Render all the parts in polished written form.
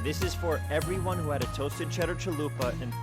This is for everyone who had a toasted cheddar chalupa and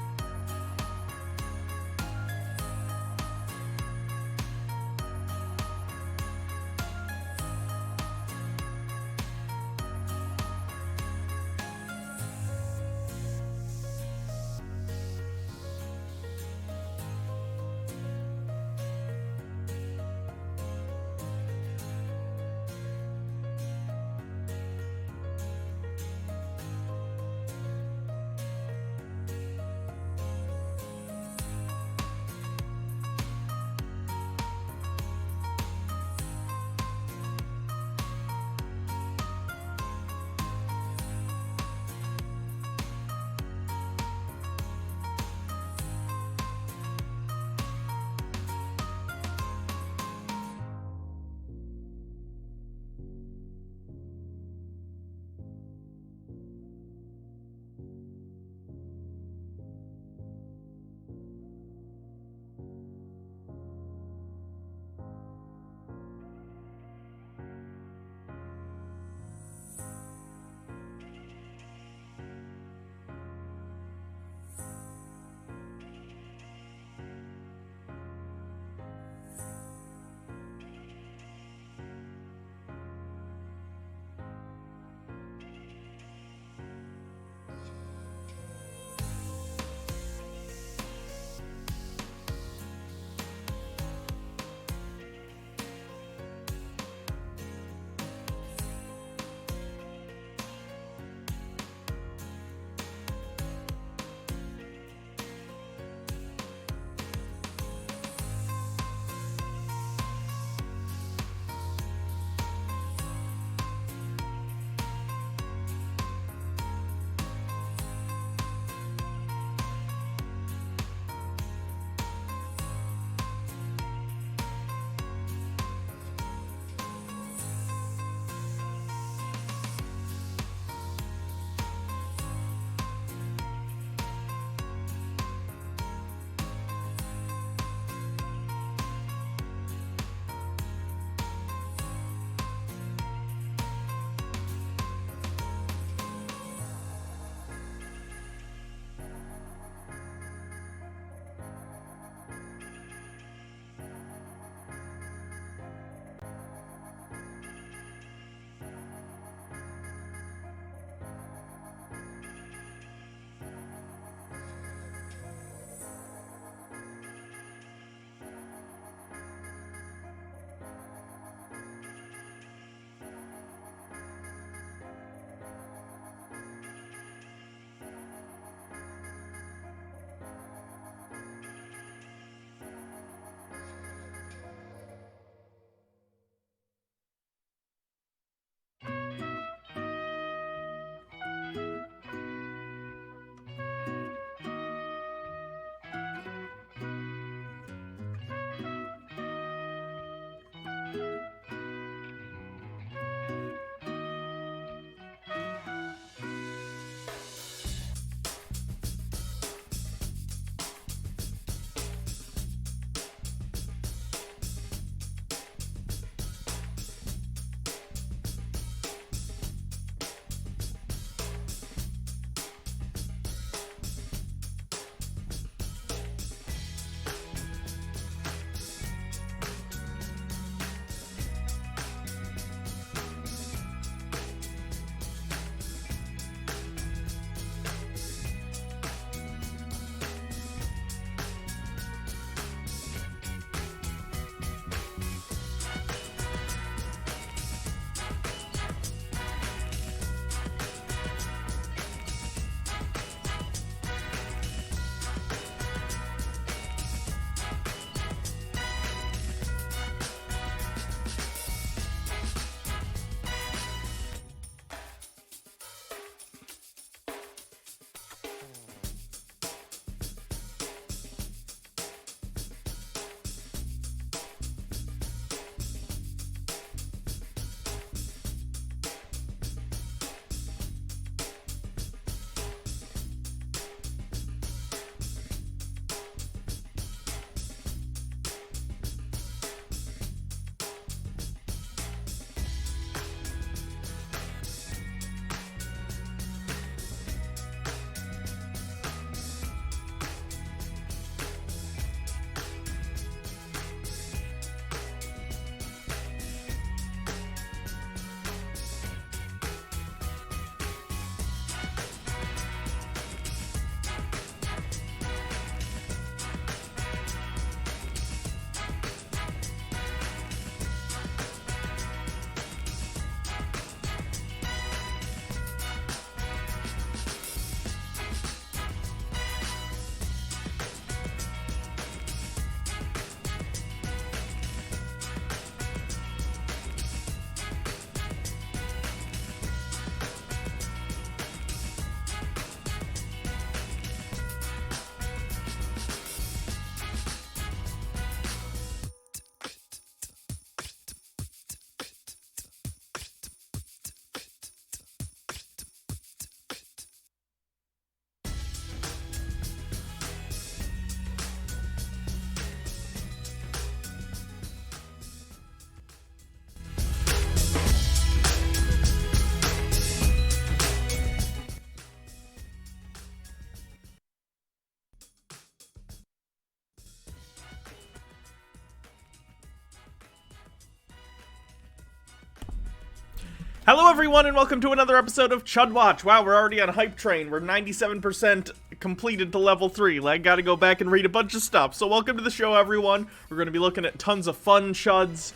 Hello everyone and welcome to another episode of Chud Watch. Wow, we're already on Hype Train. We're 97% completed to level 3. I gotta go back and read a bunch of stuff. So welcome to the show, everyone. We're gonna be looking at tons of fun chuds.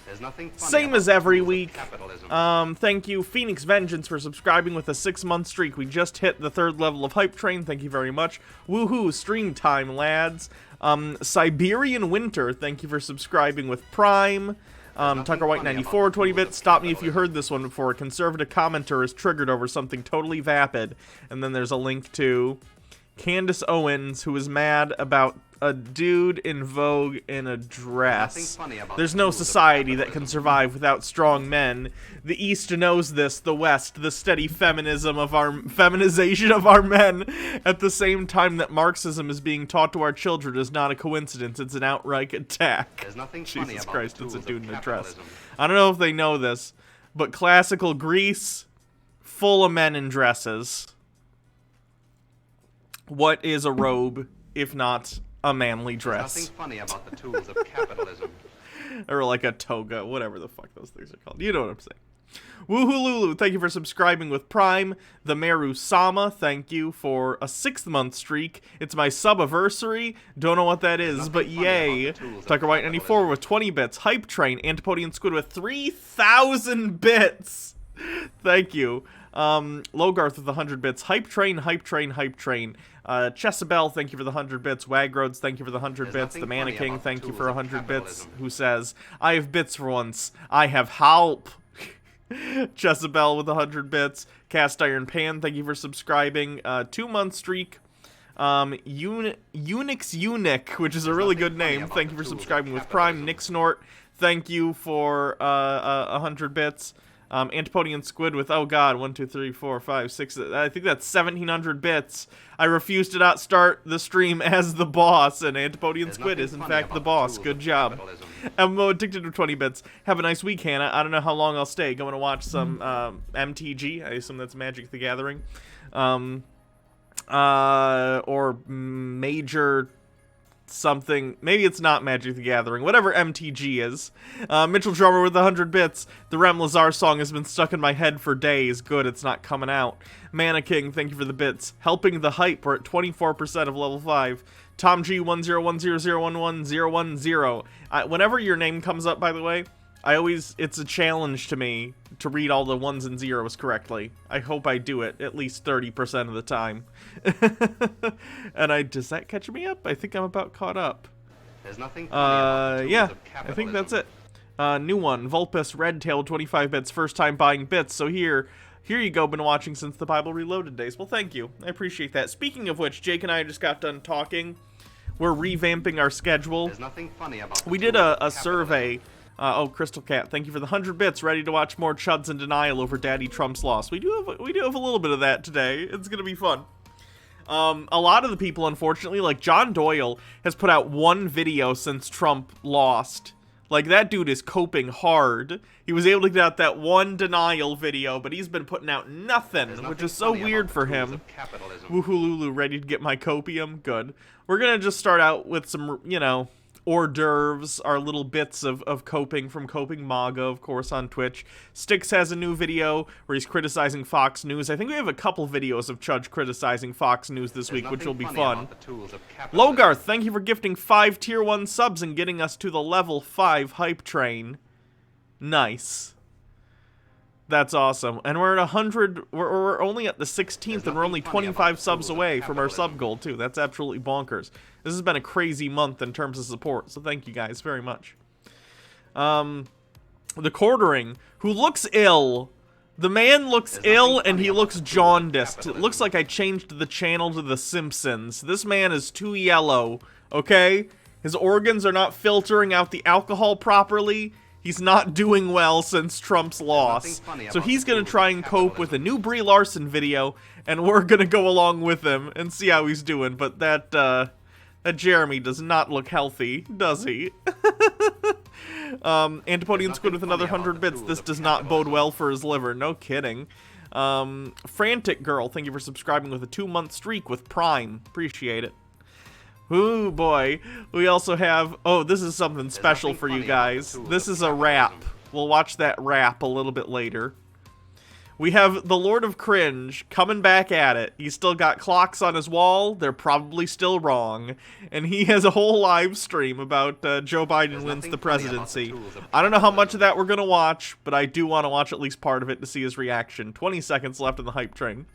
Same as every week. Thank you, Phoenix Vengeance, for subscribing with a 6-month streak. We just hit the 3rd level of Hype Train. Thank you very much. Woohoo, stream time, lads. Siberian Winter, thank you for subscribing with Prime. Tucker White 94, 20 bits. Stop me if you heard this one before. A conservative commenter is triggered over something totally vapid. And then there's a link to Candace Owens, who is mad about a dude in Vogue in a dress. There's no society that can survive without strong men. The East knows this, the West, the steady feminization of our men. At the same time that Marxism is being taught to our children is not a coincidence, it's an outright attack. Jesus Christ, it's a dude in a dress. I don't know if they know this, but classical Greece, full of men in dresses. What is a robe, if not a manly dress? There's nothing funny about the tools of capitalism. Or like a toga, whatever the fuck those things are called. You know what I'm saying. Woohoo Lulu, thank you for subscribing with Prime. The Meru Sama, thank you for a 6th-month streak. It's my sub-anniversary. Don't know what that is, but yay. Tucker White 94 with 20 bits. Hype Train, Antipodian Squid with 3,000 bits. Thank you. Logarth with 100 bits. Hype Train, Hype Train, Hype Train. Chesabel, thank you for the 100 bits. Wagroads, thank you for the 100 bits. The Mannequin, thank you for 100 bits. Who says, I have bits for once. I have help. Chesabel with 100 bits. Cast Iron Pan, thank you for subscribing. 2-month streak. Unix Eunuch, which is a really good name. Thank you for subscribing with Prime. Nick Snort, thank you for 100 bits. Antipodian Squid with, oh god, 1, 2, 3, 4, 5, 6, I think that's 1,700 bits. I refuse to not start the stream as the boss, and Antipodian Squid is in fact the boss. Good job. I'm addicted to 20 bits. Have a nice week, Hannah. I don't know how long I'll stay. Going to watch some MTG. I assume that's Magic the Gathering. Or Major something. Maybe it's not Magic the Gathering. Whatever MTG is. Mitchell Drummer with 100 bits. The Rem Lazar song has been stuck in my head for days. Good, it's not coming out. Mana King, thank you for the bits. Helping the Hype, we're at 24% of level 5. Tom G 10100111010. Whenever your name comes up, by the way, it's a challenge to me to read all the 1s and 0s correctly. I hope I do it at least 30% of the time. And does that catch me up? I think I'm about caught up. There's nothing funny yeah, I think that's it. New one, Vulpus Redtail, 25 bits, first time buying bits. So here you go, been watching since the Bible Reloaded days. Well, thank you. I appreciate that. Speaking of which, Jake and I just got done talking. We're revamping our schedule. There's nothing funny about we did a survey. Oh, Crystal Cat, thank you for the 100 bits. Ready to watch more Chuds in denial over Daddy Trump's loss. We do have a little bit of that today. It's gonna be fun. A lot of the people, unfortunately, like John Doyle, has put out one video since Trump lost. Like, that dude is coping hard. He was able to get out that one denial video, but he's been putting out nothing, which is so weird for him. Woohoo ready to get my copium? Good. We're gonna just start out with some, you know, hors d'oeuvres, our little bits of coping from Coping MAGA, of course, on Twitch. Styx has a new video where he's criticizing Fox News. I think we have a couple videos of Chud criticizing Fox News this week, which will be fun. Logarth, thank you for gifting 5 tier 1 subs and getting us to the level 5 Hype Train. Nice. That's awesome. And we're at 100, we're only at the 16th, and we're only 25 subs away from our sub goal, too. That's absolutely bonkers. This has been a crazy month in terms of support, so thank you guys very much. The Quartering, who looks ill. The man looks ill, and he looks jaundiced. It looks like I changed the channel to The Simpsons. This man is too yellow, okay? His organs are not filtering out the alcohol properly. He's not doing well since Trump's loss. So he's going to try and cope with a new Brie Larson video, and we're going to go along with him and see how he's doing. But that Jeremy does not look healthy, does he? Antipodian Squid with another 100 bits. This does not bode well for his liver. No kidding. Frantic Girl, thank you for subscribing with a 2-month streak with Prime. Appreciate it. Ooh, boy. We also have... Oh, this is something special for you guys. This is a rap. We'll watch that rap a little bit later. We have the Lord of Cringe coming back at it. He's still got clocks on his wall. They're probably still wrong. And he has a whole live stream about Joe Biden wins the presidency. I don't know how much of that we're going to watch, but I do want to watch at least part of it to see his reaction. 20 seconds left in the hype train.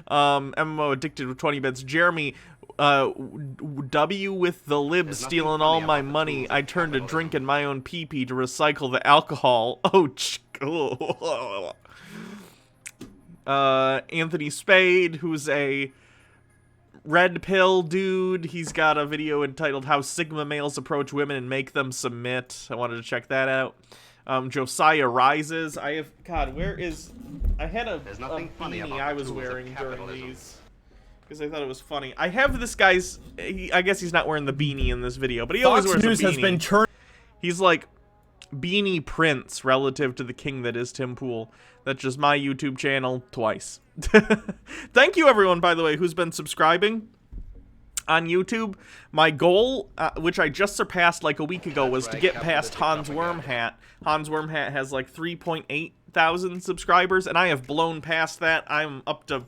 MMO Addicted with 20 bits. Jeremy, W with the libs stealing all my money. I turned to drinking my own pee-pee to recycle the alcohol. Oh, Anthony Spade, who's a red pill dude. He's got a video entitled How Sigma Males Approach Women and Make Them Submit. I wanted to check that out. Josiah Rises. I have... God, where is... I had a beanie I was wearing during these. Because I thought it was funny. I have this guy's... I guess he's not wearing the beanie in this video, but he always wears a beanie. Fox News has been turned... He's like Beanie Prince relative to the king that is Tim Pool. That's just my YouTube channel twice. Thank you, everyone, by the way, who's been subscribing on YouTube. My goal, which I just surpassed like a week ago, was to get past Hans Wormhat. Hans Wormhat has like 3.8 thousand subscribers, and I have blown past that. I'm up to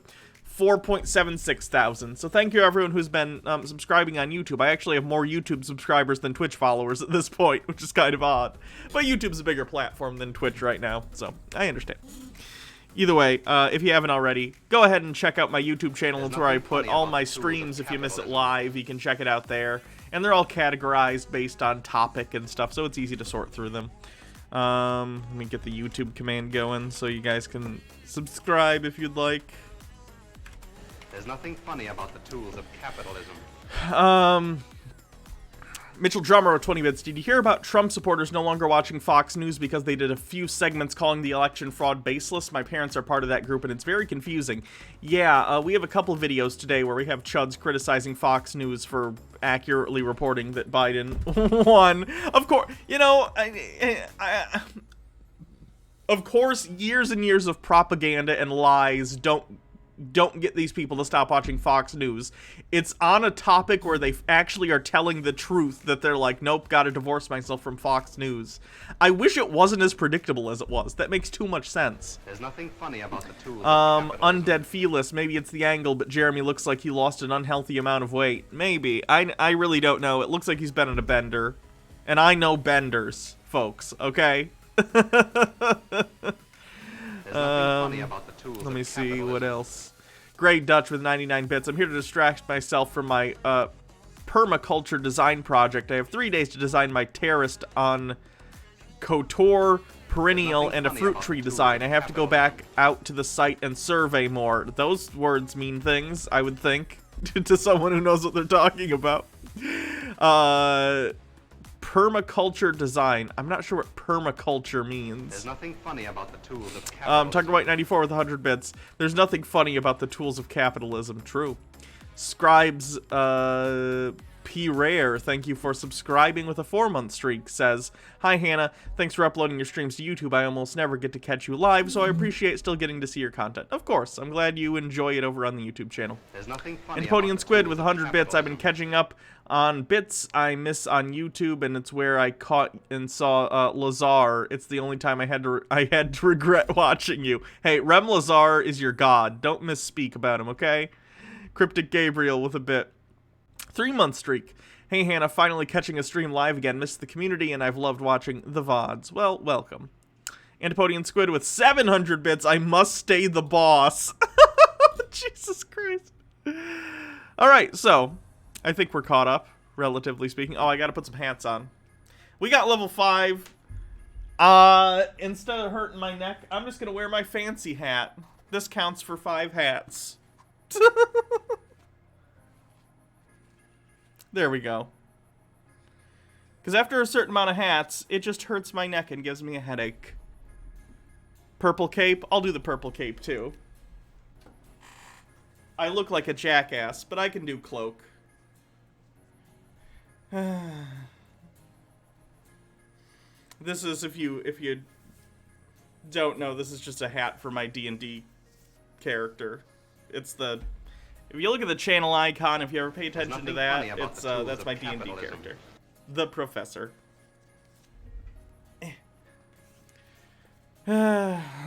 4.76 thousand. So thank you, everyone who's been subscribing on YouTube. I actually have more YouTube subscribers than Twitch followers at this point, which is kind of odd. But YouTube's a bigger platform than Twitch right now, so I understand. Either way, if you haven't already, go ahead and check out my YouTube channel. It's where I put all my streams. If you miss it live, you can check it out there. And they're all categorized based on topic and stuff, so it's easy to sort through them. Let me get the YouTube command going so you guys can subscribe if you'd like. There's nothing funny about the tools of capitalism. Mitchell Drummer with 20 bits. Did you hear about Trump supporters no longer watching Fox News because they did a few segments calling the election fraud baseless? My parents are part of that group, and it's very confusing. Yeah, we have a couple videos today where we have Chuds criticizing Fox News for accurately reporting that Biden won. Of course, you know, of course, years and years of propaganda and lies don't get these people to stop watching Fox News. It's on a topic where they actually are telling the truth that they're like, nope, gotta divorce myself from Fox News. I wish it wasn't as predictable as it was. That makes too much sense. There's nothing funny about the tools of capitalism. Undead Felis, maybe it's the angle, but Jeremy looks like he lost an unhealthy amount of weight. Maybe. I really don't know. It looks like he's been on a bender. And I know benders, folks, okay? There's nothing funny about the tools Let me of see capitalism. what else. Grey Dutch with 99 bits. I'm here to distract myself from my permaculture design project. I have 3 days to design my terraced on Kotor, perennial, and a fruit tree design. I have to go back out to the site and survey more. Those words mean things, I would think, to someone who knows what they're talking about. Permaculture design. I'm not sure what permaculture means. There's nothing funny about the tools of capitalism. Tucker White 94 with 100 bits. There's nothing funny about the tools of capitalism. True. Scribes P Rare, thank you for subscribing with a 4-month streak, says, hi Hannah, thanks for uploading your streams to YouTube. I almost never get to catch you live, so I appreciate still getting to see your content. Of course, I'm glad you enjoy it over on the YouTube channel. There's nothing funny Antipodian Squid with 100 bits. I've been catching up on bits I miss on YouTube, and it's where I caught and saw Lazar. It's the only time I had to regret watching you. Hey, Rem Lazar is your god. Don't misspeak about him, okay? Cryptic Gabriel with a bit. 3-month streak. Hey Hannah, finally catching a stream live again. Missed the community, and I've loved watching the VODs. Well, welcome. Antipodian Squid with 700 bits. I must stay the boss. Jesus Christ. Alright, so I think we're caught up, relatively speaking. Oh, I gotta put some hats on. We got level 5. Instead of hurting my neck, I'm just gonna wear my fancy hat. This counts for 5 hats. There we go. Because after a certain amount of hats, it just hurts my neck and gives me a headache. Purple cape? I'll do the purple cape too. I look like a jackass, but I can do cloak. This is, if you don't know, this is just a hat for my D&D character. It's the... If you look at the channel icon, if you ever pay attention to that, it's that's my D&D character. The Professor.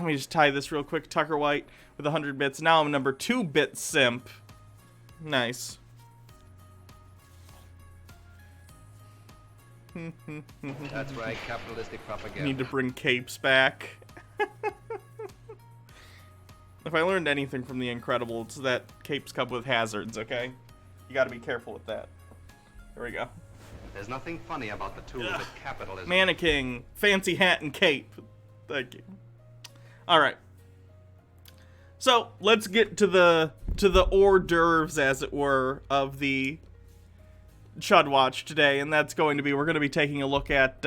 Let me just tie this real quick. Tucker White with 100 bits. Now I'm number 2-bit simp. Nice. That's right, capitalistic propaganda. Need to bring capes back. If I learned anything from The Incredibles, it's that capes come with hazards, okay? You gotta be careful with that. There we go. There's nothing funny about the tools of capitalism. Mannequin, fancy hat and cape. Thank you. Alright. So, let's get to the hors d'oeuvres, as it were, of the Chud Watch today, and that's going to be, we're going to be taking a look at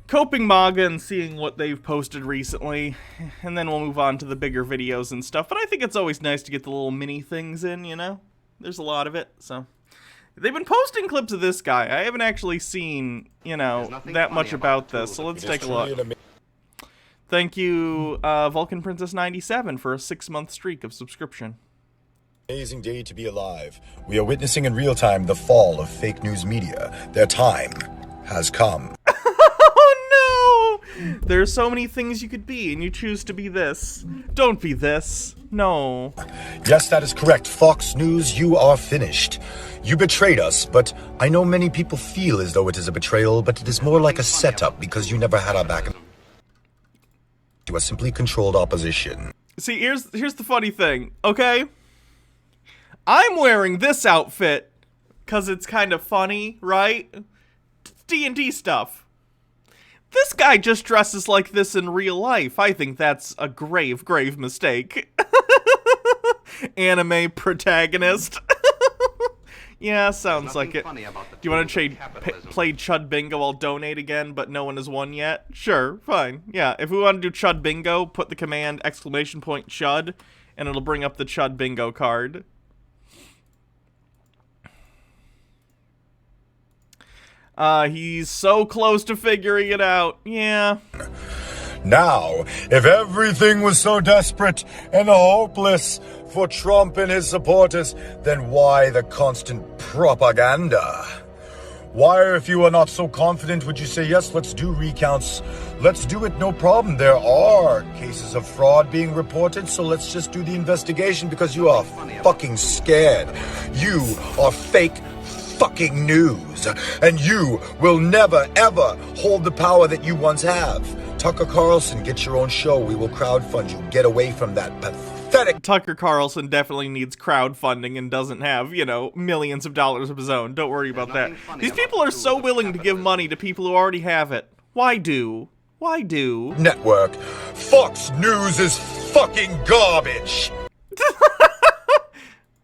Coping MAGA and seeing what they've posted recently, and then we'll move on to the bigger videos and stuff. But I think it's always nice to get the little mini things in, you know? There's a lot of it, so. They've been posting clips of this guy. I haven't actually seen, you know, that much about this, so let's take a look. Thank you, Vulcan Princess 97 for a 6-month streak of subscription. Amazing day to be alive. We are witnessing in real time the fall of fake news media. Their time has come. Oh no! There's so many things you could be, and you choose to be this. Don't be this. No. Yes, that is correct. Fox News, you are finished. You betrayed us, but I know many people feel as though it is a betrayal, but it is more like a setup because you never had our back. You are simply controlled opposition. See, here's the funny thing, okay? I'm wearing this outfit because it's kind of funny, right? D&D stuff. This guy just dresses like this in real life. I think that's a grave, grave mistake. Anime protagonist. Yeah, sounds like it. Do you want to play Chud Bingo? I'll donate again, but no one has won yet? Sure, fine. Yeah, if we want to do Chud Bingo, put the command !Chud, and it'll bring up the Chud Bingo card. He's so close to figuring it out. Yeah. Now, if everything was so desperate and hopeless for Trump and his supporters, then why the constant propaganda? Why, if you are not so confident, would you say, yes, let's do recounts. Let's do it, no problem. There are cases of fraud being reported, so let's just do the investigation because you are fucking scared. You are fake fucking news, and you will never, ever hold the power that you once have. Tucker Carlson, get your own show. We will crowdfund you. Get away from that pathetic... Tucker Carlson definitely needs crowdfunding and doesn't have, you know, millions of dollars of his own. Don't worry about that. These people are so willing to give money to people who already have it. Why do? Why do? Network. Fox News is fucking garbage.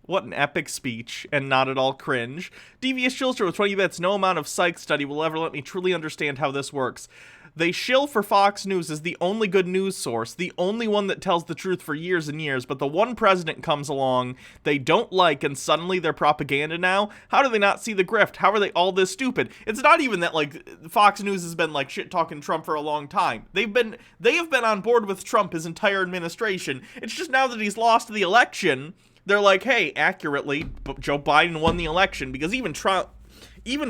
What an epic speech, and not at all cringe. Devious Chillster with 20 bits. No amount of psych study will ever let me truly understand how this works. They shill for Fox News as the only good news source, the only one that tells the truth for years and years, but the one president comes along they don't like and suddenly they're propaganda now? How do they not see the grift? How are they all this stupid? It's not even that, like, Fox News has been, like, shit-talking Trump for a long time. They have been on board with Trump his entire administration. It's just now that he's lost the election, they're like, hey, accurately, Joe Biden won the election, because even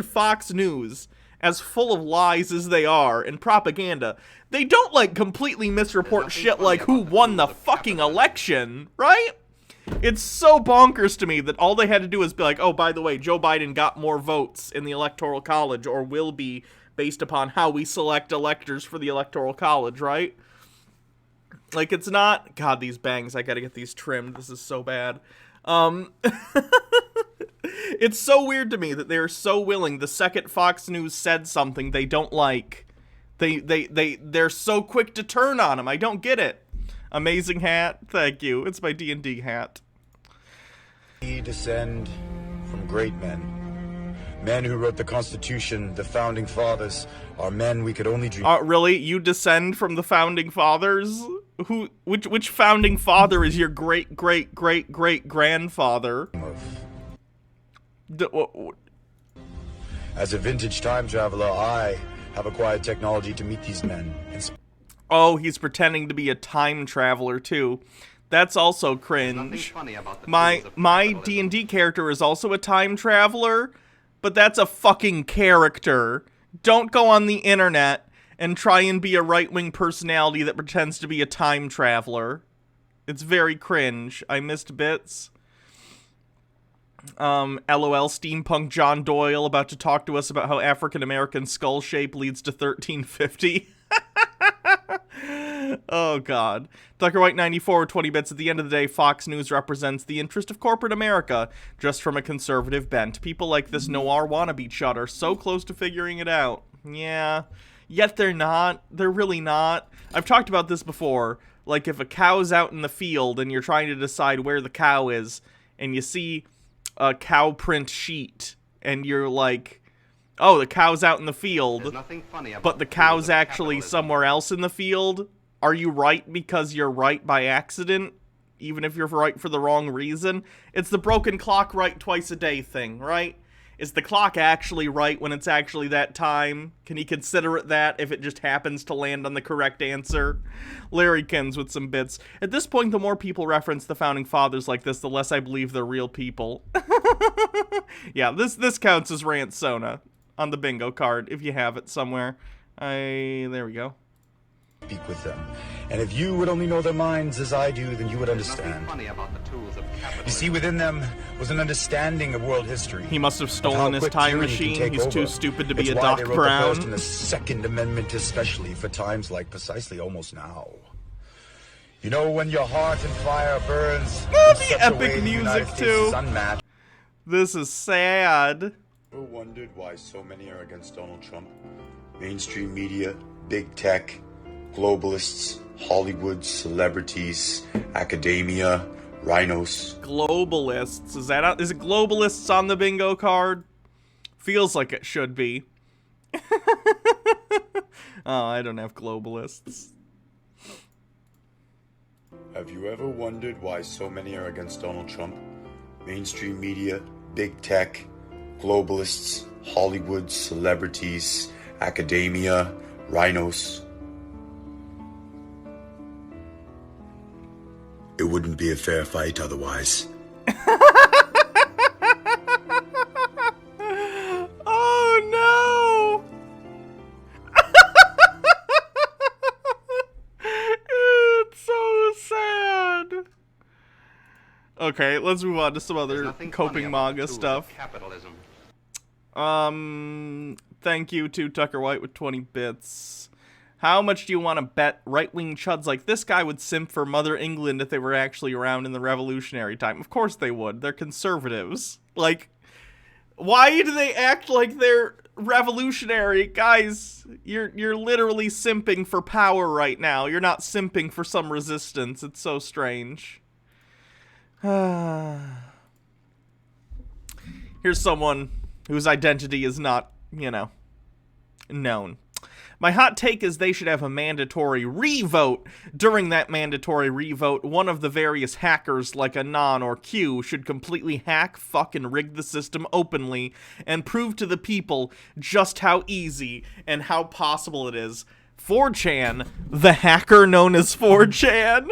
Fox News, as full of lies as they are and propaganda, they don't, like, completely misreport shit like who won the fucking election, right? It's so bonkers to me that all they had to do is be like, oh, by the way, Joe Biden got more votes in the Electoral College, or will be, based upon how we select electors for the Electoral College, right? Like, it's not... God, these bangs, I gotta get these trimmed. This is so bad. It's so weird to me that they're so willing, the second Fox News said something they don't like, they're so quick to turn on them. I don't get it. Amazing hat. Thank you. It's my D&D hat. We descend from great men. Men who wrote the Constitution, the Founding Fathers, are men we could only dream. Really? You descend from the Founding Fathers? Which Founding Father is your great-great-great-great-grandfather? As a vintage time traveler, I have acquired technology to meet these men. Oh, he's pretending to be a time traveler, too. That's also cringe. My D&D character is also a time traveler, but that's a fucking character. Don't go on the internet and try and be a right-wing personality that pretends to be a time traveler. It's very cringe. I missed bits. LOL Steampunk John Doyle about to talk to us about how African-American skull shape leads to 1350. Oh, God. Tucker White 94, 20 bits. At the end of the day, Fox News represents the interest of corporate America, just from a conservative bent. People like this noir wannabe Chud are so close to figuring it out. Yeah. Yet they're not. They're really not. I've talked about this before. Like, if a cow's out in the field and you're trying to decide where the cow is, and you see a cow print sheet, and you're like, oh, the cow's out in the field, but the cow's actually somewhere else in the field. Are you right because you're right by accident, even if you're right for the wrong reason? It's the broken clock right twice a day thing, right? Is the clock actually right when it's actually that time? Can you consider it that if it just happens to land on the correct answer? Larrykins with some bits. At this point, the more people reference the Founding Fathers like this, the less I believe they're real people. Yeah, this counts as Rant Sona on the bingo card, if you have it somewhere. There we go. Speak with them. And if you would only know their minds as I do, then you would understand. You see, within them was an understanding of world history. He must have stolen his time machine. He's too stupid to be a Doc Brown. The First and the Second Amendment, especially for times like precisely almost now. You know, when your heart and fire burns. The epic music too. This is sad. Ever wondered why so many are against Donald Trump? Mainstream media, big tech, globalists, Hollywood, celebrities, academia, rhinos. Globalists. Is it globalists on the bingo card? Feels like it should be. Oh, I don't have globalists. Have you ever wondered why so many are against Donald Trump? Mainstream media, big tech, globalists, Hollywood, celebrities, academia, rhinos. It wouldn't be a fair fight otherwise. Oh no! It's so sad. Okay, let's move on to some other coping MAGA stuff. Thank you to Tucker White with 20 bits. How much do you want to bet right-wing chuds like this guy would simp for Mother England if they were actually around in the revolutionary time? Of course they would. They're conservatives. Like, why do they act like they're revolutionary? Guys, you're literally simping for power right now. You're not simping for some resistance. It's so strange. Here's someone whose identity is not, known. My hot take is they should have a mandatory re-vote. During that mandatory re-vote, one of the various hackers like Anon or Q should completely hack, fuck, and rig the system openly and prove to the people just how easy and how possible it is. 4chan, the hacker known as 4chan.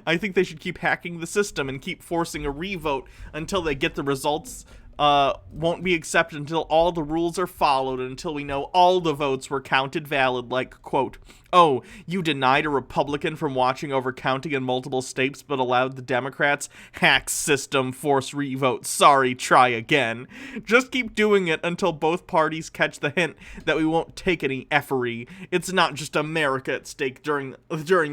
I think they should keep hacking the system and keep forcing a re-vote until they get the results won't be accepted until all the rules are followed and until we know all the votes were counted valid, like, quote, oh, you denied a Republican from watching over counting in multiple states but allowed the Democrats? Hack system, force revote, sorry, try again. Just keep doing it until both parties catch the hint that we won't take any effery. It's not just America at stake during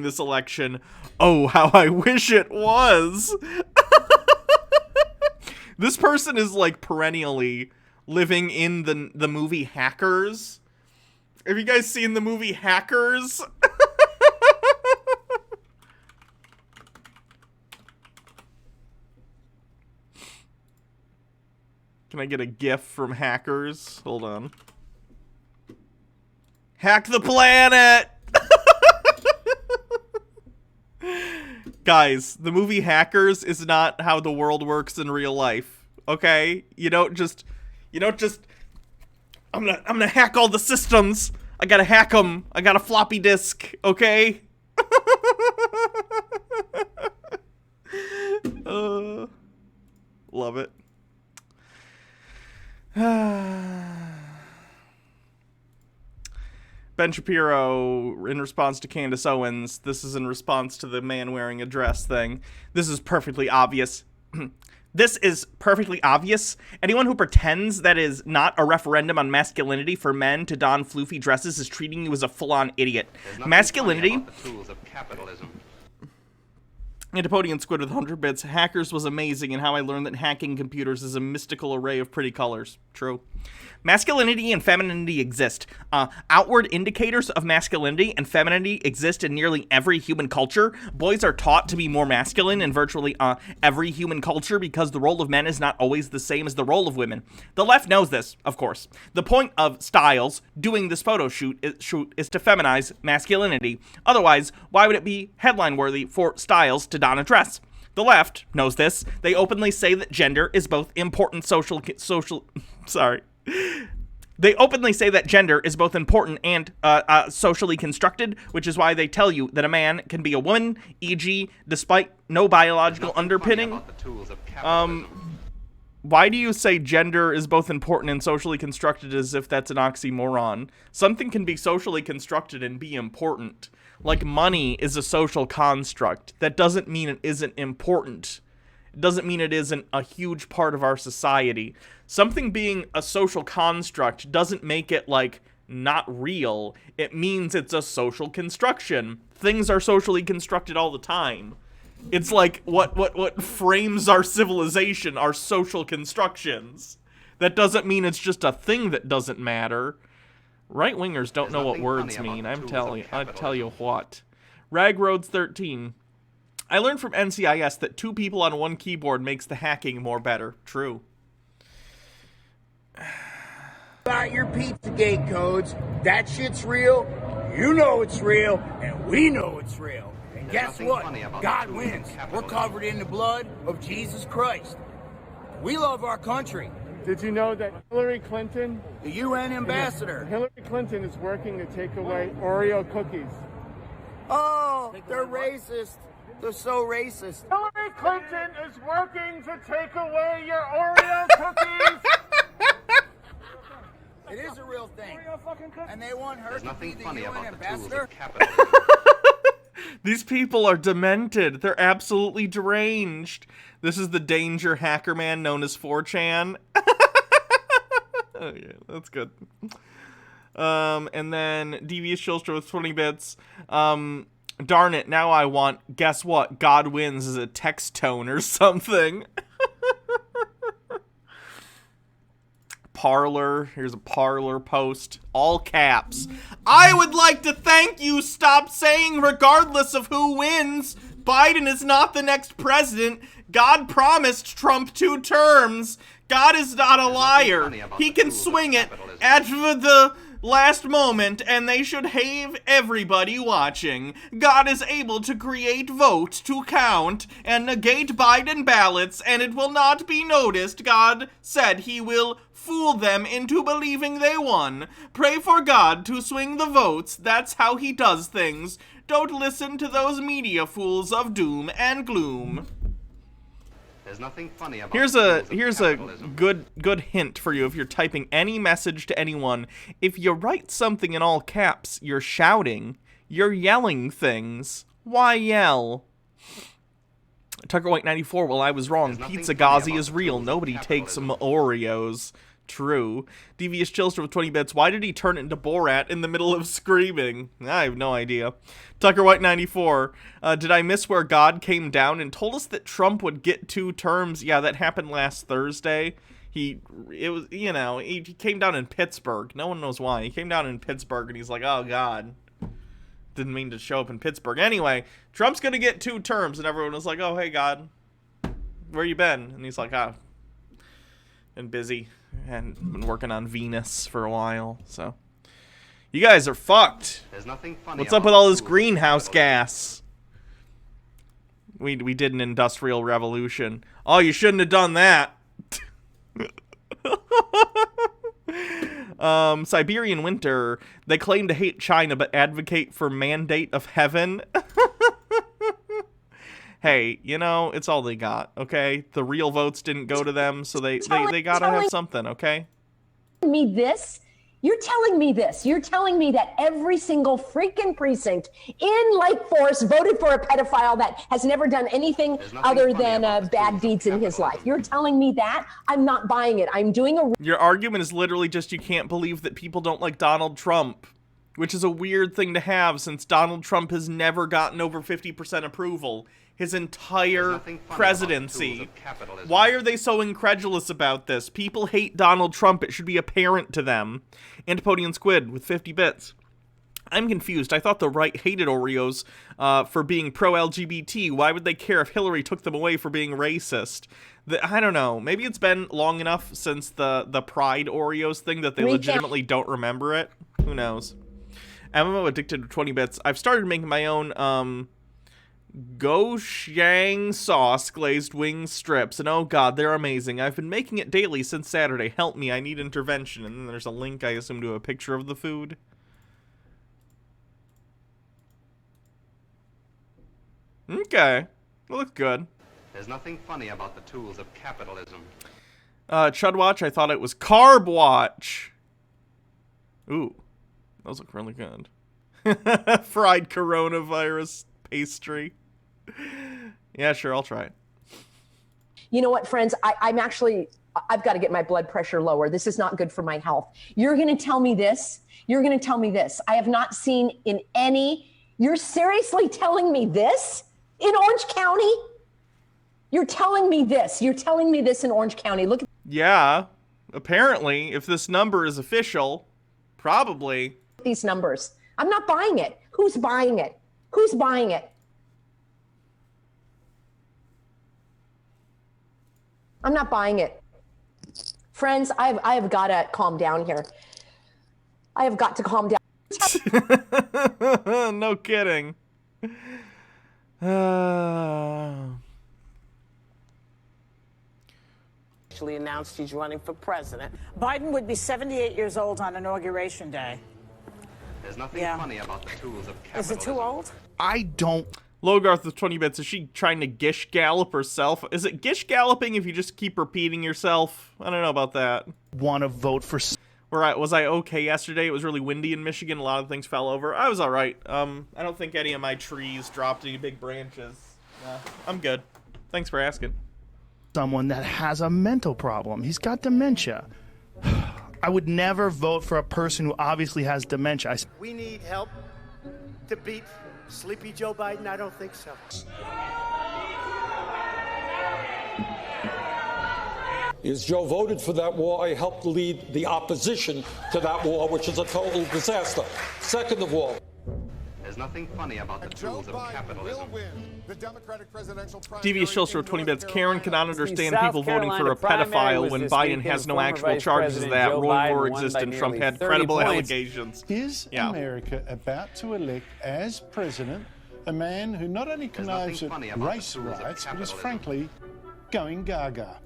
this election. Oh, how I wish it was. This person is, like, perennially living in the movie Hackers. Have you guys seen the movie Hackers? Can I get a GIF from Hackers? Hold on. Hack the planet! Guys, the movie Hackers is not how the world works in real life, okay? You don't just, I'm gonna hack all the systems. I gotta hack them. I got a floppy disk, okay? Love it. Ben Shapiro, in response to Candace Owens, this is in response to the man wearing a dress thing. This is perfectly obvious. This is perfectly obvious. Anyone who pretends that is not a referendum on masculinity for men to don floofy dresses is treating you as a full-on idiot. Masculinity... About the tools of capitalism. Antipodian Squid with 100 bits. Hackers was amazing, and how I learned that hacking computers is a mystical array of pretty colors. True. Masculinity and femininity exist. Outward indicators of masculinity and femininity exist in nearly every human culture. Boys are taught to be more masculine in virtually every human culture because the role of men is not always the same as the role of women. The left knows this, of course. The point of Styles doing this photo shoot is to feminize masculinity. Otherwise, why would it be headline-worthy for Styles to don a dress? The left knows this. They openly say that gender is both important They openly say that gender is both important and socially constructed, which is why they tell you that a man can be a woman, e.g., despite no biological underpinning. Why do you say gender is both important and socially constructed as if that's an oxymoron? Something can be socially constructed and be important. Like money is a social construct. That doesn't mean it isn't important. It doesn't mean it isn't a huge part of our society. Something being a social construct doesn't make it, like, not real. It means it's a social construction. Things are socially constructed all the time. It's like what frames our civilization are social constructions. That doesn't mean it's just a thing that doesn't matter. Right-wingers don't know what words mean. I tell you what. Ragroads 13. I learned from NCIS that 2 people on 1 keyboard makes the hacking more better. True. About your Pizzagate codes, that shit's real, you know it's real, and we know it's real. And guess what? God wins. We're covered in the blood of Jesus Christ. We love our country. Did you know that Hillary Clinton, The UN ambassador. Hillary Clinton is working to take away Oreo cookies? Oh, they're racist. They're so racist. Hillary Clinton is working to take away your Oreo cookies. It is a real thing. And they want her There's to be nothing the funny UN about the tools ambassador. of capitalism. These people are demented. They're absolutely deranged. This is the danger hacker man known as 4chan. Oh yeah, that's good. And then Devious Chilster with 20 bits. Darn it, now I want, guess what? God wins as a text tone or something. Parlor, here's a Parlor post, all caps. I would like to thank you, stop saying regardless of who wins. Biden is not the next president. God promised Trump 2 terms. God is not a liar. He can swing it at the last moment, and they should have everybody watching. God is able to create votes to count and negate Biden ballots, and it will not be noticed. God said he will fool them into believing they won. Pray for God to swing the votes. That's how he does things. Don't listen to those media fools of doom and gloom. There's nothing funny about Here's the a tools of capitalism. good hint for you if you're typing any message to anyone. If you write something in all caps, you're shouting. You're yelling things. Why yell? Tucker White 94. Well, I was wrong. Pizza Ghazi is real. Nobody takes some Oreos. True. Devious Chilster with 20 bits. Why did he turn into Borat in the middle of screaming? I have no idea. Tucker White 94. Did I miss where God came down and told us that Trump would get 2 terms? Yeah, that happened last Thursday. He came down in Pittsburgh. No one knows why. He came down in Pittsburgh and he's like, oh God. Didn't mean to show up in Pittsburgh. Anyway, Trump's gonna get 2 terms, and everyone was like, oh, hey, God. Where you been? And he's like, been busy. And been working on Venus for a while, so. You guys are fucked. There's nothing funny What's up with all this greenhouse gas? We did an industrial revolution. Oh, you shouldn't have done that. Siberian winter. They claim to hate China but advocate for mandate of heaven. Hey, it's all they got, okay? The real votes didn't go to them, so they gotta have something, okay? Me this You're telling me this. You're telling me that every single freaking precinct in Lake Forest voted for a pedophile that has never done anything other than bad deeds in his life. You're telling me that? I'm not buying it. I'm doing a... Your argument is literally just you can't believe that people don't like Donald Trump, which is a weird thing to have since Donald Trump has never gotten over 50% approval his entire presidency. Why are they so incredulous about this? People hate Donald Trump. It should be apparent to them. Antipodian Squid with 50 bits. I'm confused. I thought the right hated Oreos for being pro-LGBT. Why would they care if Hillary took them away for being racist? I don't know. Maybe it's been long enough since the Pride Oreos thing that they legitimately don't remember it. Who knows? MMO addicted to 20 bits. I've started making my own gochujang sauce glazed wing strips, and oh god, they're amazing. I've been making it daily since Saturday. Help me, I need intervention. And then there's a link, I assume, to a picture of the food. Okay. Well, looks good. There's nothing funny about the tools of capitalism. Chud Watch, I thought it was Carb Watch. Ooh. Those look really good. Fried coronavirus pastry. Yeah, sure, I'll try it. You know what, friends? I've got to get my blood pressure lower. This is not good for my health. You're going to tell me this? You're going to tell me this? I have not seen in any... You're seriously telling me this? In Orange County? You're telling me this. You're telling me this in Orange County. Look at... Yeah, apparently, if this number is official, probably. These numbers. I'm not buying it. Who's buying it? Who's buying it? I'm not buying it. Friends, I have got to calm down here. I have got to calm down. No kidding. Actually announced he's running for president. Biden would be 78 years old on Inauguration Day. There's nothing funny about the tools of capitalism. Is it too old? I don't... Logarth with 20 bits, is she trying to gish gallop herself? Is it gish galloping if you just keep repeating yourself? I don't know about that. Want to vote for... Was I okay yesterday? It was really windy in Michigan. A lot of things fell over. I was alright. I don't think any of my trees dropped any big branches. I'm good. Thanks for asking. Someone that has a mental problem. He's got dementia. I would never vote for a person who obviously has dementia. We need help to beat Sleepy Joe Biden? I don't think so. Is Joe voted for that war? I helped lead the opposition to that war, which is a total disaster. Second of all, there's nothing funny about the tools of capitalism. Devious Shilster with 20 bits. Karen cannot understand people voting for a pedophile when Biden has no actual charges of that. Rule war exists and Trump had credible allegations. Is America about to elect as president a man who not only connives at race riots, but is frankly going gaga?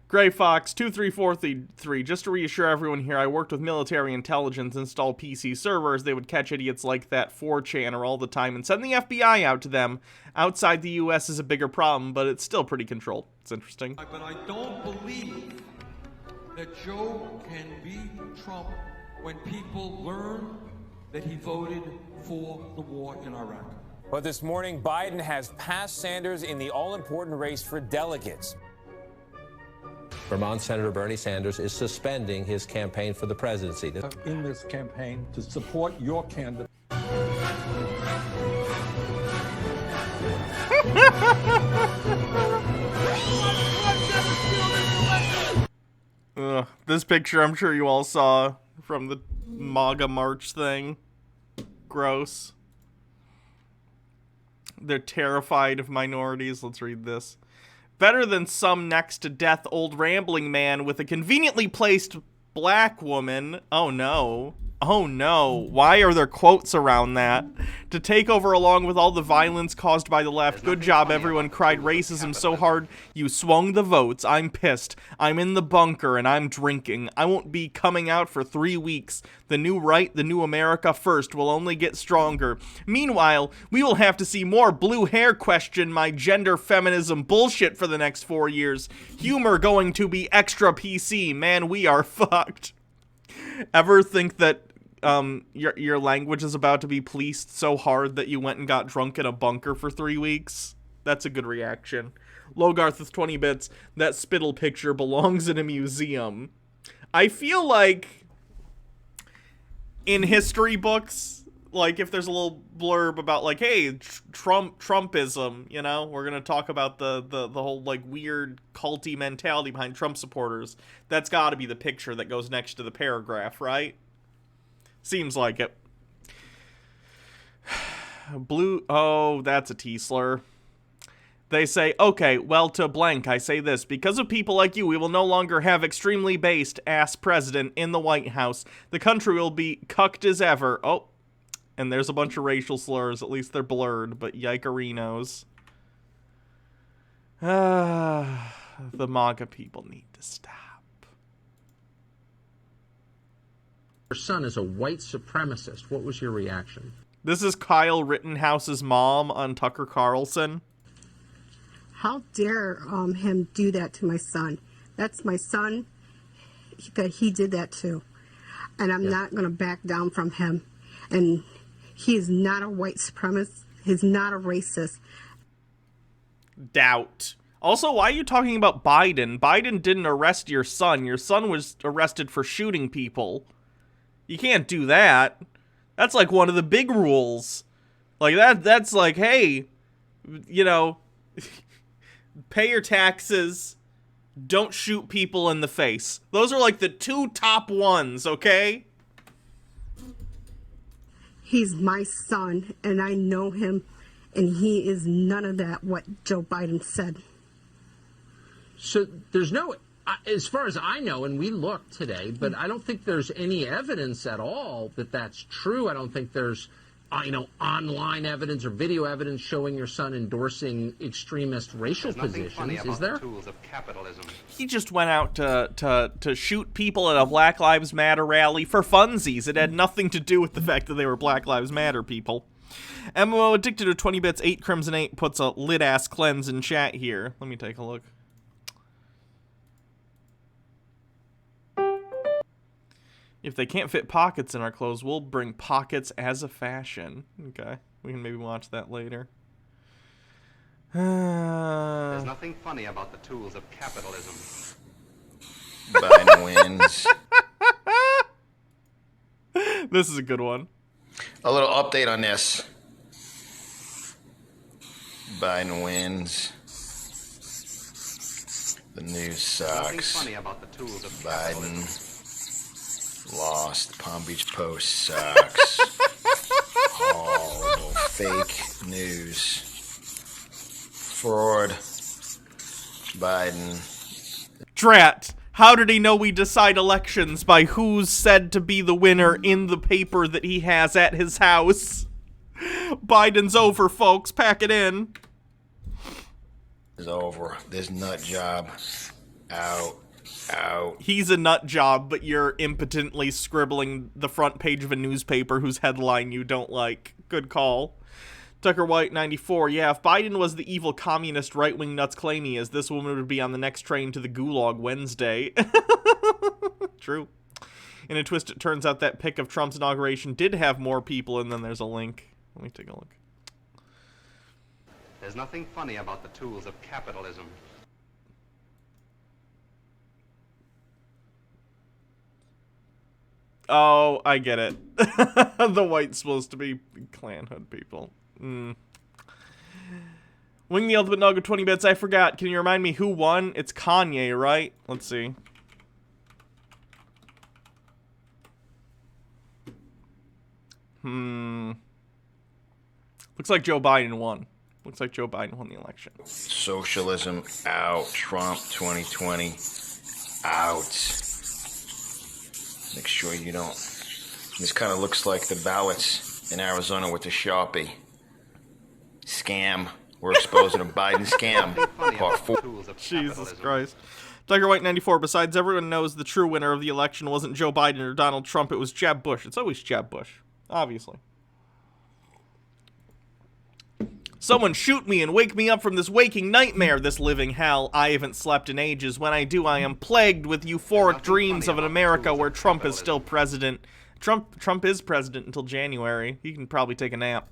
Gray Fox 23433. Just to reassure everyone here, I worked with military intelligence, install PC servers. They would catch idiots like that 4chaner all the time and send the FBI out to them. Outside the U.S. is a bigger problem, but it's still pretty controlled. It's interesting. But I don't believe that Joe can beat Trump when people learn that he voted for the war in Iraq. But this morning, Biden has passed Sanders in the all-important race for delegates. Vermont Senator Bernie Sanders is suspending his campaign for the presidency. In this campaign to support your candidate. This picture I'm sure you all saw from the MAGA March thing. Gross. They're terrified of minorities. Let's read this. Better than some next to death old rambling man with a conveniently placed black woman. Oh no. Oh no. Why are there quotes around that? To take over along with all the violence caused by the left. Good job, everyone cried racism so hard you swung the votes. I'm pissed. I'm in the bunker and I'm drinking. I won't be coming out for 3 weeks. The new right, the new America first will only get stronger. Meanwhile, we will have to see more blue hair question my gender feminism bullshit for the next 4 years. Humor going to be extra PC. Man, we are fucked. Ever think that your language is about to be policed so hard that you went and got drunk in a bunker for 3 weeks? That's a good reaction. Logarth with 20 bits. That spittle picture belongs in a museum. I feel like in history books, like if there's a little blurb about like, hey, Trumpism, you know, we're gonna talk about the whole like weird culty mentality behind Trump supporters. That's got to be the picture that goes next to the paragraph, right? Seems like it. Blue. Oh, that's a T-slur. They say, okay, well, to blank, I say this. Because of people like you, we will no longer have extremely based ass president in the White House. The country will be cucked as ever. Oh, and there's a bunch of racial slurs. At least they're blurred, but yikerinos. The MAGA people need to stop. Your son is a white supremacist. What was your reaction? This is Kyle Rittenhouse's mom on Tucker Carlson. How dare him do that to my son? That's my son that he did that to. And I'm not going to back down from him. And he is not a white supremacist. He's not a racist. Doubt. Also, why are you talking about Biden? Biden didn't arrest your son. Your son was arrested for shooting people. You can't do that. That's like one of the big rules. Like that's like, hey, you know, pay your taxes, don't shoot people in the face. Those are like the 2 top ones, okay? He's my son, and I know him, and he is none of that, what Joe Biden said. So there's no, as far as I know, and we looked today, but I don't think there's any evidence at all that that's true. I don't think there's, online evidence or video evidence showing your son endorsing extremist racial positions. Is there? Tools of capitalism. He just went out to shoot people at a Black Lives Matter rally for funsies. It had nothing to do with the fact that they were Black Lives Matter people. MMO Addicted to 20 bits, 8 Crimson 8 puts a lit-ass cleanse in chat here. Let me take a look. If they can't fit pockets in our clothes, we'll bring pockets as a fashion. Okay, we can maybe watch that later. There's nothing funny about the tools of capitalism. Biden wins. This is a good one. A little update on this. Biden wins. The news sucks. Nothing funny about the tools of capitalism. Biden lost. Palm Beach Post sucks. Horrible fake news. Fraud. Biden. Drat, how did he know we decide elections by who's said to be the winner in the paper that he has at his house? Biden's over, folks. Pack it in. It's over. This nut job out. He's a nut job, but you're impotently scribbling the front page of a newspaper whose headline you don't like. Good call. Tucker White 94. Yeah, if Biden was the evil communist right-wing nuts claim he is, this woman would be on the next train to the Gulag Wednesday. True. In a twist, it turns out that pic of Trump's inauguration did have more people, and then there's a link. Let me take a look. There's nothing funny about the tools of capitalism. Oh, I get it. The white's supposed to be Klan hood people. Wing the Ultimate Nugget 20 bits. I forgot. Can you remind me who won? It's Kanye, right? Let's see. Looks like Joe Biden won. Looks like Joe Biden won the election. Socialism out. Trump 2020 out. Make sure you don't. This kind of looks like the ballots in Arizona with the Sharpie. Scam. We're exposing a Biden scam. Part 4. Jesus Christ. Tiger White 94. Besides, everyone knows the true winner of the election wasn't Joe Biden or Donald Trump. It was Jeb Bush. It's always Jeb Bush. Obviously. Someone shoot me and wake me up from this waking nightmare, this living hell. I haven't slept in ages. When I do, I am plagued with euphoric dreams of an America where Trump is still president. Trump is president until January. He can probably take a nap.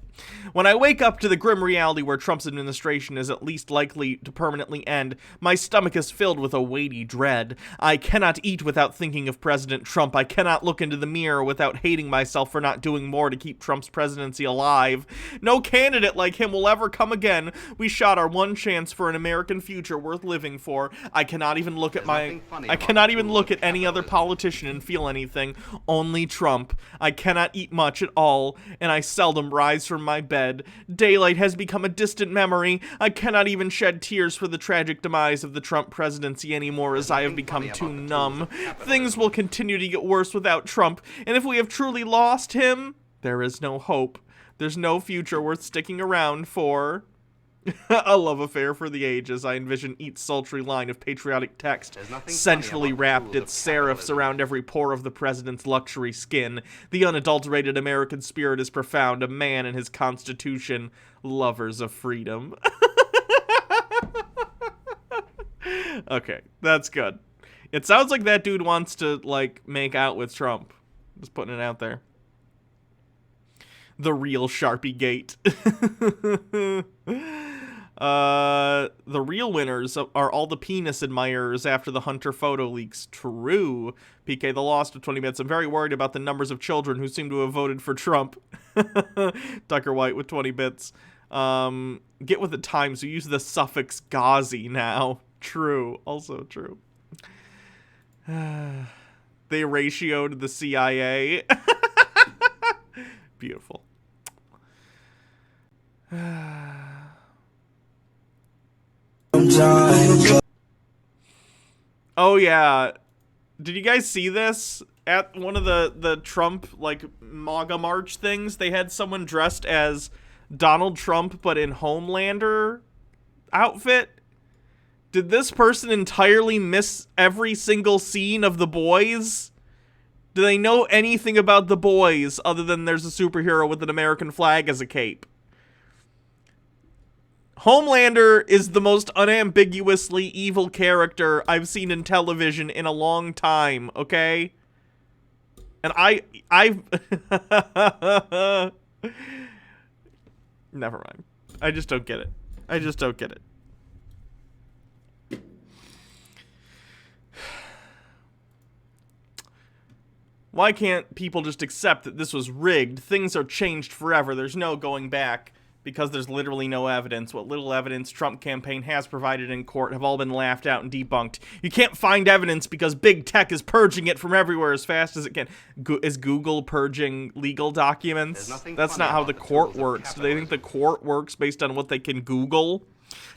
When I wake up to the grim reality where Trump's administration is at least likely to permanently end, my stomach is filled with a weighty dread. I cannot eat without thinking of President Trump. I cannot look into the mirror without hating myself for not doing more to keep Trump's presidency alive. No candidate like him will ever come again. We shot our one chance for an American future worth living for. I cannot even look at any other politician and feel anything. Only Trump. I cannot eat much at all, and I seldom rise from my bed. Daylight has become a distant memory. I cannot even shed tears for the tragic demise of the Trump presidency anymore, as I have become too numb. Things will continue to get worse without Trump, and if we have truly lost him, there is no hope. There's no future worth sticking around for. A love affair for the ages. I envision each sultry line of patriotic text, centrally wrapped its serifs around every pore of the president's luxury skin. The unadulterated American spirit is profound, a man and his constitution, lovers of freedom. Okay, that's good. It sounds like that dude wants to, like, make out with Trump. Just putting it out there. The real Sharpie Gate. The real winners are all the penis admirers after the Hunter photo leaks. True. PK the Lost of 20 minutes. I'm very worried about the numbers of children who seem to have voted for Trump. Tucker White with 20 bits. Get with the times. We use the suffix Ghazi now. True. Also true. They ratioed the CIA. Beautiful. Oh yeah, did you guys see this at one of the Trump like MAGA march things? They had someone dressed as Donald Trump but in Homelander outfit. Did this person entirely miss every single scene of The Boys? Do they know anything about The Boys other than there's a superhero with an American flag as a cape? Homelander is the most unambiguously evil character I've seen in television in a long time, okay? And I've... Never mind. I just don't get it. I just don't get it. Why can't people just accept that this was rigged? Things are changed forever. There's no going back. Because there's literally no evidence. What little evidence Trump campaign has provided in court have all been laughed out and debunked. You can't find evidence because big tech is purging it from everywhere as fast as it can. Is Google purging legal documents? That's not how the court works. Do they think the court works based on what they can Google?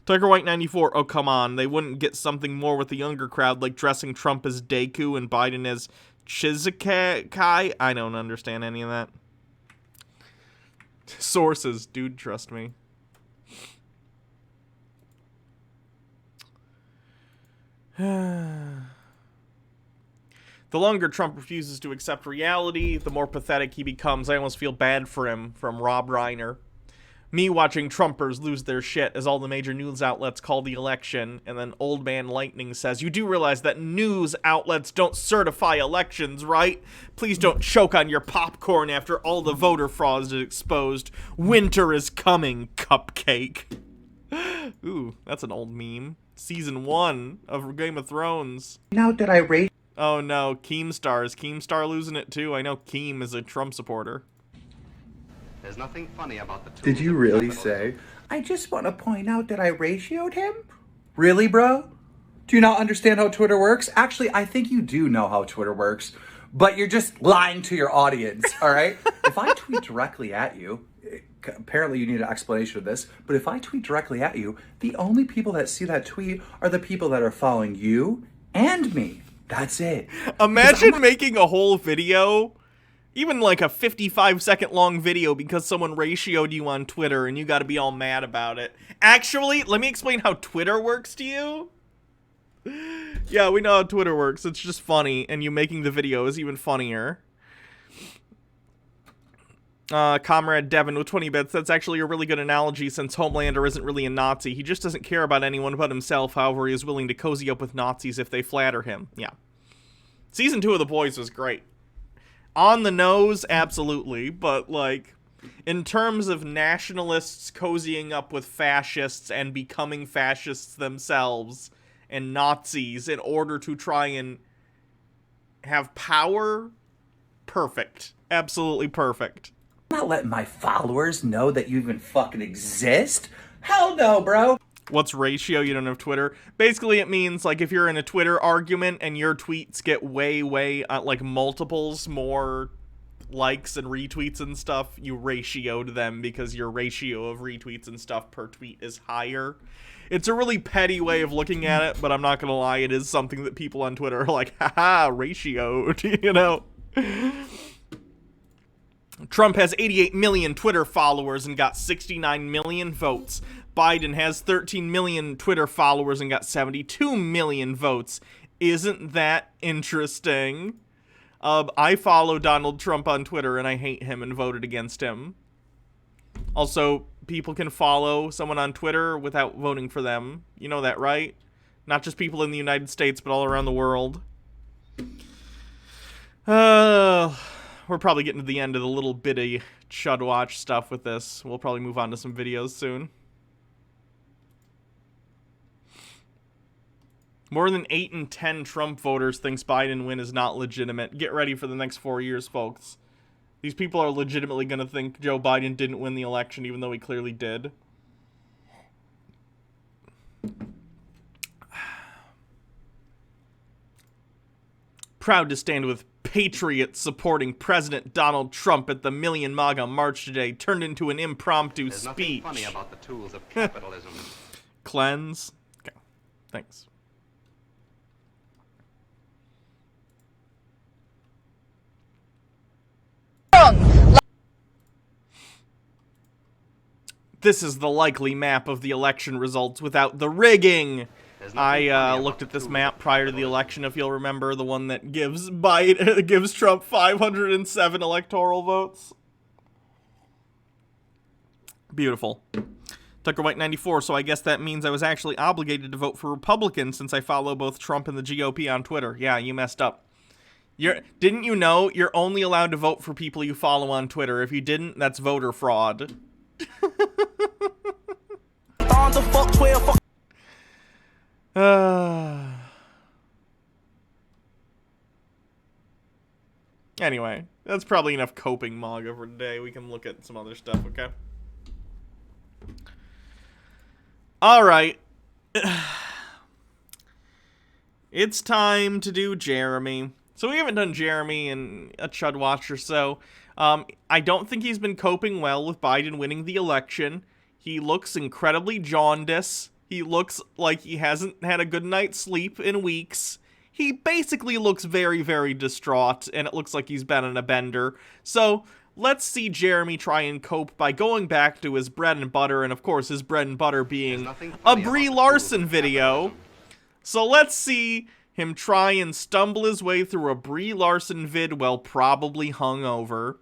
Tucker White 94. Oh, come on. They wouldn't get something more with the younger crowd, like dressing Trump as Deku and Biden as Shizukai? I don't understand any of that. Sources, dude, trust me. The longer Trump refuses to accept reality, the more pathetic he becomes. I almost feel bad for him, from Rob Reiner. Me watching Trumpers lose their shit as all the major news outlets call the election, and then Old Man Lightning says, "You do realize that news outlets don't certify elections, right? Please don't choke on your popcorn after all the voter fraud is exposed. Winter is coming, cupcake." Ooh, that's an old meme. Season 1 of Game of Thrones. Now that I rate... Oh no, Keemstar. Is Keemstar losing it too? I know Keem is a Trump supporter. There's nothing funny about the tools. Did you really say, "I just want to point out that I ratioed him"? Really, bro? Do you not understand how Twitter works? Actually, I think you do know how Twitter works, but you're just lying to your audience, all right? If I tweet directly at you, apparently you need an explanation of this, but if I tweet directly at you, the only people that see that tweet are the people that are following you and me. That's it. Imagine making a whole video, even like a 55-second long video, because someone ratioed you on Twitter and you got to be all mad about it. Actually, let me explain how Twitter works to you. Yeah, we know how Twitter works. It's just funny, and you making the video is even funnier. Comrade Devin with 20 bits. That's actually a really good analogy since Homelander isn't really a Nazi. He just doesn't care about anyone but himself. However, he is willing to cozy up with Nazis if they flatter him. Yeah. Season 2 of The Boys was great. On the nose, absolutely. But, like, in terms of nationalists cozying up with fascists and becoming fascists themselves and Nazis in order to try and have power, perfect. Absolutely perfect. I'm not letting my followers know that you even fucking exist. Hell no, bro. What's ratio? You don't have Twitter? Basically, it means, like, if you're in a Twitter argument and your tweets get way, like, multiples more likes and retweets and stuff, you ratioed them because your ratio of retweets and stuff per tweet is higher. It's a really petty way of looking at it, but I'm not gonna lie, it is something that people on Twitter are like, haha, ratioed, you know? Trump has 88 million Twitter followers and got 69 million votes. Biden has 13 million Twitter followers and got 72 million votes. Isn't that interesting? I follow Donald Trump on Twitter and I hate him and voted against him. Also, people can follow someone on Twitter without voting for them. You know that, right? Not just people in the United States, but all around the world. We're probably getting to the end of the little bitty Chud watch stuff with this. We'll probably move on to some videos soon. More than 8 in 10 Trump voters thinks Biden win is not legitimate. Get ready for the next 4 years, folks. These people are legitimately going to think Joe Biden didn't win the election, even though he clearly did. Proud to stand with patriots supporting President Donald Trump at the Million MAGA March today turned into an impromptu There's speech. nothing funny about the tools of capitalism. Cleanse. Okay, thanks. This is the likely map of the election results without the rigging. I looked at this map prior to the election, if you'll remember, the one that gives Trump 507 electoral votes. Beautiful. Tucker White 94, so I guess that means I was actually obligated to vote for Republicans since I follow both Trump and the GOP on Twitter. Yeah, you messed up. Didn't you know you're only allowed to vote for people you follow on Twitter? If you didn't, that's voter fraud. Anyway, that's probably enough coping MAGA for today. We can look at some other stuff, okay? Alright. It's time to do Jeremy. So we haven't done Jeremy in a Chud Watch or so. I don't think he's been coping well with Biden winning the election. He looks incredibly jaundiced. He looks like he hasn't had a good night's sleep in weeks. He basically looks very, very distraught, and it looks like he's been on a bender. So, let's see Jeremy try and cope by going back to his bread and butter, and of course his bread and butter being a Brie Larson video. So let's see him try and stumble his way through a Brie Larson vid while probably hungover.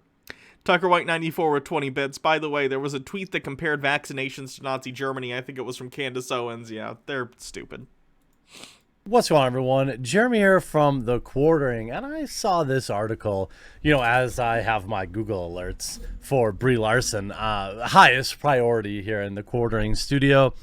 Tucker White 94 with 20 bits. By the way, there was a tweet that compared vaccinations to Nazi Germany. I think it was from Candace Owens. Yeah, they're stupid. What's going on, everyone? Jeremy here from The Quartering, and I saw this article, you know, as I have my Google alerts for Brie Larson, highest priority here in The Quartering studio.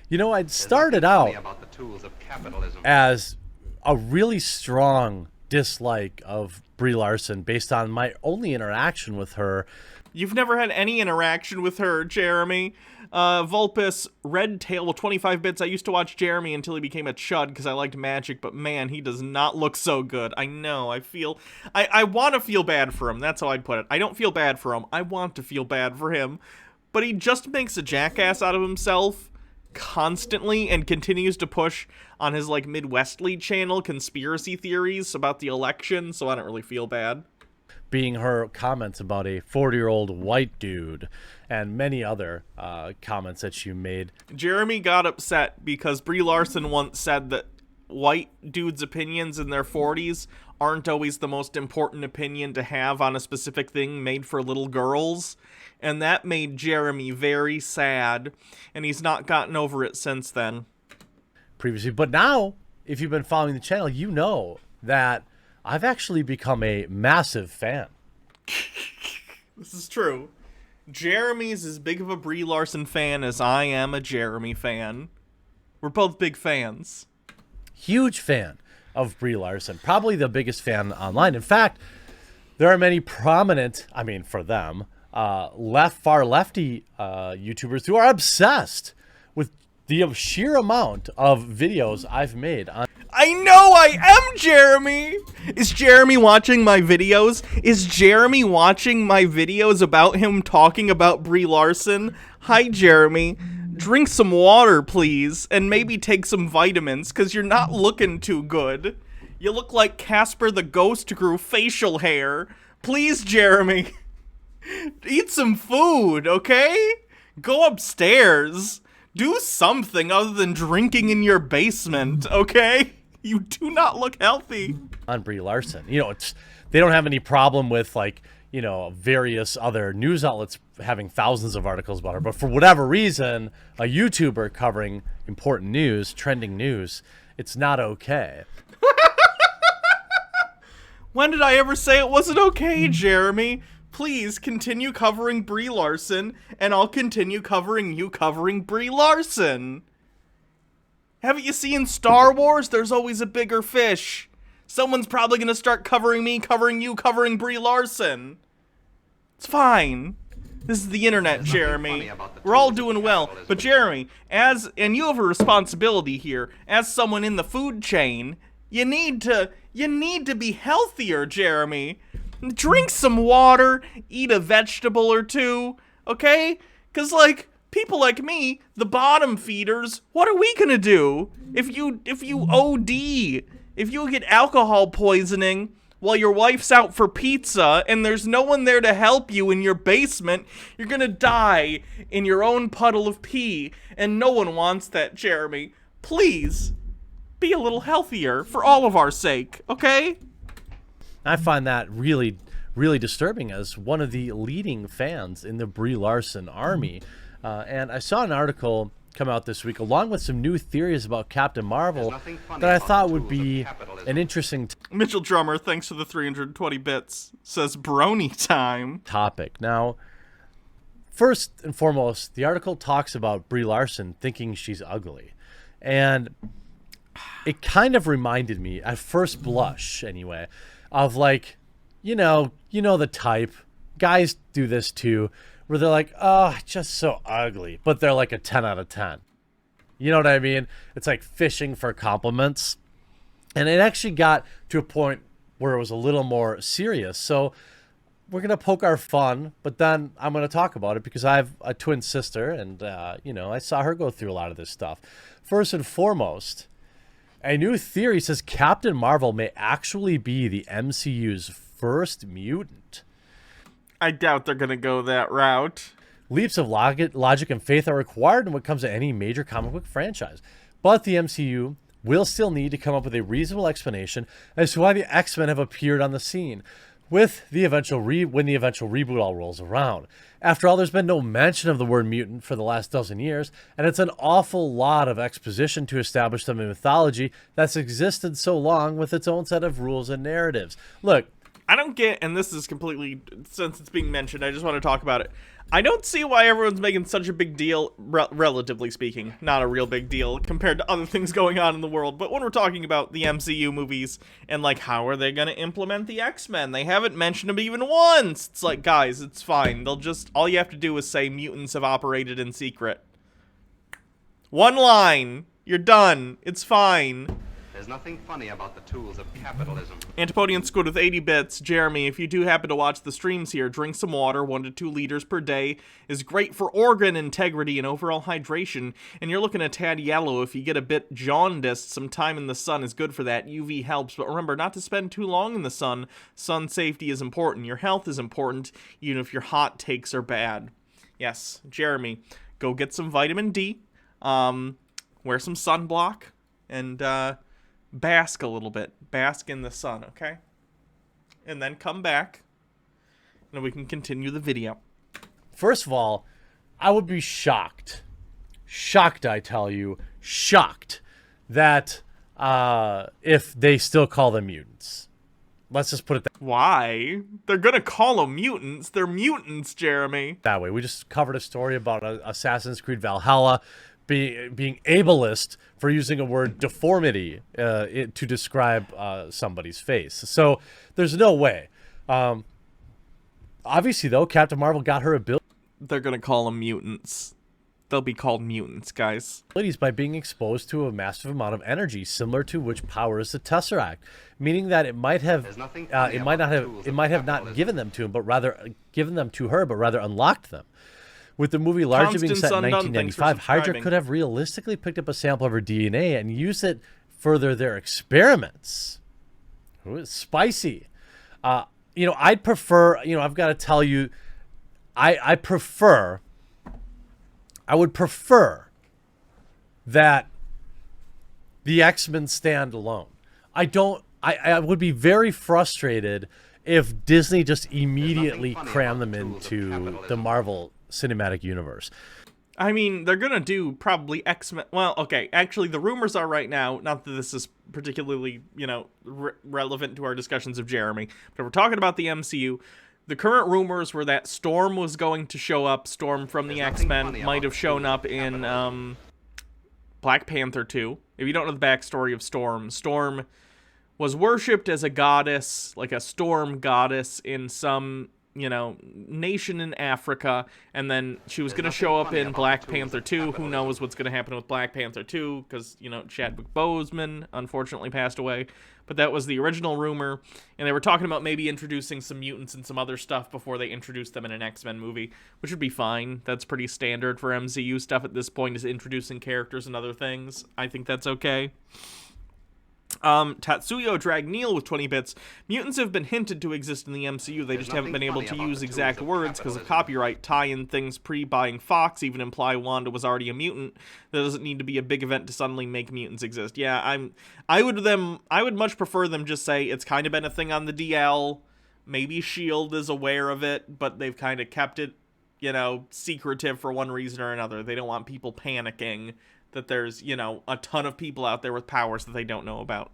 You know, I'd started out about the tools of capitalism as a really strong dislike of Brie Larson based on my only interaction with her. You've never had any interaction with her, Jeremy. Vulpus, Red Tail, well, 25 bits. I used to watch Jeremy until he became a chud because I liked magic, but man, he does not look so good. I know, I want to feel bad for him. That's how I'd put it. I don't feel bad for him. I want to feel bad for him. But he just makes a jackass out of himself constantly and continues to push on his, like, Midwestly channel conspiracy theories about the election, so I don't really feel bad. Being her comments about a 40-year-old white dude and many other comments that she made. Jeremy got upset because Brie Larson once said that white dudes' opinions in their 40s aren't always the most important opinion to have on a specific thing made for little girls. And that made Jeremy very sad, and he's not gotten over it since then. Previously, but now, if you've been following the channel, you know that I've actually become a massive fan. This is true. Jeremy's as big of a Brie Larson fan as I am a Jeremy fan. We're both big fans. Huge fan of Brie Larson. Probably the biggest fan online. In fact, there are many prominent, I mean, for them, far lefty YouTubers who are obsessed with the sheer amount of videos I've made on. I know I am Jeremy! Is Jeremy watching my videos? Is Jeremy watching my videos about him talking about Brie Larson? Hi, Jeremy. Drink some water, please, and maybe take some vitamins, because you're not looking too good. You look like Casper the Ghost grew facial hair. Please, Jeremy. Eat some food, okay? Go upstairs. Do something other than drinking in your basement, okay? You do not look healthy. On Brie Larson. You know, they don't have any problem with, like, you know, various other news outlets having thousands of articles about her. But for whatever reason, a YouTuber covering important news, trending news, it's not okay. When did I ever say it wasn't okay, Jeremy? Please continue covering Brie Larson, and I'll continue covering you covering Brie Larson. Haven't you seen Star Wars? There's always a bigger fish. Someone's probably going to start covering me, covering you, covering Brie Larson. It's fine. This is the internet, Jeremy. We're all doing well. But Jeremy, and you have a responsibility here, as someone in the food chain, you need to be healthier, Jeremy. Drink some water, eat a vegetable or two, okay? Because, like, people like me, the bottom feeders, what are we gonna do? If you OD, if you get alcohol poisoning while your wife's out for pizza and there's no one there to help you in your basement, you're gonna die in your own puddle of pee, and no one wants that, Jeremy. Please, be a little healthier for all of our sake, okay? I find that really, really disturbing as one of the leading fans in the Brie Larson army. And I saw an article come out this week along with some new theories about Captain Marvel that I thought would be an interesting Mitchell Drummer, thanks for the 320 bits, says brony time. Topic. Now, first and foremost, the article talks about Brie Larson thinking she's ugly. And it kind of reminded me, at first blush anyway, of, like, you know the type. Guys do this too, where they're like, oh, just so ugly. But they're like a 10 out of 10. You know what I mean? It's like fishing for compliments. And it actually got to a point where it was a little more serious. So we're going to poke our fun, but then I'm going to talk about it because I have a twin sister. And, I saw her go through a lot of this stuff. First and foremost, a new theory says Captain Marvel may actually be the MCU's first mutant. I doubt they're going to go that route. Leaps of logic and faith are required when it comes to any major comic book franchise. But the MCU will still need to come up with a reasonable explanation as to why the X-Men have appeared on the scene when the eventual reboot all rolls around. After all, there's been no mention of the word mutant for the last dozen years, and it's an awful lot of exposition to establish them in mythology that's existed so long with its own set of rules and narratives. Look, I don't get, and this is completely, since it's being mentioned, I just want to talk about it. I don't see why everyone's making such a big deal, relatively speaking, not a real big deal compared to other things going on in the world. But when we're talking about the MCU movies and, like, how are they going to implement the X-Men? They haven't mentioned them even once. It's like, guys, it's fine. They'll just, all you have to do is say mutants have operated in secret. One line. You're done. It's fine. There's nothing funny about the tools of capitalism. Antipodian Squid with 80 bits. Jeremy, if you do happen to watch the streams here, drink some water. 1 to 2 liters per day is great for organ integrity and overall hydration. And you're looking a tad yellow. If you get a bit jaundiced, some time in the sun is good for that. UV helps, but remember not to spend too long in the sun. Sun safety is important. Your health is important, even if your hot takes are bad. Yes, Jeremy, go get some vitamin D. Wear some sunblock and bask a little bit. Bask in the sun, okay? and then come back, and we can continue the video. First of all, I would be shocked, I tell you, shocked that if they still call them mutants. Let's just put it Why? They're gonna call them mutants. They're mutants, Jeremy. that way. We just covered a story about Assassin's Creed Valhalla being ableist for using a word deformity to describe somebody's face. So there's no way. Obviously, though, Captain Marvel got her ability. They're gonna call them mutants. They'll be called mutants, guys. By being exposed to a massive amount of energy, similar to which powers the Tesseract, meaning that it might have, it might have not given them to him, but rather given them to her, but rather unlocked them. With the movie largely being set in 1995, Hydra could have realistically picked up a sample of her DNA and used it further their experiments. Ooh, it's spicy. You know, I'd prefer. You know, I've got to tell you, I would prefer that the X-Men stand alone. I would be very frustrated if Disney just immediately crammed them into the Marvel Cinematic Universe. I mean, they're gonna do probably X-Men. Well, okay, actually, the rumors are right now, not that this is particularly, you know, relevant to our discussions of Jeremy, but if we're talking about the MCU, the current rumors were that Storm was going to show up. Storm from the X-Men might have shown up in Black Panther 2. If you don't know the backstory of Storm, Storm was worshipped as a goddess, like a storm goddess in some, you know, nation in Africa, and then she was going to show up in Black Panther 2. Who knows what's going to happen with Black Panther 2, because, you know, Chadwick Boseman unfortunately passed away. But that was the original rumor, and they were talking about maybe introducing some mutants and some other stuff before they introduced them in an X-Men movie, which would be fine. That's pretty standard for MCU stuff at this point, is introducing characters and other things. I think that's okay. Tatsuyo Dragneel with 20 bits. Mutants have been hinted to exist in the MCU. They just haven't been able to use exact words because of copyright. Tie-in things pre-buying Fox even imply Wanda was already a mutant. There doesn't need to be a big event to suddenly make mutants exist. Yeah, I would much prefer them just say it's kind of been a thing on the DL. Maybe S.H.I.E.L.D. is aware of it, but they've kind of kept it, you know, secretive for one reason or another. They don't want people panicking that there's, you know, a ton of people out there with powers that they don't know about.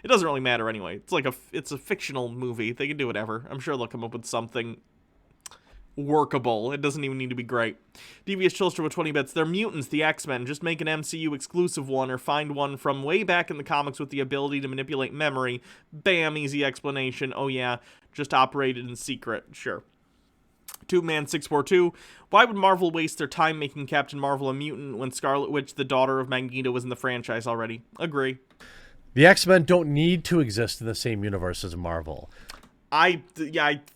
It doesn't really matter anyway. It's a fictional movie. They can do whatever. I'm sure they'll come up with something workable. It doesn't even need to be great. Devious Chilster with 20 bits. They're mutants, the X-Men. Just make an MCU exclusive one or find one from way back in the comics with the ability to manipulate memory. Bam, easy explanation. Oh yeah, just operated in secret. Sure. Two-Man 642. Why would Marvel waste their time making Captain Marvel a mutant when Scarlet Witch, the daughter of Magneto, was in the franchise already? Agree. The X-Men don't need to exist in the same universe as Marvel. I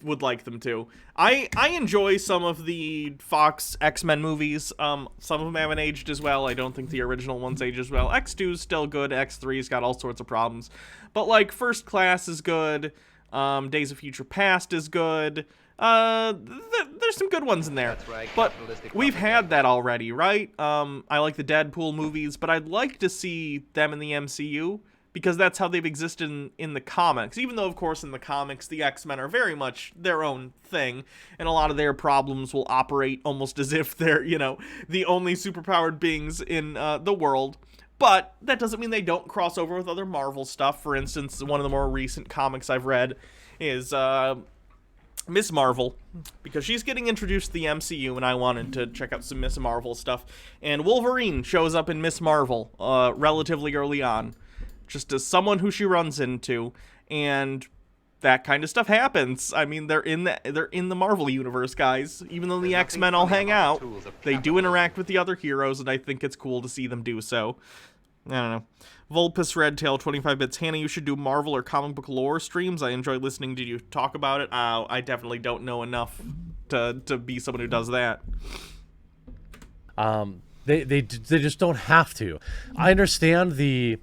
would like them to. I enjoy some of the Fox X-Men movies. Some of them haven't aged as well. I don't think the original ones age as well. X2's still good. X3's got all sorts of problems. But, like, First Class is good. Days of Future Past is good. There's some good ones in there, but we've had that already, right? I like the Deadpool movies, but I'd like to see them in the MCU, because that's how they've existed in the comics, even though, of course, in the comics, the X-Men are very much their own thing, and a lot of their problems will operate almost as if they're, you know, the only superpowered beings in the world. But that doesn't mean they don't cross over with other Marvel stuff. For instance, one of the more recent comics I've read is Miss Marvel, because she's getting introduced to the MCU, and I wanted to check out some Miss Marvel stuff. And Wolverine shows up in Miss Marvel relatively early on, just as someone who she runs into, and that kind of stuff happens. I mean, they're in the Marvel universe, guys. Even though the X-Men all hang out, they do interact with the other heroes, and I think it's cool to see them do so. I don't know. Vulpus Redtail, 25 bits. Hannah, you should do Marvel or comic book lore streams. I enjoy listening to you talk about it. I definitely don't know enough to be someone who does that. They just don't have to. I understand the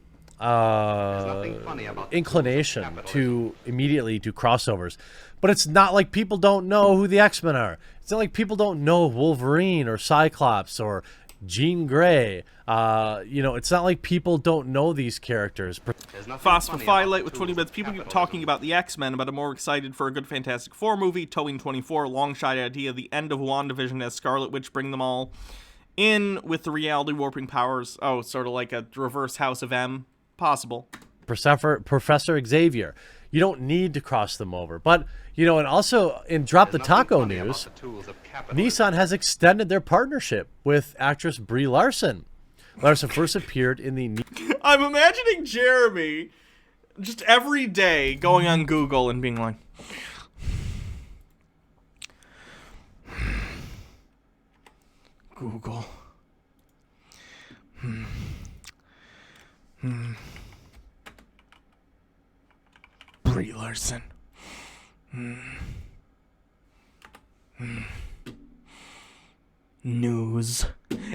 inclination to immediately do crossovers, but it's not like people don't know who the X-Men are. It's not like people don't know Wolverine or Cyclops or Jean Grey. It's not like people don't know these characters. Phosphophyllite with 20 bits. People keep talking about the X-Men, but I'm more excited for a good Fantastic Four movie. Towing 24, long shot idea. The end of WandaVision as Scarlet Witch, bring them all in with the reality warping powers. Oh, sort of like a reverse House of M. Possible. Professor Xavier. You don't need to cross them over. But, and also in Drop the Taco news, Nissan has extended their partnership with actress Brie Larson. Larson first appeared in the... I'm imagining Jeremy just every day going on Google and being like... Google. Brie Larson. News.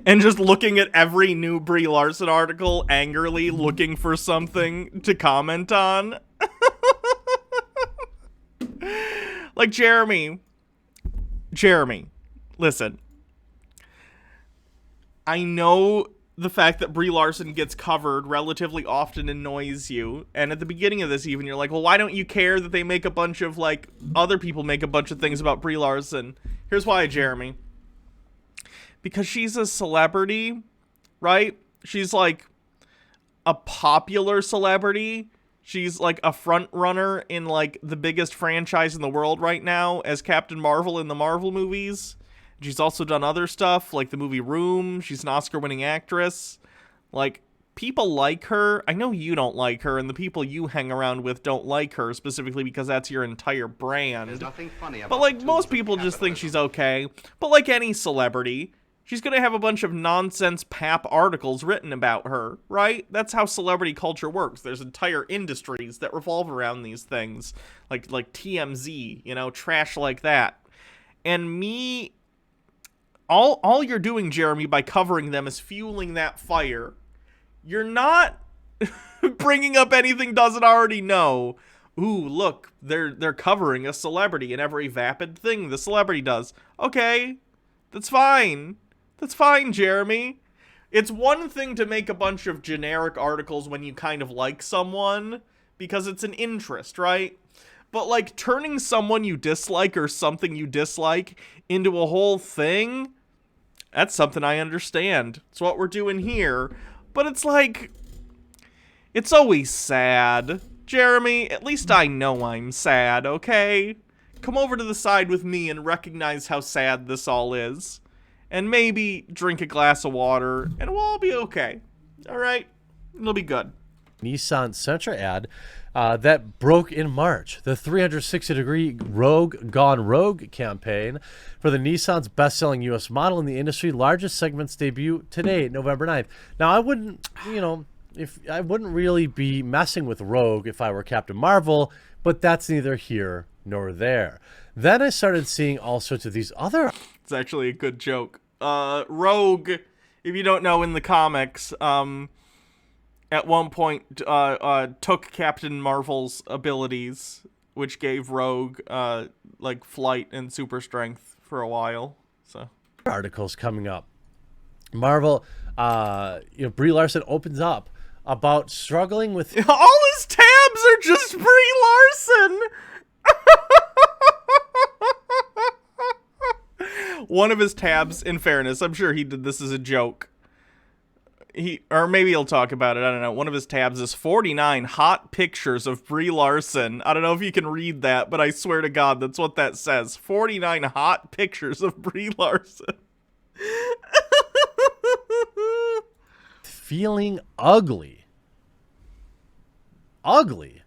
And just looking at every new Brie Larson article, angrily looking for something to comment on. Like, Jeremy, listen. I know the fact that Brie Larson gets covered relatively often annoys you. And at the beginning of this even, you're like, well, why don't you care that they make a bunch of, like, other people make a bunch of things about Brie Larson? Here's why, Jeremy. Because she's a celebrity, right? She's, like, a popular celebrity. She's, like, a front runner in, like, the biggest franchise in the world right now as Captain Marvel in the Marvel movies. She's also done other stuff, like the movie Room. She's an Oscar-winning actress. Like, people like her. I know you don't like her, and the people you hang around with don't like her, specifically because that's your entire brand. There's nothing funny about but, like, most people just think she's okay. But like any celebrity, she's gonna have a bunch of nonsense pap articles written about her, right? That's how celebrity culture works. There's entire industries that revolve around these things. Like TMZ, trash like that. And me... All you're doing, Jeremy, by covering them is fueling that fire. You're not bringing up anything doesn't already know. Ooh, look, they're covering a celebrity in every vapid thing the celebrity does. Okay, that's fine. That's fine, Jeremy. It's one thing to make a bunch of generic articles when you kind of like someone, because it's an interest, right? But, like, turning someone you dislike or something you dislike into a whole thing... That's something I understand. It's what we're doing here. But it's like... It's always sad. Jeremy, at least I know I'm sad, okay? Come over to the side with me and recognize how sad this all is. And maybe drink a glass of water, and we'll all be okay. Alright? It'll be good. Nissan Sentra ad that broke in March. The 360-degree Rogue Gone Rogue campaign for the Nissan's best-selling U.S. model in the industry, largest segment's debut today, November 9th. Now, I wouldn't, I wouldn't really be messing with Rogue if I were Captain Marvel, but that's neither here nor there. Then I started seeing all sorts of these other... It's actually a good joke. Rogue, if you don't know in the comics, at one point took Captain Marvel's abilities, which gave Rogue like flight and super strength for a while. So articles coming up. Marvel, Brie Larson opens up about struggling with all his tabs are just Brie Larson. One of his tabs, in fairness, I'm sure he did this as a joke. Or maybe he'll talk about it. I don't know. One of his tabs is 49 hot pictures of Brie Larson. I don't know if you can read that, but I swear to God, that's what that says. 49 hot pictures of Brie Larson. Feeling ugly. Ugly?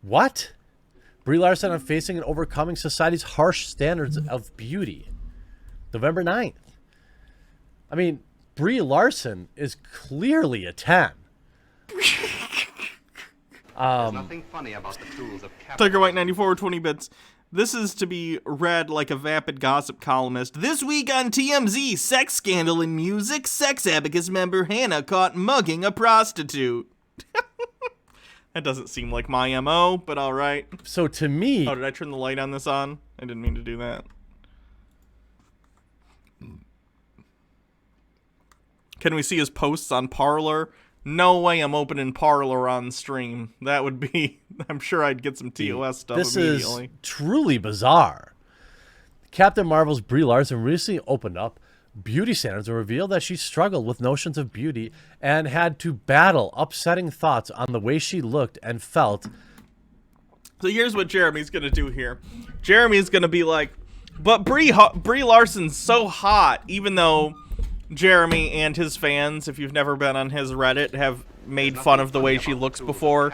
What? Brie Larson on facing and overcoming society's harsh standards of beauty. November 9th. I mean, Brie Larson is clearly a 10. There's nothing funny about the tools of Tiger White 94 20 bits. This is to be read like a vapid gossip columnist. This week on TMZ, sex scandal in music. Sex Abacus member Hannah caught mugging a prostitute. That doesn't seem like my MO, but all right. So to me... Oh, did I turn the light on this on? I didn't mean to do that. Can we see his posts on Parler? No way I'm opening Parler on stream. That would be... I'm sure I'd get some TOS stuff immediately. This is truly bizarre. Captain Marvel's Brie Larson recently opened up beauty standards and revealed that she struggled with notions of beauty and had to battle upsetting thoughts on the way she looked and felt. So here's what Jeremy's going to do here. Jeremy's going to be like, but Brie Larson's so hot, even though Jeremy and his fans, if you've never been on his Reddit, have made fun of the way she looks before.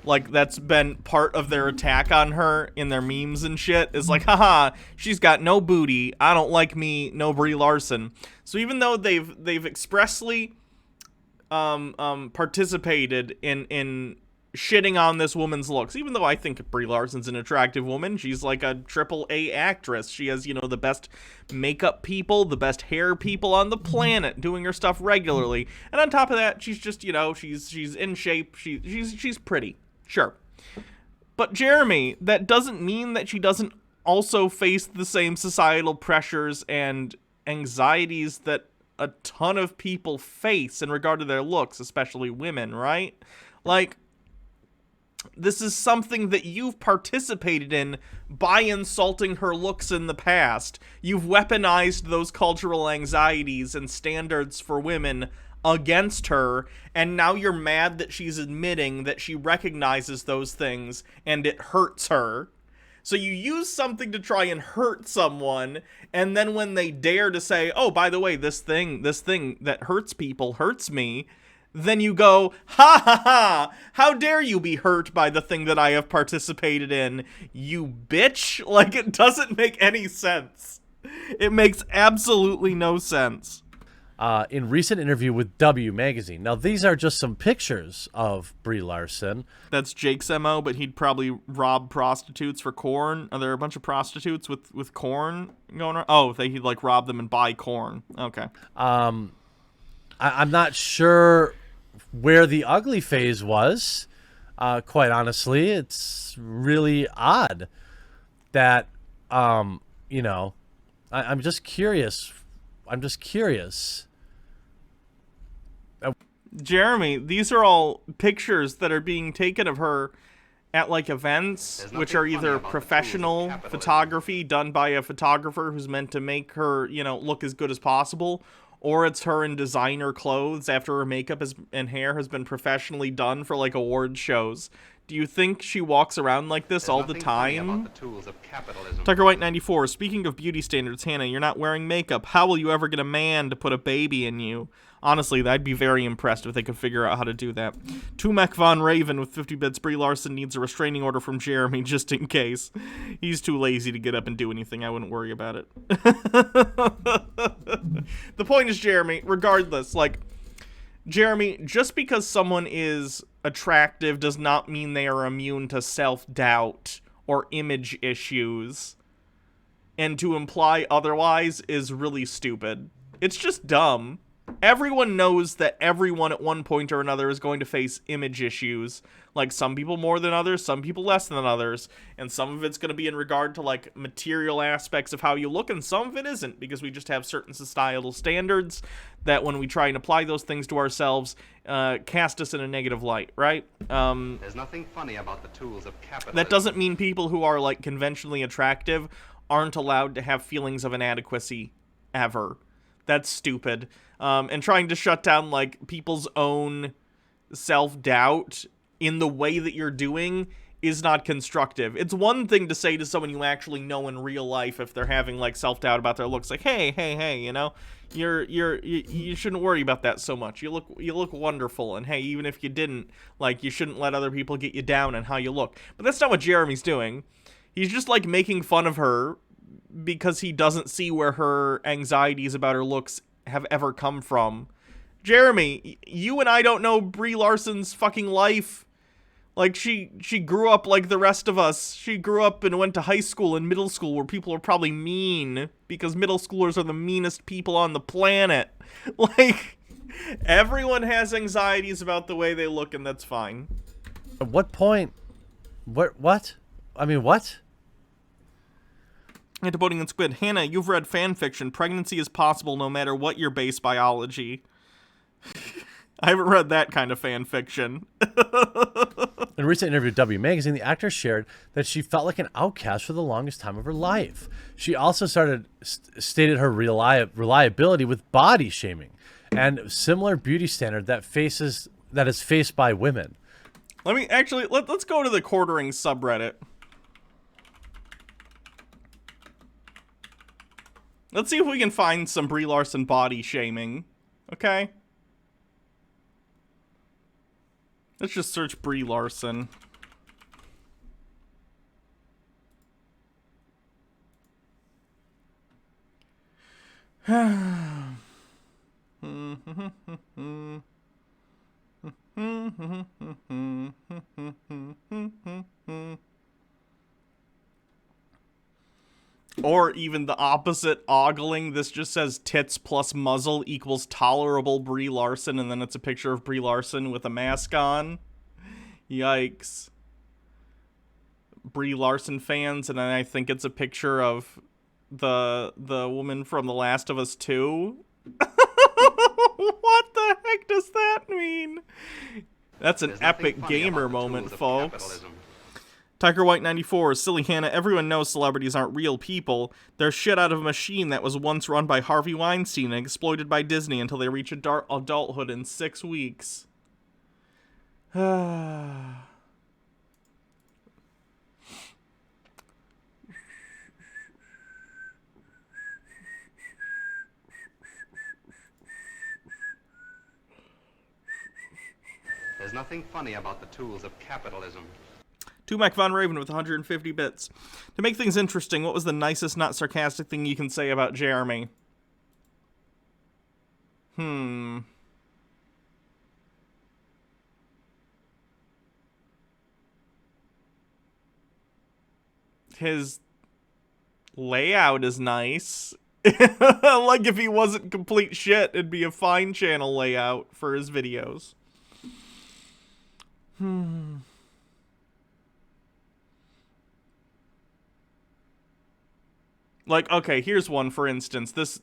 Like, that's been part of their attack on her in their memes and shit. Is like, haha, she's got no booty. I don't like me, no Brie Larson. So even though they've expressly participated in shitting on this woman's looks, even though I think Brie Larson's an attractive woman, she's like a AAA actress. She has, you know, the best makeup people, the best hair people on the planet doing her stuff regularly. And on top of that, she's just, you know, she's in shape. She's pretty. Sure. But Jeremy, that doesn't mean that she doesn't also face the same societal pressures and anxieties that a ton of people face in regard to their looks, especially women, right? Like, this is something that you've participated in by insulting her looks in the past. You've weaponized those cultural anxieties and standards for women against her, and now you're mad that she's admitting that she recognizes those things and it hurts her. So you use something to try and hurt someone, and then when they dare to say, oh, by the way, this thing that hurts people hurts me, then you go, ha ha ha, how dare you be hurt by the thing that I have participated in, you bitch? Like, it doesn't make any sense. It makes absolutely no sense. In recent interview with W Magazine. Now, these are just some pictures of Brie Larson. That's Jake's MO, but he'd probably rob prostitutes for corn. Are there a bunch of prostitutes with corn going on? Oh, he'd like rob them and buy corn. Okay. I'm not sure where the ugly phase was. Quite honestly, it's really odd that, you know, I'm just curious. Jeremy, these are all pictures that are being taken of her at like events, which are either professional photography done by a photographer who's meant to make her, you know, look as good as possible, or it's her in designer clothes after her makeup and hair has been professionally done for like award shows. Do you think she walks around like this all the time? Tucker White 94, speaking of beauty standards, Hannah, you're not wearing makeup. How will you ever get a man to put a baby in you? Honestly, I'd be very impressed if they could figure out how to do that. Tumek Von Raven with 50 bits. Brie Larson needs a restraining order from Jeremy just in case. He's too lazy to get up and do anything. I wouldn't worry about it. The point is, Jeremy, regardless, like, Jeremy, just because someone is attractive does not mean they are immune to self-doubt or image issues. And to imply otherwise is really stupid. It's just dumb. Everyone knows that everyone at one point or another is going to face image issues. Like, some people more than others, some people less than others. And some of it's going to be in regard to, like, material aspects of how you look, and some of it isn't, because we just have certain societal standards that when we try and apply those things to ourselves, cast us in a negative light, right? There's nothing funny about the tools of capitalism. That doesn't mean people who are, like, conventionally attractive aren't allowed to have feelings of inadequacy ever. That's stupid. And trying to shut down, like, people's own self-doubt in the way that you're doing is not constructive. It's one thing to say to someone you actually know in real life if they're having, like, self-doubt about their looks, like, hey, you know, you shouldn't worry about that so much. You look wonderful, and hey, even if you didn't, like, you shouldn't let other people get you down on how you look. But that's not what Jeremy's doing. He's just, like, making fun of her because he doesn't see where her anxieties about her looks have ever come from. Jeremy, you and I don't know Brie Larson's fucking life. Like, she grew up like the rest of us. She grew up and went to high school and middle school where people are probably mean, because middle schoolers are the meanest people on the planet. Like, everyone has anxieties about the way they look, and that's fine. At what point? What? I mean, what? Antipodean Squid. Hannah, you've read fan fiction. Pregnancy is possible no matter what your base biology. I haven't read that kind of fan fiction. In a recent interview with W Magazine, the actress shared that she felt like an outcast for the longest time of her life. She also stated her reliability with body shaming and similar beauty standard that is faced by women. Let's go to the quartering subreddit. Let's see if we can find some Brie Larson body shaming. Okay? Let's just search Brie Larson. Or even the opposite, ogling. This just says tits plus muzzle equals tolerable Brie Larson, and then it's a picture of Brie Larson with a mask on. Yikes. Brie Larson fans, and then I think it's a picture of the woman from The Last of Us 2. What the heck does that mean? That's an epic gamer moment, folks. Tiger White 94, Silly Hannah, everyone knows celebrities aren't real people. They're shit out of a machine that was once run by Harvey Weinstein and exploited by Disney until they reach adulthood in 6 weeks. There's nothing funny about the tools of capitalism. Tumac Von Raven with 150 bits. To make things interesting, what was the nicest, not sarcastic thing you can say about Jeremy? His layout is nice. Like, if he wasn't complete shit, it'd be a fine channel layout for his videos. Like, okay, here's one, for instance. This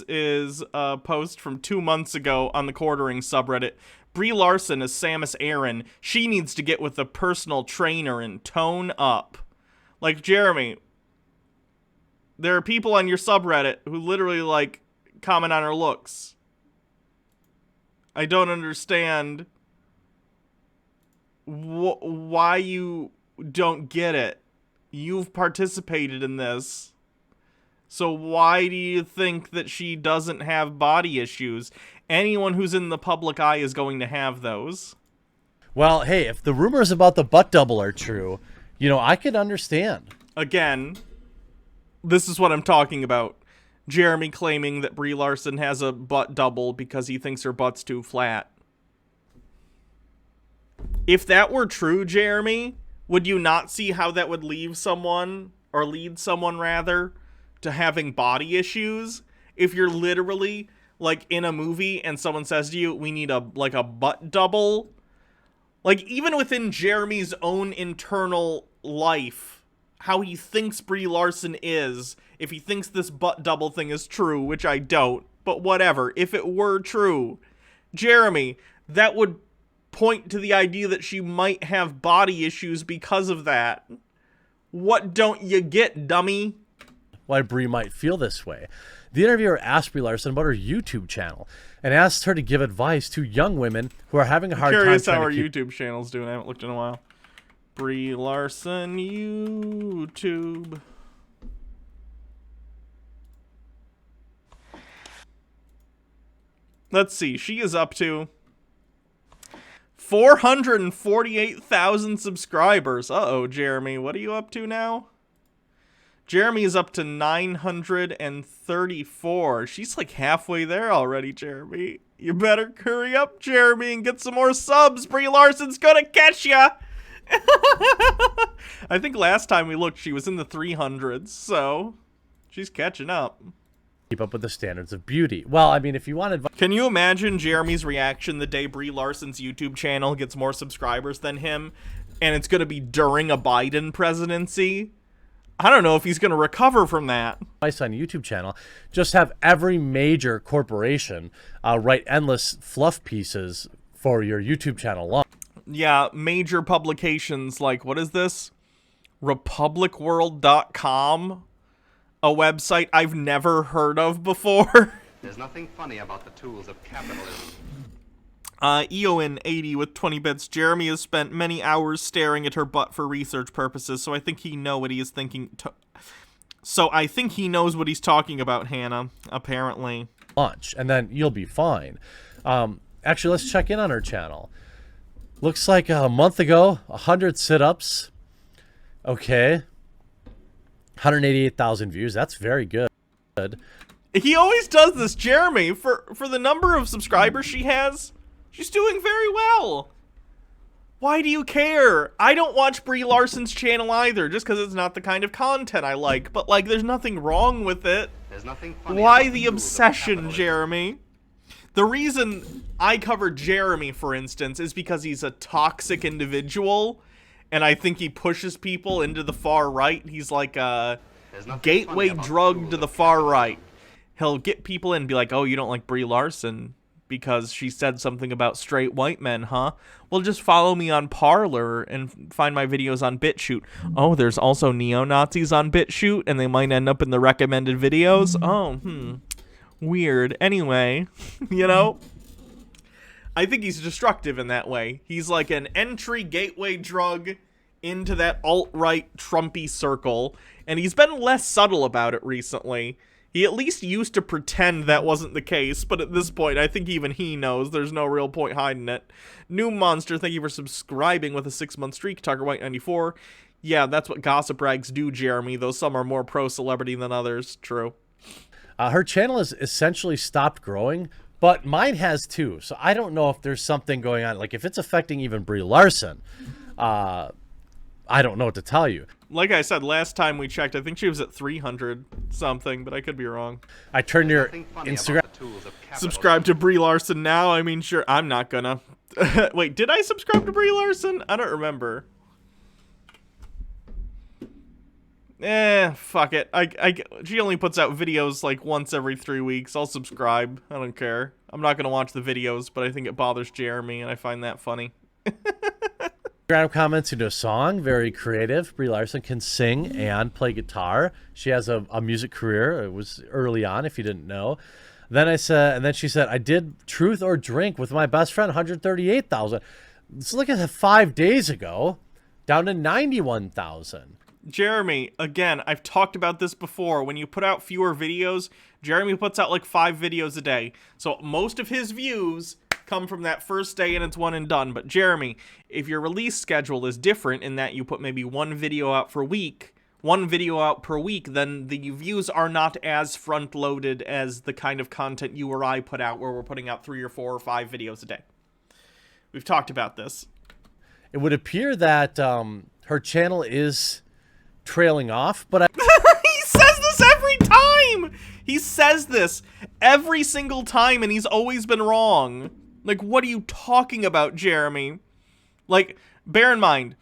is a post from 2 months ago on the quartering subreddit. Brie Larson is Samus Aran. She needs to get with a personal trainer and tone up. Like, Jeremy, there are people on your subreddit who literally, like, comment on her looks. I don't understand why you don't get it. You've participated in this. So why do you think that she doesn't have body issues? Anyone who's in the public eye is going to have those. Well, hey, if the rumors about the butt double are true, you know, I could understand. Again, this is what I'm talking about. Jeremy claiming that Brie Larson has a butt double because he thinks her butt's too flat. If that were true, Jeremy, would you not see how that would lead someone rather, to having body issues? If you're literally, like, in a movie and someone says to you, we need a butt double. Like, even within Jeremy's own internal life, how he thinks Brie Larson is, if he thinks this butt double thing is true, which I don't, but whatever, if it were true, Jeremy, that would point to the idea that she might have body issues because of that. What don't you get, dummy? Why Brie might feel this way. The interviewer asked Brie Larson about her YouTube channel and asked her to give advice to young women who are having a hard time. Curious how her YouTube channel's doing. I haven't looked in a while. Brie Larson YouTube. Let's see. She is up to 448,000 subscribers. Uh-oh, Jeremy. What are you up to now? Jeremy is up to 934. She's like halfway there already, Jeremy. You better hurry up, Jeremy, and get some more subs. Brie Larson's gonna catch ya. I think last time we looked, she was in the 300s, so she's catching up. Keep up with the standards of beauty. Well, I mean, if you want advice... Can you imagine Jeremy's reaction the day Brie Larson's YouTube channel gets more subscribers than him, and it's gonna be during a Biden presidency? I don't know if he's going to recover from that. On a YouTube channel, just have every major corporation write endless fluff pieces for your YouTube channel launch. Yeah, major publications like, what is this? RepublicWorld.com? A website I've never heard of before. There's nothing funny about the tools of capitalism. Eowyn80 with 20 bits. Jeremy has spent many hours staring at her butt for research purposes, so I think he know what he is thinking. So I think he knows what he's talking about, Hannah, apparently. Launch, and then you'll be fine. Actually, let's check in on her channel. Looks like a month ago, 100 sit-ups. Okay. 188,000 views. That's very good. He always does this, Jeremy. For the number of subscribers she has, she's doing very well. Why do you care? I don't watch Brie Larson's channel either, just because it's not the kind of content I like. But, like, there's nothing wrong with it. There's nothing funny. Why the obsession, Jeremy? The reason I cover Jeremy, for instance, is because he's a toxic individual, and I think he pushes people into the far right. He's like a gateway drug to the far right. He'll get people in and be like, oh, you don't like Brie Larson because she said something about straight white men, huh? Well, just follow me on Parler and find my videos on BitChute. Oh, there's also neo-Nazis on BitChute, and they might end up in the recommended videos? Oh, weird. Anyway, you know? I think he's destructive in that way. He's like an entry gateway drug into that alt-right Trumpy circle, and he's been less subtle about it recently. He at least used to pretend that wasn't the case, but at this point, I think even he knows there's no real point hiding it. New Monster, thank you for subscribing with a 6-month streak. Tucker White 94. Yeah, that's what gossip rags do, Jeremy, though some are more pro-celebrity than others. True. Her channel has essentially stopped growing, but mine has too. So I don't know if there's something going on. Like, if it's affecting even Brie Larson, I don't know what to tell you. Like I said, last time we checked, I think she was at 300 something, but I could be wrong. I turned your Instagram. Subscribe to Brie Larson now? I mean, sure, I'm not gonna. Wait, did I subscribe to Brie Larson? I don't remember. Fuck it. She only puts out videos like once every 3 weeks. I'll subscribe. I don't care. I'm not gonna watch the videos, but I think it bothers Jeremy, and I find that funny. Instagram comments into a song, very creative. Brie Larson can sing and play guitar. She has a music career. It was early on, if you didn't know. Then I said, and then she said, I did Truth or Drink with my best friend, 138,000. Let's look at it 5 days ago, down to 91,000. Jeremy, again, I've talked about this before. When you put out fewer videos, Jeremy puts out like 5 videos a day. So most of his views come from that first day and it's one and done. But Jeremy, if your release schedule is different in that you put maybe one video out per week, then the views are not as front-loaded as the kind of content you or I put out, where we're putting out 3 or 4 or 5 videos a day. We've talked about this. It would appear that her channel is trailing off, but he says this every time! He says this every single time, and he's always been wrong. Like, what are you talking about, Jeremy? Like, bear in mind,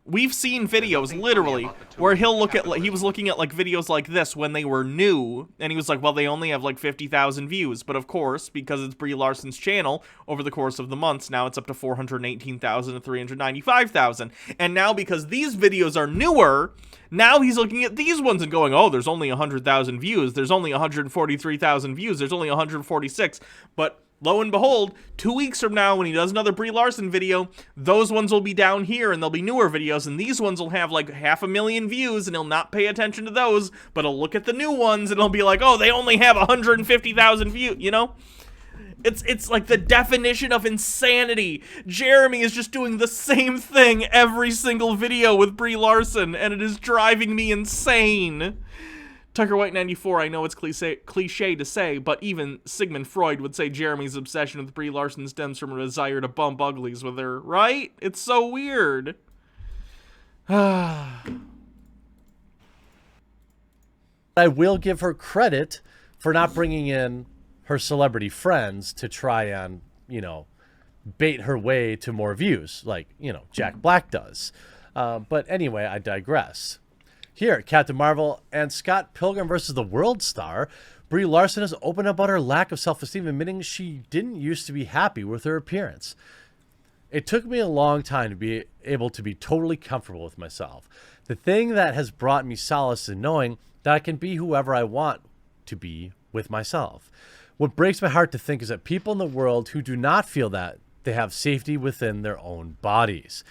we've seen videos, literally, where he'll look at, he was looking at, like, videos like this when they were new, and he was like, well, they only have, like, 50,000 views. But, of course, because it's Brie Larson's channel, over the course of the months, now it's up to 418,000 and 395,000. And now, because these videos are newer, now he's looking at these ones and going, oh, there's only 100,000 views, there's only 143,000 views, there's only 146, but lo and behold, 2 weeks from now, when he does another Brie Larson video, those ones will be down here, and they'll be newer videos, and these ones will have like 500,000 views, and he'll not pay attention to those, but he'll look at the new ones, and he'll be like, oh, they only have 150,000 views, you know? It's like the definition of insanity. Jeremy is just doing the same thing every single video with Brie Larson, and it is driving me insane. Tucker White 94, I know it's cliche to say, but even Sigmund Freud would say Jeremy's obsession with Brie Larson stems from a desire to bump uglies with her, right? It's so weird. I will give her credit for not bringing in her celebrity friends to try and, you know, bait her way to more views, like, you know, Jack Black does. But anyway, I digress. Here, Captain Marvel and Scott Pilgrim versus the World star, Brie Larson has opened up about her lack of self-esteem, admitting she didn't used to be happy with her appearance. It took me a long time to be able to be totally comfortable with myself. The thing that has brought me solace is knowing that I can be whoever I want to be with myself. What breaks my heart to think is that people in the world who do not feel that they have safety within their own bodies.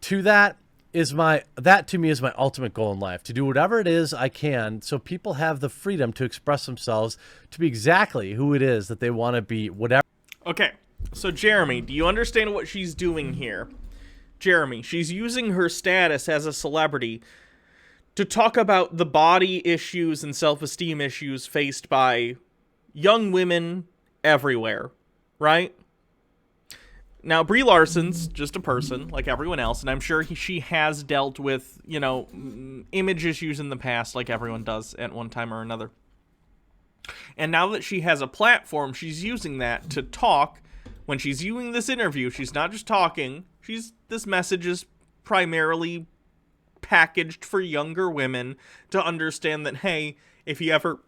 That to me is my ultimate goal in life, to do whatever it is I can so people have the freedom to express themselves to be exactly who it is that they want to be, whatever. Okay, so Jeremy, do you understand what she's doing here? Jeremy, she's using her status as a celebrity to talk about the body issues and self-esteem issues faced by young women everywhere, right? Now, Brie Larson's just a person like everyone else, and I'm sure she has dealt with, you know, image issues in the past like everyone does at one time or another. And now that she has a platform, she's using that to talk. When she's doing this interview, she's not just talking. This message is primarily packaged for younger women to understand that, hey, if you ever,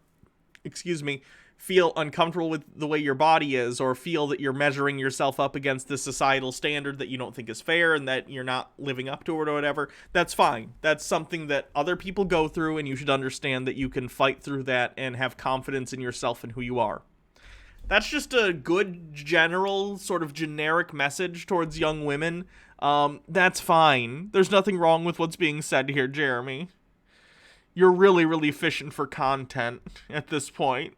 feel uncomfortable with the way your body is, or feel that you're measuring yourself up against this societal standard that you don't think is fair and that you're not living up to it or whatever, that's fine. That's something that other people go through, and you should understand that you can fight through that and have confidence in yourself and who you are. That's just a good general sort of generic message towards young women. That's fine. There's nothing wrong with what's being said here, Jeremy. You're really, really fishing for content at this point.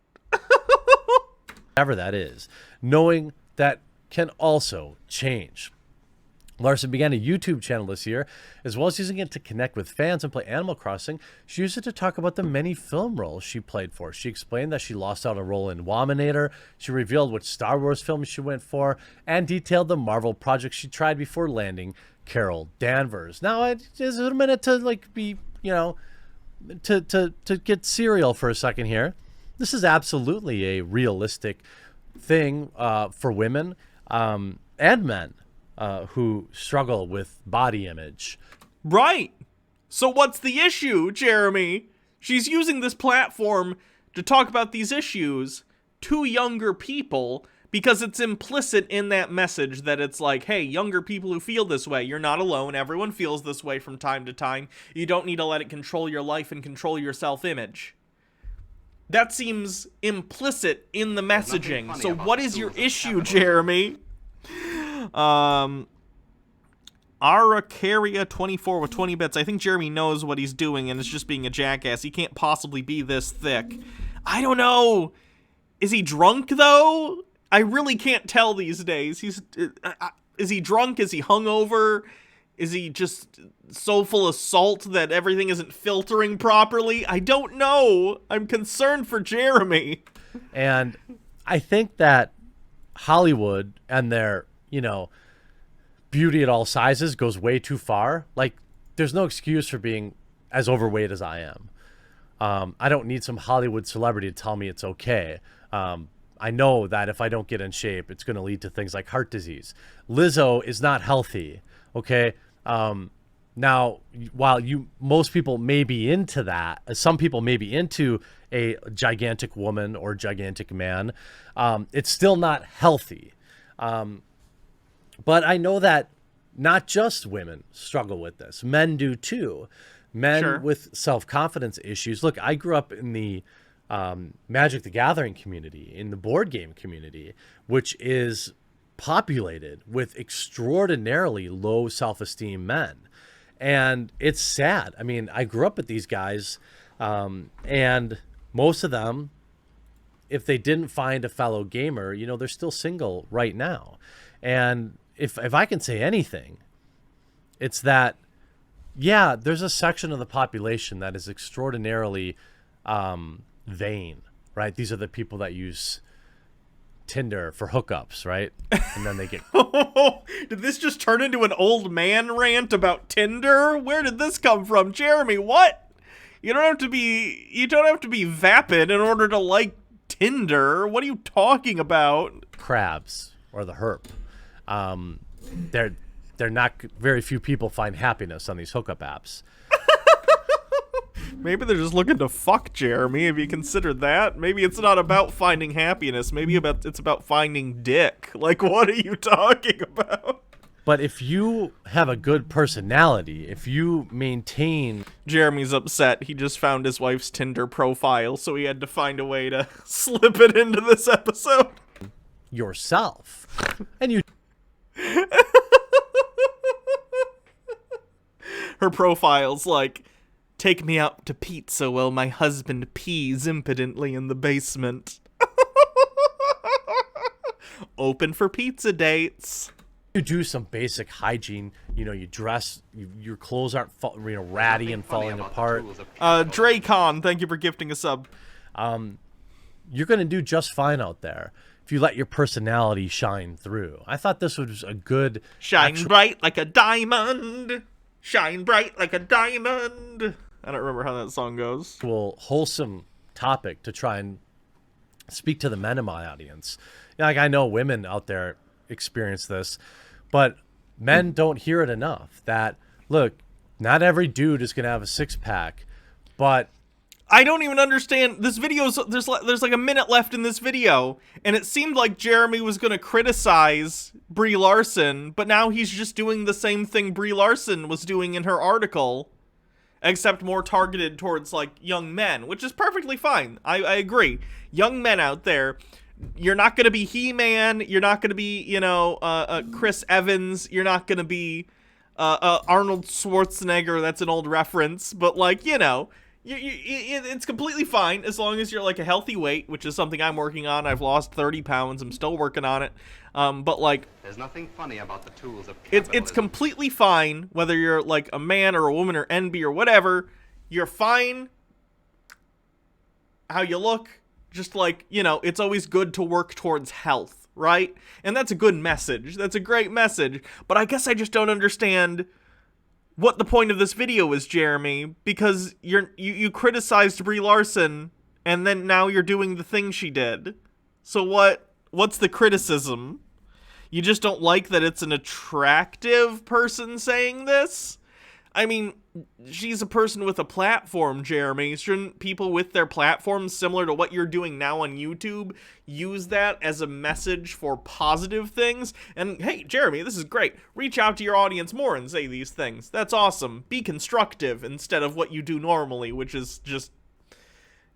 Whatever that is, knowing that can also change. Larson began a YouTube channel this year, as well as using it to connect with fans and play Animal Crossing. She used it to talk about the many film roles she played for. She explained that she lost out a role in Wominator. She revealed which Star Wars film she went for, and detailed the Marvel project she tried before landing Carol Danvers. Now, is it a minute to be, to get serial for a second here? This is absolutely a realistic thing for women and men who struggle with body image. Right. So what's the issue, Jeremy? She's using this platform to talk about these issues to younger people because it's implicit in that message that it's like, hey, younger people who feel this way, you're not alone. Everyone feels this way from time to time. You don't need to let it control your life and control your self-image. That seems implicit in the messaging. So what is your issue, Jeremy? Aracaria24 with 20 bits. I think Jeremy knows what he's doing and is just being a jackass. He can't possibly be this thick. I don't know. Is he drunk, though? I really can't tell these days. Is he drunk? Is he hungover? Is he just so full of salt that everything isn't filtering properly? I don't know. I'm concerned for Jeremy. And I think that Hollywood and their, beauty at all sizes goes way too far. Like, there's no excuse for being as overweight as I am. I don't need some Hollywood celebrity to tell me it's okay. I know that if I don't get in shape, it's going to lead to things like heart disease. Lizzo is not healthy, okay? Now, while most people may be into that, some people may be into a gigantic woman or gigantic man, it's still not healthy. But I know that not just women struggle with this. Men do too. Men with self-confidence issues. Look, I grew up in the Magic the Gathering community, in the board game community, which is populated with extraordinarily low self-esteem men. And it's sad. I mean, I grew up with these guys, and most of them, if they didn't find a fellow gamer, they're still single right now. And if I can say anything, it's that, yeah, there's a section of the population that is extraordinarily vain, right? These are the people that use Tinder for hookups, right? And then they get... Did this just turn into an old man rant about Tinder? Where did this come from? Jeremy, what? You don't have to be vapid in order to like Tinder. What are you talking about? Crabs or the herp. They're not very few people find happiness on these hookup apps. Maybe they're just looking to fuck Jeremy. Have you considered that? Maybe it's not about finding happiness. Maybe it's about finding dick. Like, what are you talking about? But if you have a good personality, if you maintain... Jeremy's upset. He just found his wife's Tinder profile, so he had to find a way to slip it into this episode. Yourself. And you... Her profile's like, take me out to pizza while my husband pees impotently in the basement. Open for pizza dates. You do some basic hygiene. You know, you dress, your clothes aren't ratty and falling apart. Dracon, thank you for gifting a sub. You're going to do just fine out there if you let your personality shine through. I thought this was a good... Shine bright like a diamond. Shine bright like a diamond. I don't remember how that song goes. Well, wholesome topic to try and speak to the men in my audience. You know, like, I know women out there experience this, but men don't hear it enough that, look, not every dude is going to have a six-pack, but... I don't even understand. This video's, there's like a minute left in this video, and it seemed like Jeremy was going to criticize Brie Larson, but now he's just doing the same thing Brie Larson was doing in her article, except more targeted towards, like, young men, which is perfectly fine. I agree. Young men out there, you're not going to be He-Man, you're not going to be, you know, Chris Evans, you're not going to be Arnold Schwarzenegger. That's an old reference, but, like, you know... it's completely fine as long as you're like a healthy weight, which is something I'm working on. I've lost 30 pounds. I'm still working on it. But like, there's nothing funny about the tools of capitalism. It's completely fine whether you're like a man or a woman or NB or whatever. You're fine how you look. Just like, you know, it's always good to work towards health, right? And that's a good message. That's a great message. But I guess I just don't understand what the point of this video is, Jeremy, because you criticized Brie Larson, and then now you're doing the thing she did. So what's the criticism? You just don't like that it's an attractive person saying this? I mean, she's a person with a platform, Jeremy. Shouldn't people with their platforms, similar to what you're doing now on YouTube, use that as a message for positive things? And hey, Jeremy, this is great. Reach out to your audience more and say these things. That's awesome. Be constructive instead of what you do normally, which is just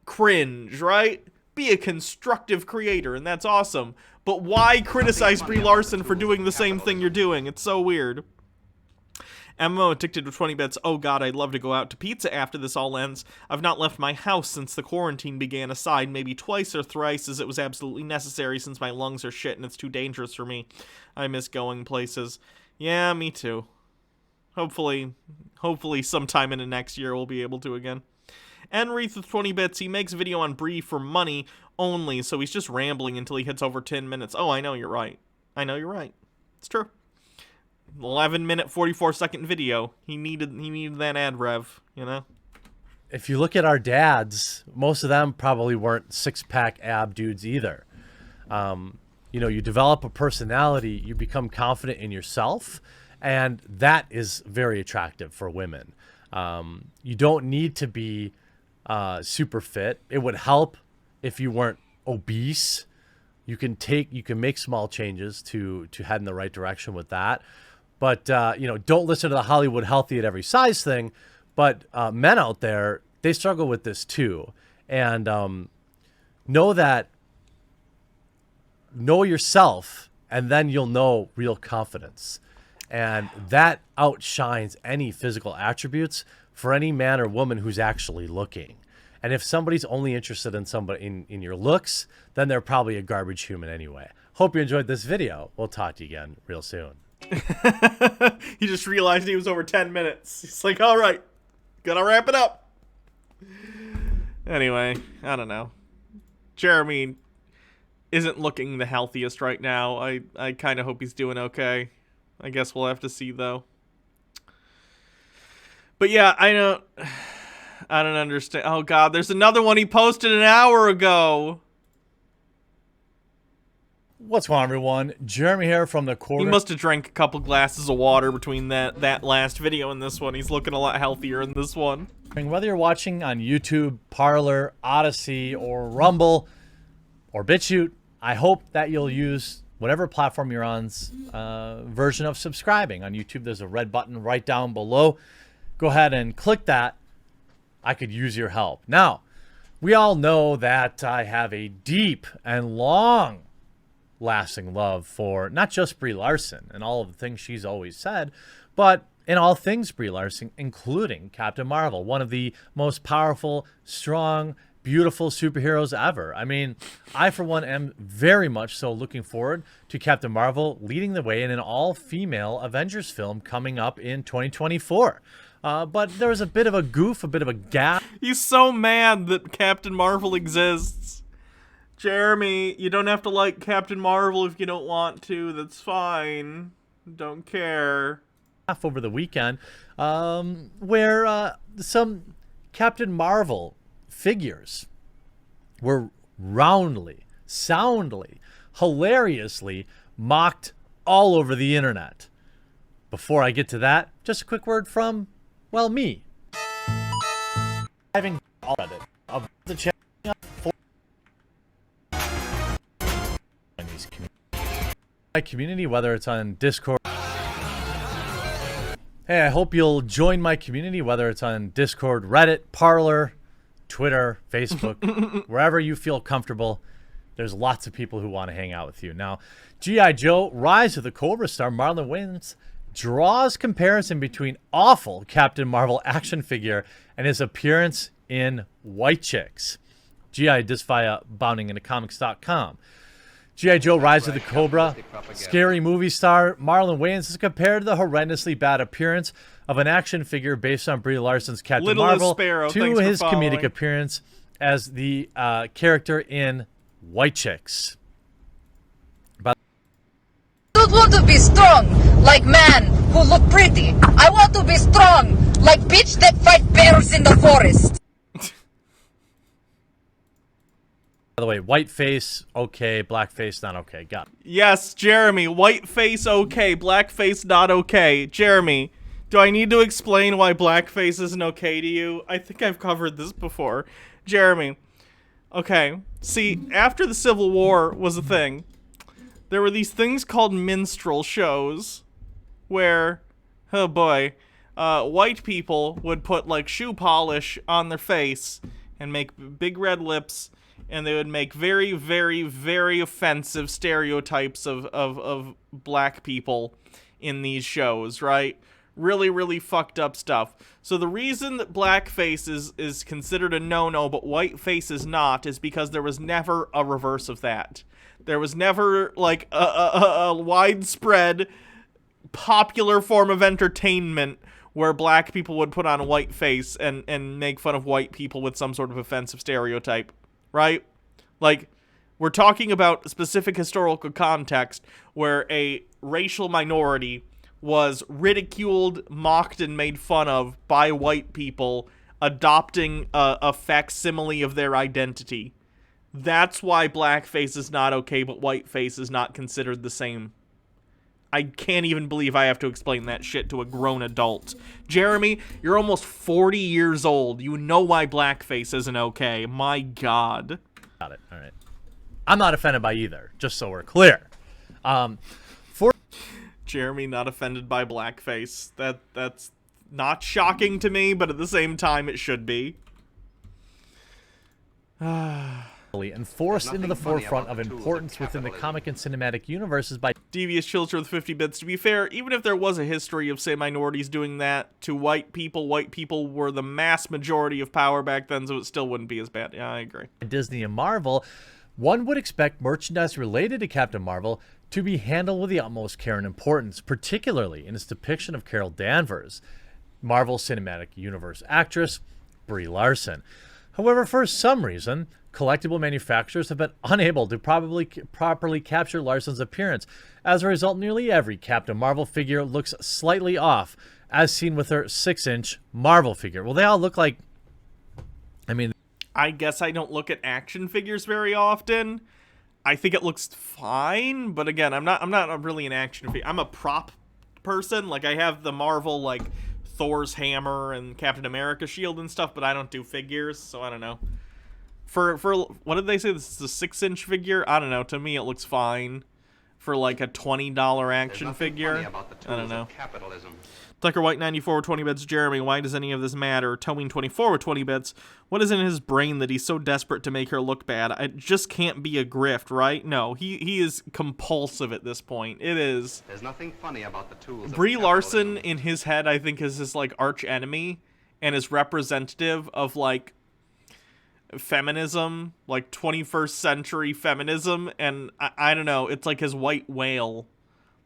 cringe, right? Be a constructive creator, and that's awesome. But why criticize Brie Larson for doing the same thing you're doing? It's so weird. MMO addicted to 20 bits. Oh god, I'd love to go out to pizza after this all ends. I've not left my house since the quarantine began, aside maybe twice or thrice as it was absolutely necessary since my lungs are shit and it's too dangerous for me. I miss going places. Yeah, me too. Hopefully sometime in the next year we'll be able to again. Enreath with 20 bits. He makes a video on Brie for money only, so he's just rambling until he hits over 10 minutes. Oh, I know you're right. I know you're right. It's true. 11-minute, 44-second video. He needed that ad rev, you know? If you look at our dads, most of them probably weren't six-pack ab dudes either. You know, you develop a personality, you become confident in yourself, and that is very attractive for women. You don't need to be super fit. It would help if you weren't obese. You can make small changes to head in the right direction with that. But, you know, don't listen to the Hollywood healthy at every size thing. But men out there, they struggle with this too. And know yourself, and then you'll know real confidence. And that outshines any physical attributes for any man or woman who's actually looking. And if somebody's only interested in somebody in your looks, then they're probably a garbage human anyway. Hope you enjoyed this video. We'll talk to you again real soon. He just realized he was over 10 minutes. He's like, all right, gotta wrap it up. Anyway, I don't know. Jeremy isn't looking the healthiest right now. I kind of hope he's doing okay. I guess we'll have to see, though. But yeah, I don't understand. Oh, God, there's another one he posted an hour ago. What's going on, everyone? Jeremy here from the corner. He must have drank a couple glasses of water between that last video and this one. He's looking a lot healthier in this one. Whether you're watching on YouTube, Parler, Odyssey, or Rumble, or BitChute, I hope that you'll use whatever platform you're on's version of subscribing. On YouTube, there's a red button right down below. Go ahead and click that. I could use your help. Now, we all know that I have a deep and long-lasting love for not just Brie Larson and all of the things she's always said, but in all things Brie Larson, including Captain Marvel, one of the most powerful, strong, beautiful superheroes ever. I mean, I, for one, am very much so looking forward to Captain Marvel leading the way in an all-female Avengers film coming up in 2024. But there was a bit of a goof, a bit of a gap. He's so mad that Captain Marvel exists. Jeremy, you don't have to like Captain Marvel if you don't want to. That's fine. Don't care. Over the weekend, where some Captain Marvel figures were roundly, soundly, hilariously mocked all over the internet. Before I get to that, just a quick word from, well, me. Having all of it of the channel for my community, whether it's on Discord. Hey, I hope you'll join my community, whether it's on Discord, Reddit, Parler, Twitter, Facebook, wherever you feel comfortable. There's lots of people who want to hang out with you. Now, G.I. Joe, Rise of the Cobra star Marlon Wayans draws comparison between awful Captain Marvel action figure and his appearance in White Chicks. G.I. this via boundingintocomics.com. G.I. Joe, Rise of the Cobra, scary movie star Marlon Wayans is compared to the horrendously bad appearance of an action figure based on Brie Larson's Captain Little Marvel Sparrow, to his comedic appearance as the character in White Chicks. I don't want to be strong like man who look pretty. I want to be strong like bitch that fight bears in the forest. By the way, whiteface, okay. Blackface, not okay. Got it. Yes, Jeremy. Whiteface, okay. Blackface, not okay. Jeremy, do I need to explain why blackface isn't okay to you? I think I've covered this before. Jeremy, okay. See, after the Civil War was a thing, there were these things called minstrel shows where, oh boy, white people would put, like, shoe polish on their face and make big red lips, and they would make very, very, very offensive stereotypes of black people in these shows, right? Really, really fucked up stuff. So the reason that blackface is considered a no-no, but whiteface is not, is because there was never a reverse of that. There was never, like, a widespread, popular form of entertainment where black people would put on a whiteface and make fun of white people with some sort of offensive stereotype. Right? Like, we're talking about specific historical context where a racial minority was ridiculed, mocked, and made fun of by white people adopting a facsimile of their identity. That's why blackface is not okay, but whiteface is not considered the same. I can't even believe I have to explain that shit to a grown adult. Jeremy, you're almost 40 years old. You know why blackface isn't okay. My God. Got it. All right. I'm not offended by either, just so we're clear. For Jeremy not offended by blackface. That's not shocking to me, but at the same time, it should be. and forced into the forefront of importance within the comic and cinematic universes by Devious Children with 50 bits. To be fair, even if there was a history of, say, minorities doing that to white people were the mass majority of power back then, so it still wouldn't be as bad. Yeah, I agree. Disney and Marvel, one would expect merchandise related to Captain Marvel to be handled with the utmost care and importance, particularly in its depiction of Carol Danvers, Marvel Cinematic Universe actress Brie Larson. However, for some reason, collectible manufacturers have been unable to properly capture Larson's appearance. As a result, nearly every Captain Marvel figure looks slightly off, as seen with her 6-inch Marvel figure. Well, they all look like, I guess I don't look at action figures very often. I think it looks fine, but again, I'm not really an action figure. I'm a prop person. Like, I have the Marvel, like, Thor's hammer and Captain America's shield and stuff, but I don't do figures, so I don't know. For what did they say? This is a 6-inch figure? I don't know. To me, it looks fine. For like a $20 action figure. I don't know. Tucker White 94 with 20 bits. Jeremy, why does any of this matter? Towing 24 with 20 bits. What is in his brain that he's so desperate to make her look bad? It just can't be a grift, right? No, he is compulsive at this point. It is. There's nothing funny about the tools. Brie Larson in his head, I think, is his like arch enemy and is representative of like feminism, like 21st century feminism, and I don't know, it's like his white whale.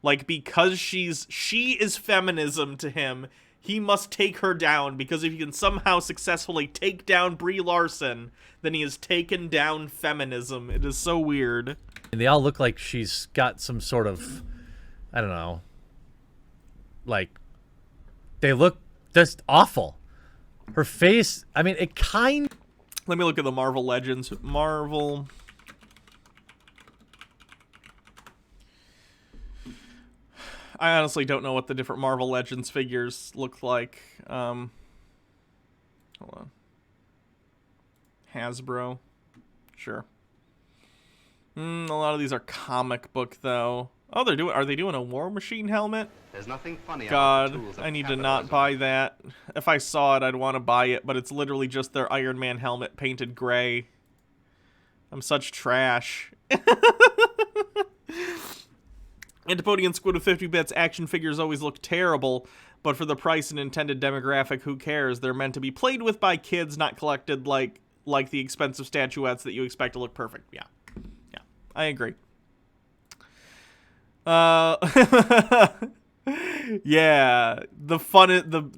Like, because she is feminism to him, he must take her down, because if he can somehow successfully take down Brie Larson, then he has taken down feminism. It is so weird. And they all look like she's got some sort of, I don't know, like, they look just awful. Her face, I mean, it kind. Let me look at the Marvel Legends. Marvel. I honestly don't know what the different Marvel Legends figures look like. Hold on. Hasbro. Sure. A lot of these are comic book, though. Oh, are they doing a War Machine helmet? There's nothing funny God, about the tools of I need to capitalism. not buy that. If I saw it, I'd want to buy it, but it's literally just their Iron Man helmet painted gray. I'm such trash. Antipodian Squid with 50 bits. Action figures always look terrible, but for the price and intended demographic, who cares? They're meant to be played with by kids, not collected like the expensive statuettes that you expect to look perfect. Yeah, I agree. Yeah, the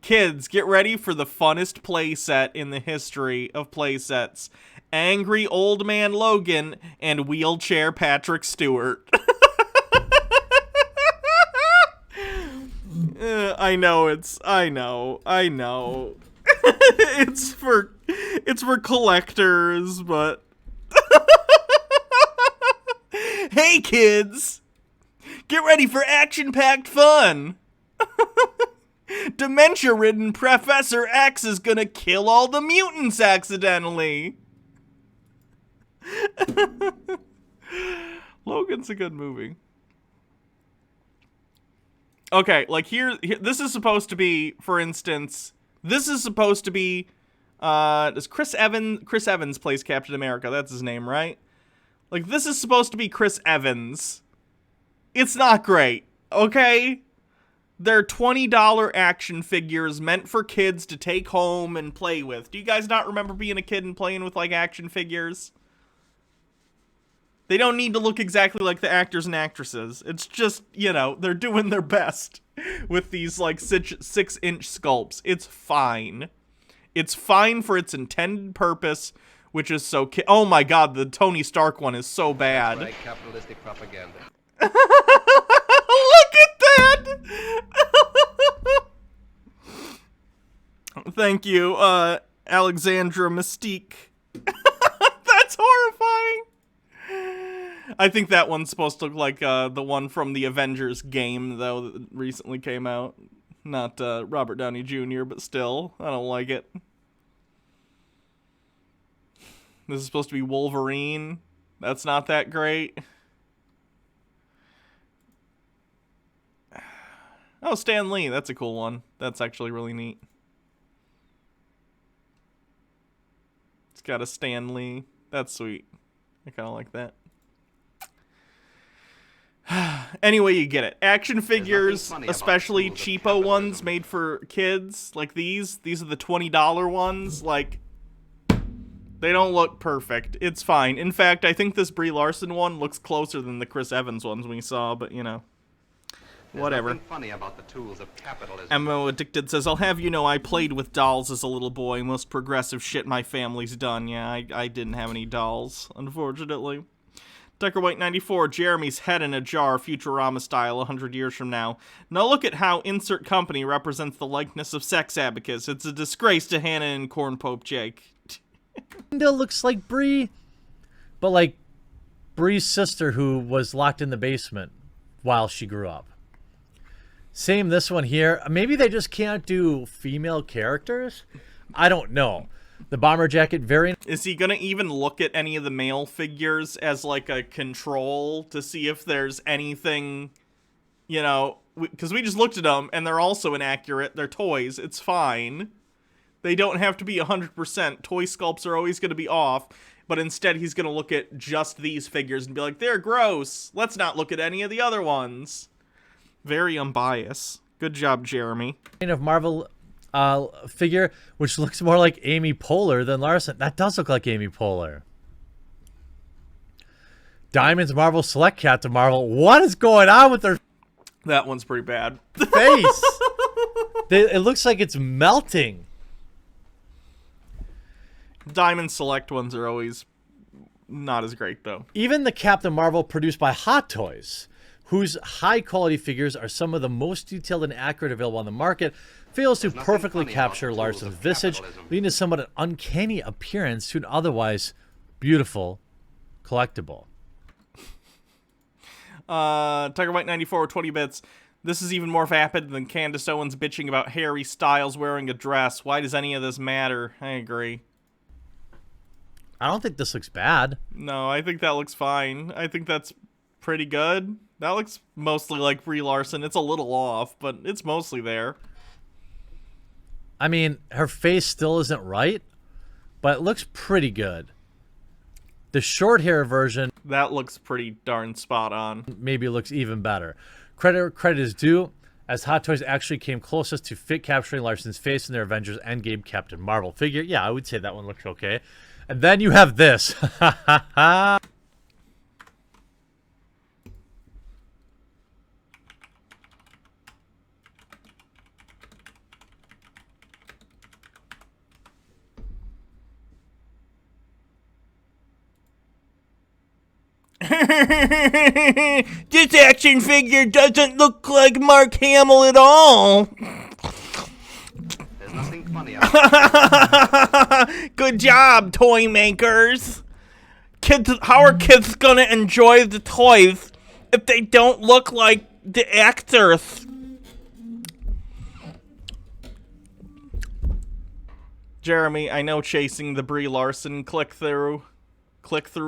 kids, get ready for the funnest playset in the history of playsets. Angry Old Man Logan and Wheelchair Patrick Stewart. I know. It's for collectors, but hey kids, get ready for action-packed fun. Dementia-ridden Professor X is gonna kill all the mutants accidentally. Logan's a good movie. Okay, like here, this is supposed to be, for instance, does Chris Evans plays Captain America, that's his name, right? Like, this is supposed to be Chris Evans. It's not great, okay? They're $20 action figures meant for kids to take home and play with. Do you guys not remember being a kid and playing with, like, action figures? They don't need to look exactly like the actors and actresses. It's just, you know, they're doing their best with these, like, 6-inch sculpts. It's fine. It's fine for its intended purpose, which is so... oh my god, the Tony Stark one is so bad. Right, capitalistic propaganda. Look at that! Thank you, Alexandra Mystique. That's horrifying. I think that one's supposed to look like the one from the Avengers game, though, that recently came out. Not Robert Downey Jr., but still, I don't like it. This is supposed to be Wolverine. That's not that great. Oh, Stan Lee. That's a cool one. That's actually really neat. It's got a Stan Lee. That's sweet. I kind of like that. Anyway, you get it. Action figures, especially cheapo ones made for kids, like these are the $20 ones, like, they don't look perfect. It's fine. In fact, I think this Brie Larson one looks closer than the Chris Evans ones we saw, but, you know, whatever. There's nothing funny about the tools of capitalism. MO Addicted says, I'll have you know I played with dolls as a little boy. Most progressive shit my family's done. Yeah, I didn't have any dolls, unfortunately. Tucker White 94, Jeremy's head in a jar, Futurama style, 100 years from now. Now look at how insert company represents the likeness of sex advocates. It's a disgrace to Hannah and Corn Pope Jake. Kinda looks like Brie, but like Brie's sister who was locked in the basement while she grew up. Same this one here. Maybe they just can't do female characters. I don't know. The bomber jacket variant. Is he gonna even look at any of the male figures as like a control to see if there's anything, you know, because we just looked at them and they're also inaccurate. They're toys. It's fine. They don't have to be 100%. Toy sculpts are always going to be off. But instead, he's going to look at just these figures and be like, they're gross. Let's not look at any of the other ones. Very unbiased. Good job, Jeremy. Of Marvel figure, which looks more like Amy Poehler than Larson. That does look like Amy Poehler. Diamond's Marvel Select Captain Marvel. What is going on with their... That one's pretty bad. Face. It looks like it's melting. Diamond Select ones are always not as great, though. Even the Captain Marvel produced by Hot Toys, whose high-quality figures are some of the most detailed and accurate available on the market, fails to perfectly capture Larson's visage, leading to somewhat an uncanny appearance to an otherwise beautiful collectible. Tiger White 94 with 20 bits. This is even more vapid than Candace Owens bitching about Harry Styles wearing a dress. Why does any of this matter? I agree. I don't think this looks bad. No, I think that looks fine. I think that's pretty good. That looks mostly like Brie Larson. It's a little off, but it's mostly there. I mean, her face still isn't right, but it looks pretty good. The short hair version... That looks pretty darn spot on. Maybe looks even better. Credit is due, as Hot Toys actually came closest to fit capturing Larson's face in their Avengers Endgame Captain Marvel figure. Yeah, I would say that one looks okay. And then you have this. This action figure doesn't look like Mark Hamill at all. There's nothing funny about it. Good job, toy makers. Kids, how are kids gonna enjoy the toys if they don't look like the actors? Jeremy, I know chasing the Brie Larson click-through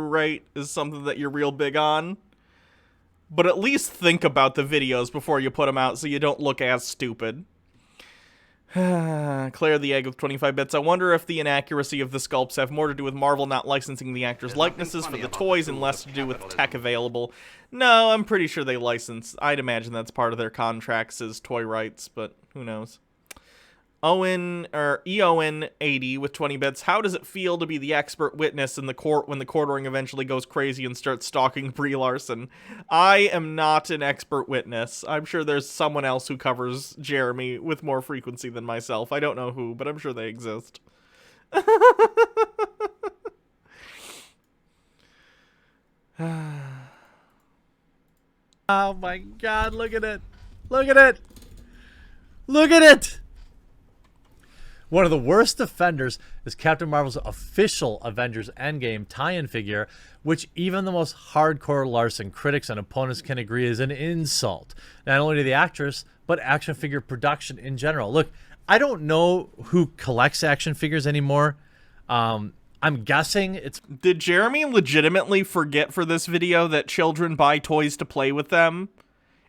rate is something that you're real big on, but at least think about the videos before you put them out so you don't look as stupid. Claire the Egg with 25 bits. I wonder if the inaccuracy of the sculpts have more to do with Marvel not licensing the actors' likenesses for the toys and less to do with tech available. No, I'm pretty sure they license. I'd imagine that's part of their contracts as toy rights, but who knows. EON80 with 20 bits. How does it feel to be the expert witness in the court when the quartering eventually goes crazy and starts stalking Brie Larson? I am not an expert witness. I'm sure there's someone else who covers Jeremy with more frequency than myself. I don't know who, but I'm sure they exist. Oh my god, look at it. Look at it. Look at it. One of the worst offenders is Captain Marvel's official Avengers Endgame tie-in figure, which even the most hardcore Larson critics and opponents can agree is an insult, not only to the actress, but action figure production in general. Look, I don't know who collects action figures anymore. I'm guessing it's... Did Jeremy legitimately forget for this video that children buy toys to play with them?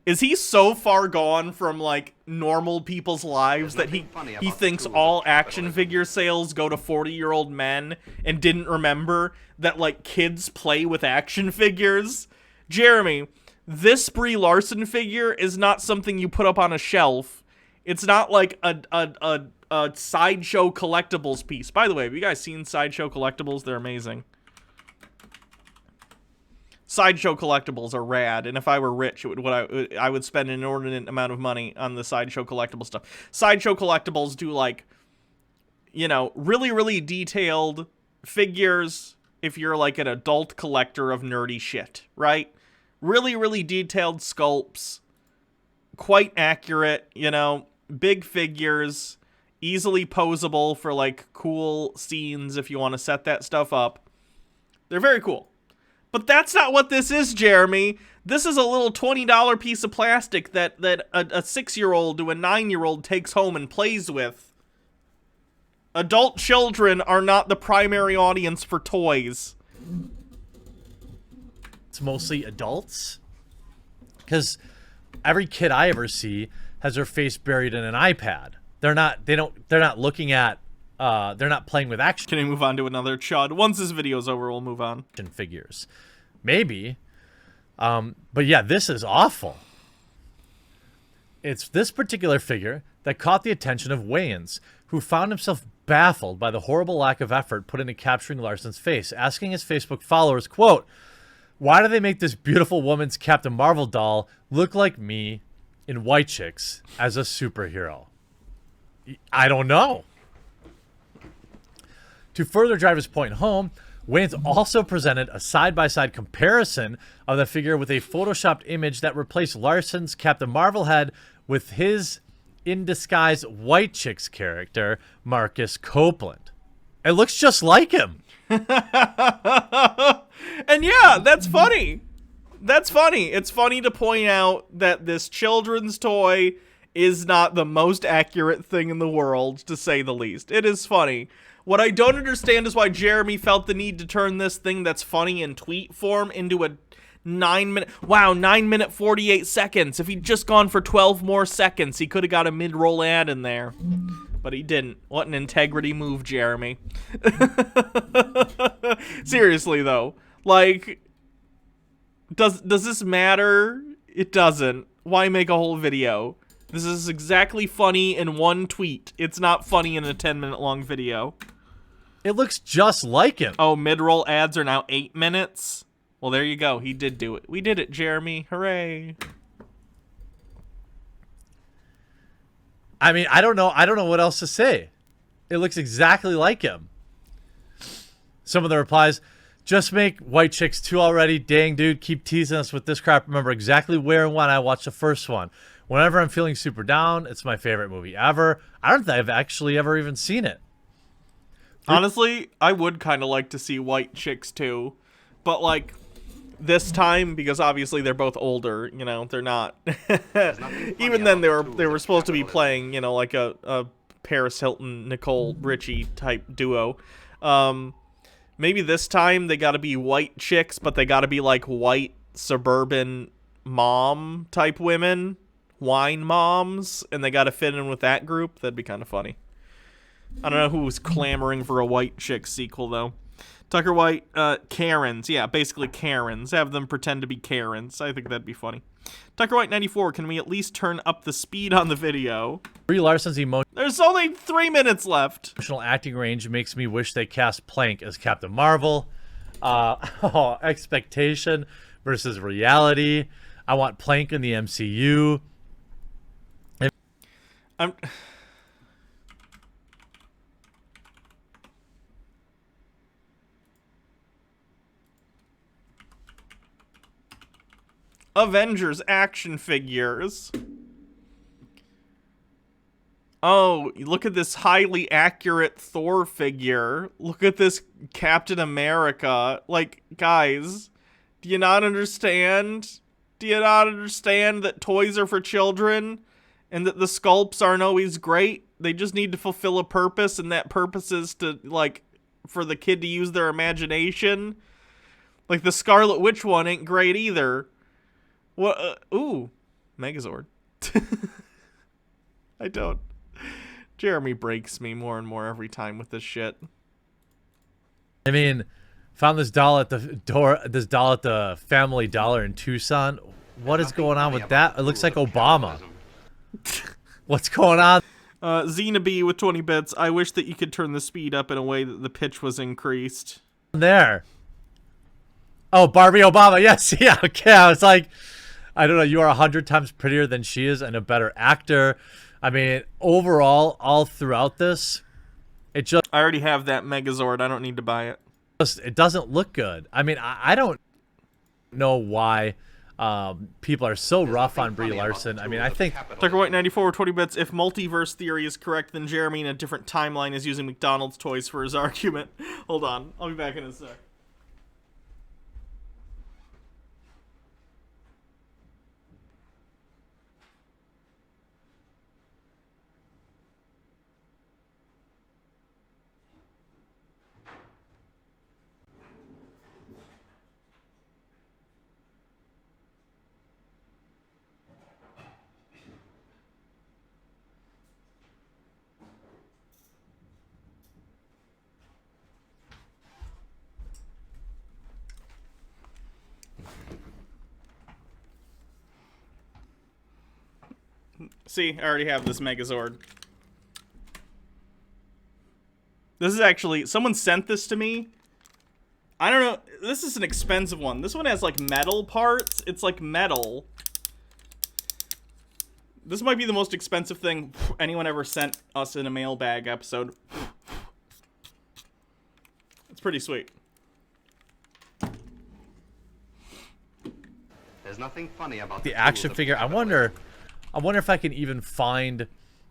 Is he so far gone from, like, normal people's lives that he thinks all action figure sales go to 40-year-old men and didn't remember that, like, kids play with action figures? Jeremy, this Brie Larson figure is not something you put up on a shelf. It's not like a Sideshow Collectibles piece. By the way, have you guys seen Sideshow Collectibles? They're amazing. Sideshow Collectibles are rad, and if I were rich, I would spend an inordinate amount of money on the Sideshow Collectible stuff. Sideshow Collectibles do, like, you know, really, really detailed figures if you're, like, an adult collector of nerdy shit, right? Really, really detailed sculpts, quite accurate, you know, big figures, easily posable for, like, cool scenes if you want to set that stuff up. They're very cool. But that's not what this is, Jeremy. This is a little $20 piece of plastic that a 6-year-old to a 9-year-old takes home and plays with. Adult children are not the primary audience for toys. It's mostly adults. Because every kid I ever see has their face buried in an iPad. They're not looking at, they're not playing with action. Can we move on to another Chud? Once this video's over, we'll move on. Figures. Maybe. But yeah, this is awful. It's this particular figure that caught the attention of Wayans, who found himself baffled by the horrible lack of effort put into capturing Larson's face, asking his Facebook followers, quote, "Why do they make this beautiful woman's Captain Marvel doll look like me in White Chicks as a superhero?" I don't know. To further drive his point home, Wayans also presented a side-by-side comparison of the figure with a photoshopped image that replaced Larson's Captain Marvel head with his in-disguise White Chicks character, Marcus Copeland. It looks just like him. And yeah, that's funny. That's funny. It's funny to point out that this children's toy is not the most accurate thing in the world, to say the least. It is funny. What I don't understand is why Jeremy felt the need to turn this thing that's funny in tweet form into a 9 minute 48 seconds. If he'd just gone for 12 more seconds, he could have got a mid-roll ad in there. But he didn't. What an integrity move, Jeremy. Seriously, though. Like, does this matter? It doesn't. Why make a whole video? This is exactly funny in one tweet. It's not funny in a 10-minute long video. It looks just like him. Oh, mid-roll ads are now 8 minutes? Well, there you go. He did do it. We did it, Jeremy. Hooray. I mean, I don't know what else to say. It looks exactly like him. Some of the replies, "Just make White Chicks 2 already. Dang, dude, keep teasing us with this crap. Remember exactly where and when I watched the first one. Whenever I'm feeling super down, it's my favorite movie ever." I don't think I've actually ever even seen it. Honestly, I would kind of like to see White Chicks too. But, like, this time, because obviously they're both older, you know, they're not. Even then, they were supposed to be playing, you know, like a Paris Hilton, Nicole Richie type duo. Maybe this time they got to be white chicks, but they got to be like white suburban mom type women, wine moms, and they got to fit in with that group. That'd be kind of funny. I don't know who was clamoring for a White Chick sequel, though. Tucker White, Karens. Yeah, basically Karens. Have them pretend to be Karens. I think that'd be funny. Tucker White 94, can we at least turn up the speed on the video? Brie Larson's emotional There's only 3 minutes left. Acting range makes me wish they cast Plank as Captain Marvel. Expectation versus reality. I want Plank in the MCU. Avengers action figures. Oh, look at this highly accurate Thor figure. Look at this Captain America. Like, guys, do you not understand? Do you not understand that toys are for children and that the sculpts aren't always great? They just need to fulfill a purpose, and that purpose is to, like, for the kid to use their imagination. Like, the Scarlet Witch one ain't great either. What? Ooh, Megazord. I don't. Jeremy breaks me more and more every time with this shit. I mean, found this doll at the door. This doll at the Family Dollar in Tucson. What is going on with that? It looks like Obama. What's going on? Xena B with 20 bits. I wish that you could turn the speed up in a way that the pitch was increased. There. Oh, Barbie Obama. Yes. Yeah. Okay. I was like, I don't know. You are 100 times prettier than she is and a better actor. I mean, overall, all throughout this, it just... I already have that Megazord. I don't need to buy it. It doesn't look good. I mean, I don't know why people are so rough on Brie Larson. I mean, I think... Tucker White 94 with 20 bits. If multiverse theory is correct, then Jeremy in a different timeline is using McDonald's toys for his argument. Hold on. I'll be back in a sec. See, I already have this Megazord. This is actually, someone sent this to me. I don't know, this is an expensive one. This one has like metal parts. It's like metal. This might be the most expensive thing anyone ever sent us in a mailbag episode. It's pretty sweet. There's nothing funny about The action figure. I wonder if I can even find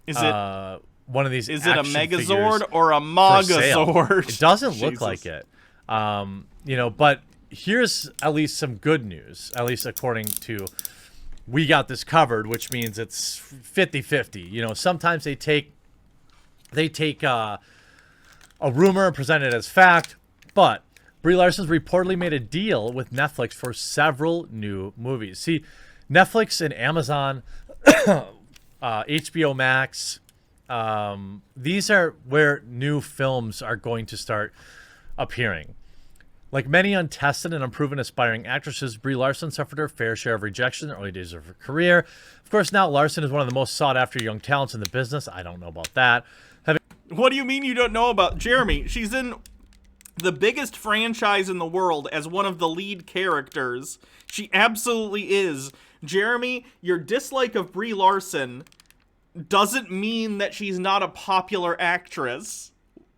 one of these. Is it a action Megazord figures or a for sale. Magazord? It doesn't look Jesus. like it. You know, but here's at least some good news, at least according to We Got This Covered, which means it's 50-50. You know, sometimes they take a rumor and present it as fact, but Brie Larson's reportedly made a deal with Netflix for several new movies. See, Netflix and Amazon, HBO Max, these are where new films are going to start appearing. Like many untested and unproven aspiring actresses, Brie Larson suffered her fair share of rejection in the early days of her career. Of course, now Larson is one of the most sought-after young talents in the business. I don't know about that. What do you mean you don't know about Jeremy? She's in the biggest franchise in the world as one of the lead characters. She absolutely is. Jeremy, your dislike of Brie Larson doesn't mean that she's not a popular actress.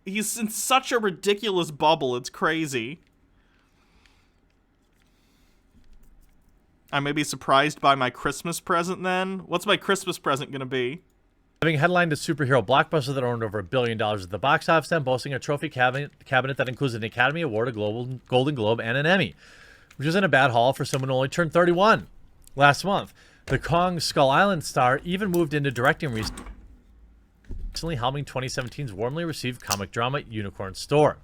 He's in such a ridiculous bubble, it's crazy. I may be surprised by my Christmas present then. What's my Christmas present gonna be? Having headlined a superhero blockbuster that earned over $1 billion at the box office, and boasting a trophy cabinet that includes an Academy Award, a Golden Globe, and an Emmy, which isn't a bad haul for someone who only turned 31 last month. The Kong Skull Island star even moved into directing recently, helming 2017's warmly received comic drama Unicorn Store.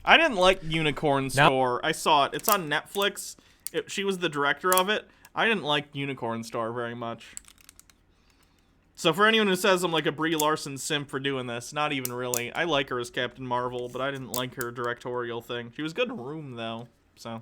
I didn't like Unicorn Store. I saw it. It's on Netflix. She was the director of it. I didn't like Unicorn Store very much. So for anyone who says I'm like a Brie Larson simp for doing this, not even really. I like her as Captain Marvel, but I didn't like her directorial thing. She was good in Room, though, so.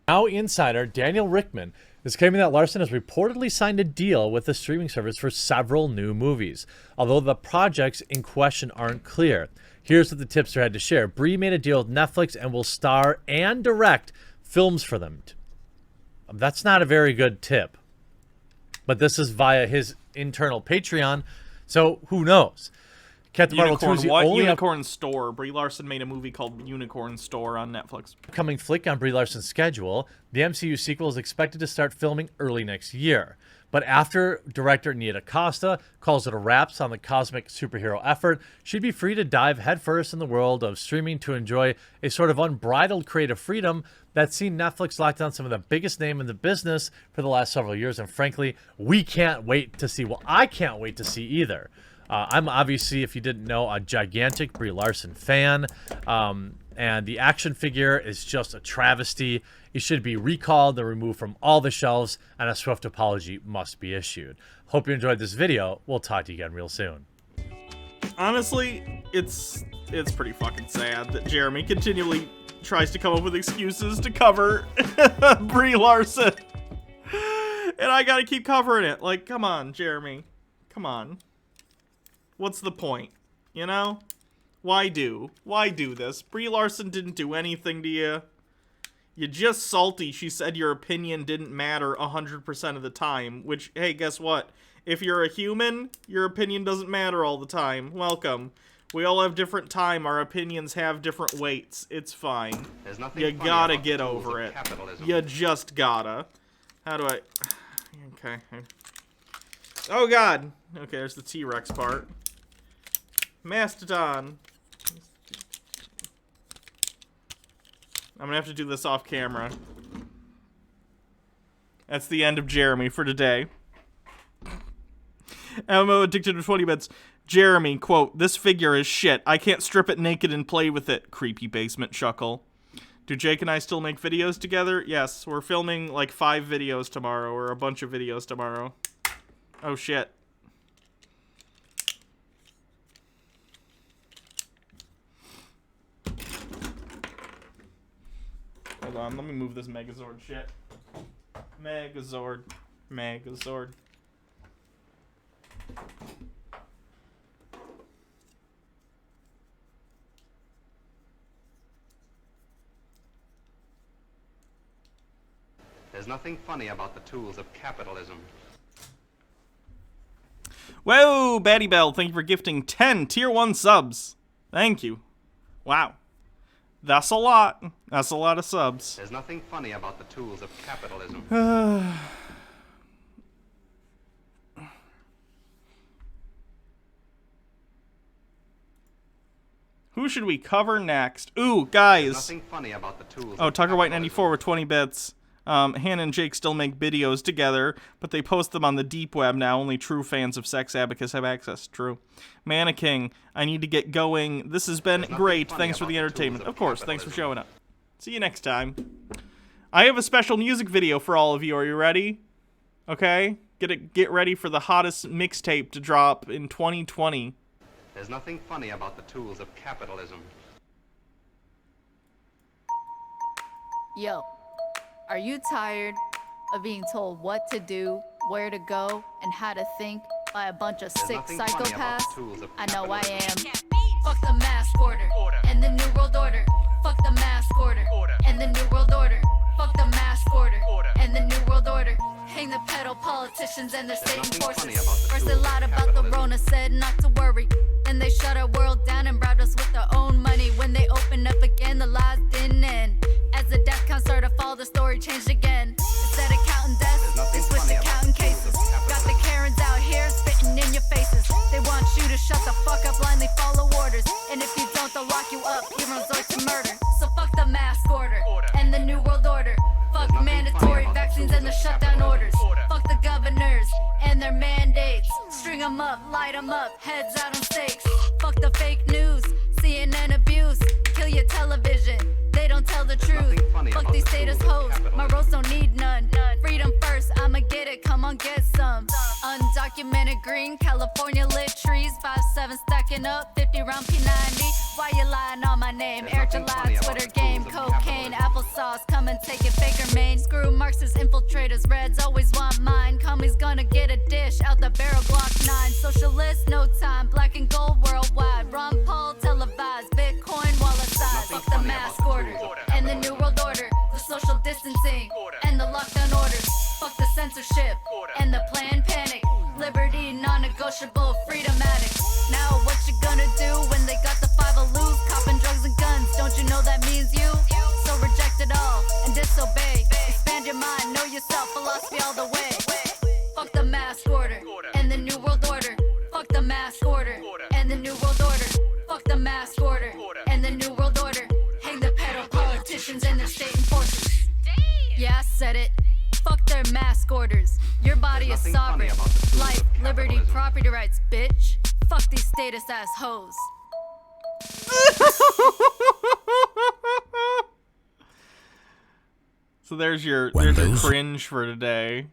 Now insider Daniel Rickman is claiming that Larson has reportedly signed a deal with the streaming service for several new movies, although the projects in question aren't clear. Here's what the tipster had to share. Brie made a deal with Netflix and will star and direct films for them. That's not a very good tip. But this is via his internal Patreon, so who knows? Captain Marvel 2 is the only Unicorn Store. Brie Larson made a movie called Unicorn Store on Netflix. Upcoming flick on Brie Larson's schedule. The MCU sequel is expected to start filming early next year. But after director Nia DaCosta calls it a wraps on the cosmic superhero effort, she'd be free to dive headfirst in the world of streaming to enjoy a sort of unbridled creative freedom that's seen Netflix lock down some of the biggest name in the business for the last several years. And frankly, we can't wait to see. Well, I can't wait to see either. I'm obviously, if you didn't know, a gigantic Brie Larson fan. And the action figure is just a travesty. It should be recalled and removed from all the shelves, and a swift apology must be issued. Hope you enjoyed this video. We'll talk to you again real soon. Honestly, it's pretty fucking sad that Jeremy continually tries to come up with excuses to cover Brie Larson. And I gotta keep covering it. Like, come on, Jeremy. Come on. What's the point? You know? Why do this? Brie Larson didn't do anything to you. You're just salty. She said your opinion didn't matter 100% of the time. Which, hey, guess what? If you're a human, your opinion doesn't matter all the time. Welcome. We all have different time. Our opinions have different weights. It's fine. You gotta get over it. You just gotta. How do I... Okay. Oh, God. Okay, there's the T-Rex part. Mastodon. I'm gonna have to do this off camera. That's the end of Jeremy for today. MMO addicted to 20 bits. Jeremy, quote, "This figure is shit. I can't strip it naked and play with it." Creepy basement chuckle. Do Jake and I still make videos together? Yes, we're filming like 5 videos tomorrow, or a bunch of videos tomorrow. Oh shit. Hold on, let me move this Megazord shit. Megazord. There's nothing funny about the tools of capitalism. Whoa, Batty Bell, thank you for gifting 10 Tier 1 subs. Thank you. Wow. That's a lot. That's a lot of subs. There's nothing funny about the tools of capitalism. Who should we cover next? Ooh, guys. There's nothing funny about the tools Oh, of Tucker White capitalism. 94 with 20 bits. Hannah and Jake still make videos together, but they post them on the deep web now. Only true fans of Sex Abacus have access. True. Mannequin, I need to get going. This has been great. Thanks for the entertainment. Of course, thanks for showing up. See you next time. I have a special music video for all of you. Are you ready? Okay? Get ready for the hottest mixtape to drop in 2020. There's nothing funny about the tools of capitalism. Yo, are you tired of being told what to do, where to go, and how to think by a bunch of sick psychopaths? I know I am. Fuck the mask order and the new world order. Fuck the mask order and the new world order. Fuck the mask order and the new world order. Hang the pedal politicians and their Satan forces. First they lied about the Rona, said not to worry. Then they shut our world down and bribed us with their own money. When they opened up again, the lies didn't end. As the death count started to fall, the story changed again. Instead of counting deaths, they switched to counting cases. Got the Karens out here spitting in your faces. They want you to shut the fuck up, blindly follow orders. And if you don't, they'll lock you up, even resort to murder. So fuck the mask order and the new world order. Fuck mandatory vaccines and the shutdown orders. Fuck the governors and their mandates. String them up, light them up, heads out on stakes. Fuck the fake news, CNN abuse. Kill your television, they don't tell the truth. Fuck these status hoes, my roasts don't need none. Freedom first, I'ma get it, come on get some. Undocumented green, California lit trees. 5-7 stacking up, 50 round P90. Why you lying on my name? Air July, Twitter game, cocaine, applesauce. Come and take it, Baker Maine. Screw Marxist infiltrators, Reds always want mine. Comey's gonna get a dish out the barrel Glock 9. Socialist, no time, black and gold worldwide. Ron Paul televised, Bitcoin wall aside. Fuck the mask order and the new world order. The social distancing and the lockdown orders. Fuck the censorship and the planned panic. Liberty non-negotiable, freedom addict. Now what you gonna do when they got the 5 loose? Copping drugs and guns, don't you know that means you? So reject it all and disobey. Expand your mind, know yourself, philosophy all the way. Fuck the mask order and the new world order. Fuck the mask order and the new world order. Fuck the mask order and the new world order. Hang the pedal politicians and their state enforcers. Yeah, I said it. Fuck their mask orders. Your body is sovereign. Life, liberty, property rights, bitch. Fuck these status ass hoes. So there's your cringe for today.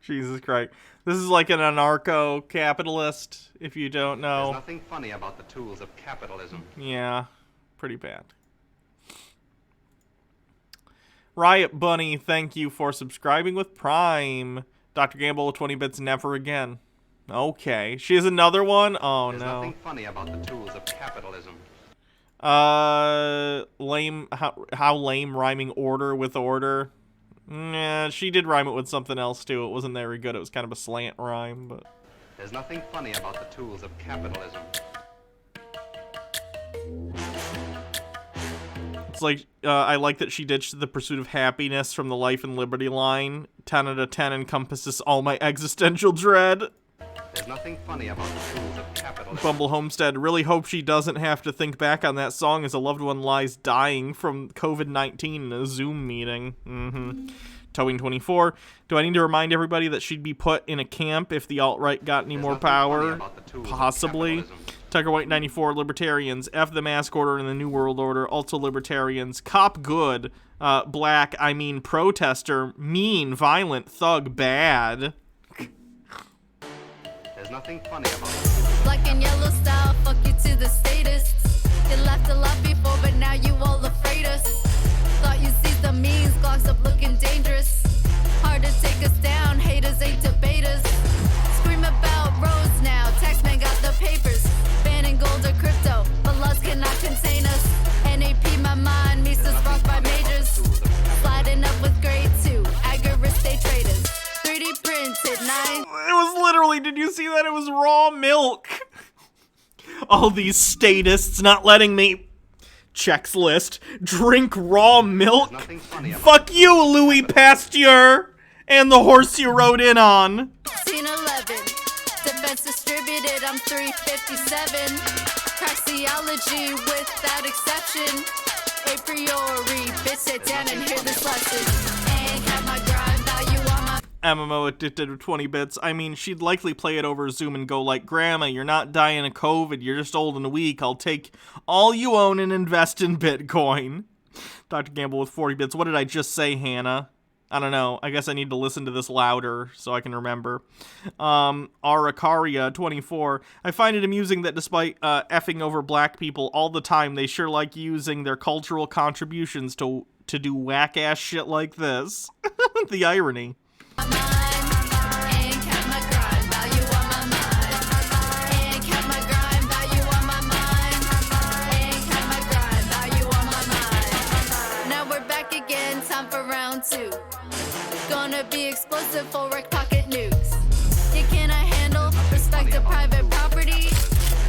Jesus Christ. This is like an anarcho-capitalist, if you don't know. There's nothing funny about the tools of capitalism. Yeah, pretty bad. Riot Bunny, thank you for subscribing with Prime. Dr. Gamble with 20 bits, never again. Okay. She has another one? Oh, There's no. nothing funny about the tools of capitalism. Lame. How lame rhyming order with order. Yeah, she did rhyme it with something else, too. It wasn't very good. It was kind of a slant rhyme, but... There's nothing funny about the tools of capitalism. It's like, I like that she ditched the pursuit of happiness from the life and liberty line. 10 out of 10 encompasses all my existential dread. There's nothing funny about the tools of capitalism. Bumble Homestead, really hope she doesn't have to think back on that song as a loved one lies dying from COVID-19 in a Zoom meeting. Towing 24, do I need to remind everybody that she'd be put in a camp if the alt-right got any more power? Possibly. Tucker White 94, libertarians, F the mask order and the New World Order, also libertarians, cop good, black, I mean protester, mean, violent, thug, bad. There's nothing funny about it. Black and yellow style, fuck you to the statists. You laughed a lot before, but now you all afraid us. Thought you seized the means, Glocks up looking dangerous. Hard to take us down, haters ain't debating. Literally, did you see that? It was raw milk. All these statists not letting me, checks list, drink raw milk. Fuck you, Louis Pasteur, and the horse you rode in on. Scene 11. Defense distributed, I'm 357. Praxeology without exception. A priori, bitch, sit down and hear this lesson. Ain't got my grind value on my MMO addicted with 20 bits. I mean, she'd likely play it over Zoom and go like, Grandma, you're not dying of COVID, you're just old and weak. I'll take all you own and invest in Bitcoin. Dr. Gamble with 40 bits. What did I just say, Hannah? I don't know. I guess I need to listen to this louder so I can remember. Arakaria 24. I find it amusing that despite effing over black people all the time, they sure like using their cultural contributions to do whack-ass shit like this. The irony. Two. Gonna be explosive, full wreck pocket nukes. You cannot handle respect to private property.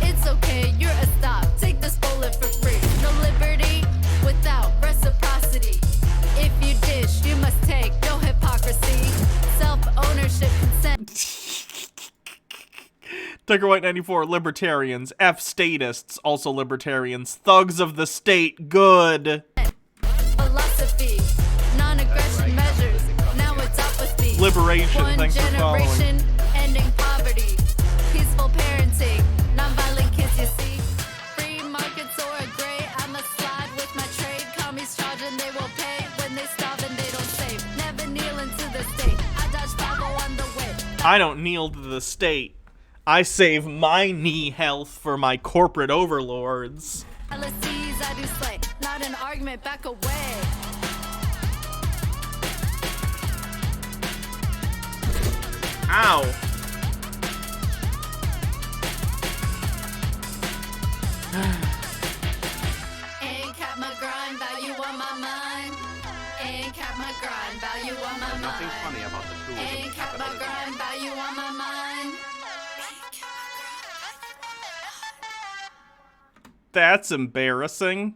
It's okay, you're a stop. Take this bullet for free. No liberty without reciprocity. If you dish, you must take. No hypocrisy. Self-ownership, consent. Tucker White 94. Libertarians. F statists. Also libertarians. Thugs of the state. Good. Philosophy. Non-aggression measures. Now it's apathy. Liberation. One Thanks for following. generation, ending poverty. Peaceful parenting. Non-violent kids, you see. Free markets or a gray. I'm a slide with my trade. Commies charge and they will pay. When they starve and they don't save. Never kneel into the state. I dodge 5 on the way. I don't kneel to the state. I save my knee health for my corporate overlords. LSDs I do slay. Not an argument, back away. Ow. Ain't cap my grind, value on my mind. Ain't cap my grind, value on my mind. Nothing funny about the tools Ain't of cap my capitalism. grind, value on my mind. That's embarrassing.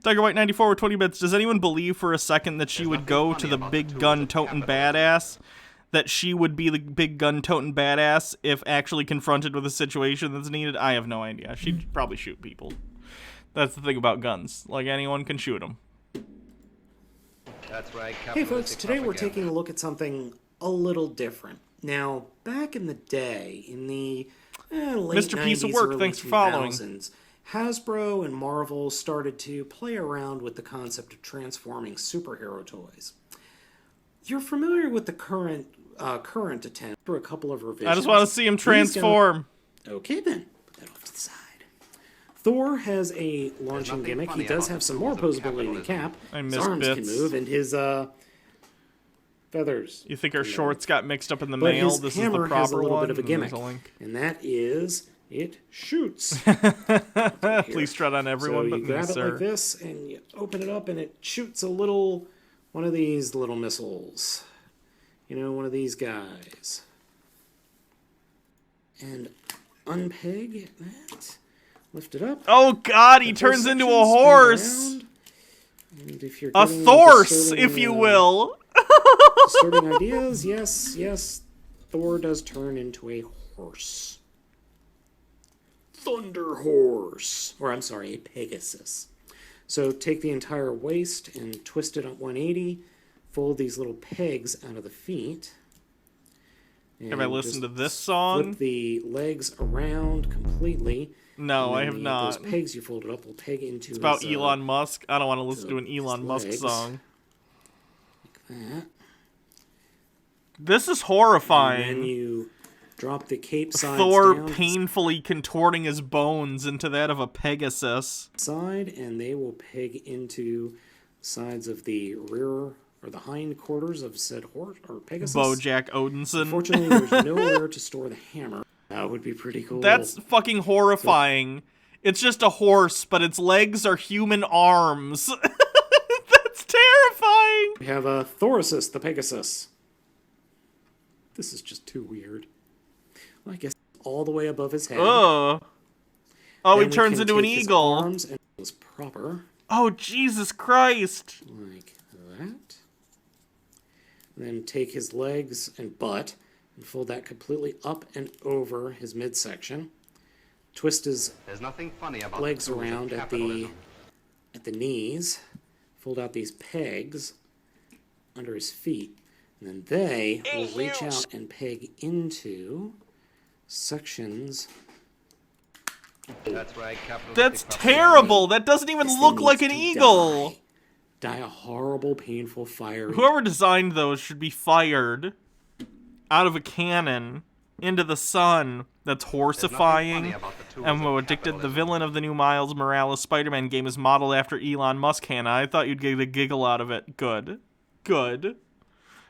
Tiger White 94 with 20 bits. Does anyone believe for a second that she would go to the big gun toting badass? That she would be the big gun toting badass if actually confronted with a situation that's needed? I have no idea. She'd probably shoot people. That's the thing about guns. Like, anyone can shoot them. That's right. Hey folks, today we're taking a look at something a little different. Now, back in the day, in the late Mr. 90s, Piece of Work, early thanks for following. 2000s, Hasbro and Marvel started to play around with the concept of transforming superhero toys. You're familiar with the current attempt for a couple of revisions. I just want to see him transform. Okay then, put that off to the side. Thor has a launching gimmick. He does have some more posability in the cap. His arms can move, and his feathers. You think our shorts got mixed up in the But mail? his This is the hammer proper has a little one. bit of a and there's gimmick, link. and that is it shoots. Please tread on everyone So but you me, grab it sir. like this, and you open it up, and it shoots one of these little missiles. You know, one of these guys. And unpeg that. Lift it up. Oh God, he The whole turns into section a spins horse. around. And if you're A getting thorse, disturbing, if you will. disturbing ideas, yes, Thor does turn into a horse. Thunder Horse. Or, I'm sorry, a Pegasus. So take the entire waist and twist it at 180. Fold these little pegs out of the feet. Have I listened to this song? Flip the legs around completely. No, I have Those not. pegs you folded up will peg into It's about his, Elon Musk. I don't want to listen to an Elon Musk legs. song. that. This is And horrifying. then you drop the cape sides Thor down painfully contorting his bones into that of a Pegasus. side, and they will peg into sides of the rear or the hind quarters of said horse or Pegasus. Bojack Odinson. Unfortunately, there's nowhere to store the hammer. That would be pretty cool. That's fucking horrifying. It's just a horse, but its legs are human arms. That's terrifying. We have a Thorasus, the Pegasus. This is just too weird. Well, I guess all the way above his head. Oh, he turns into an eagle. Arms and was proper. Oh, Jesus Christ. Like that. Then take his legs and butt and fold that completely up and over his midsection. Twist his legs around at the knees. Fold out these pegs under his feet. And then they will reach out and peg into sections. That's right, That's terrible. That doesn't even look like an eagle. Die a horrible, painful fire. Whoever designed those should be fired out of a cannon into the sun. That's horsifying. And what dictated the villain of the new Miles Morales Spider-Man game is modeled after Elon Musk, Hannah. I thought you'd get a giggle out of it. Good. Good.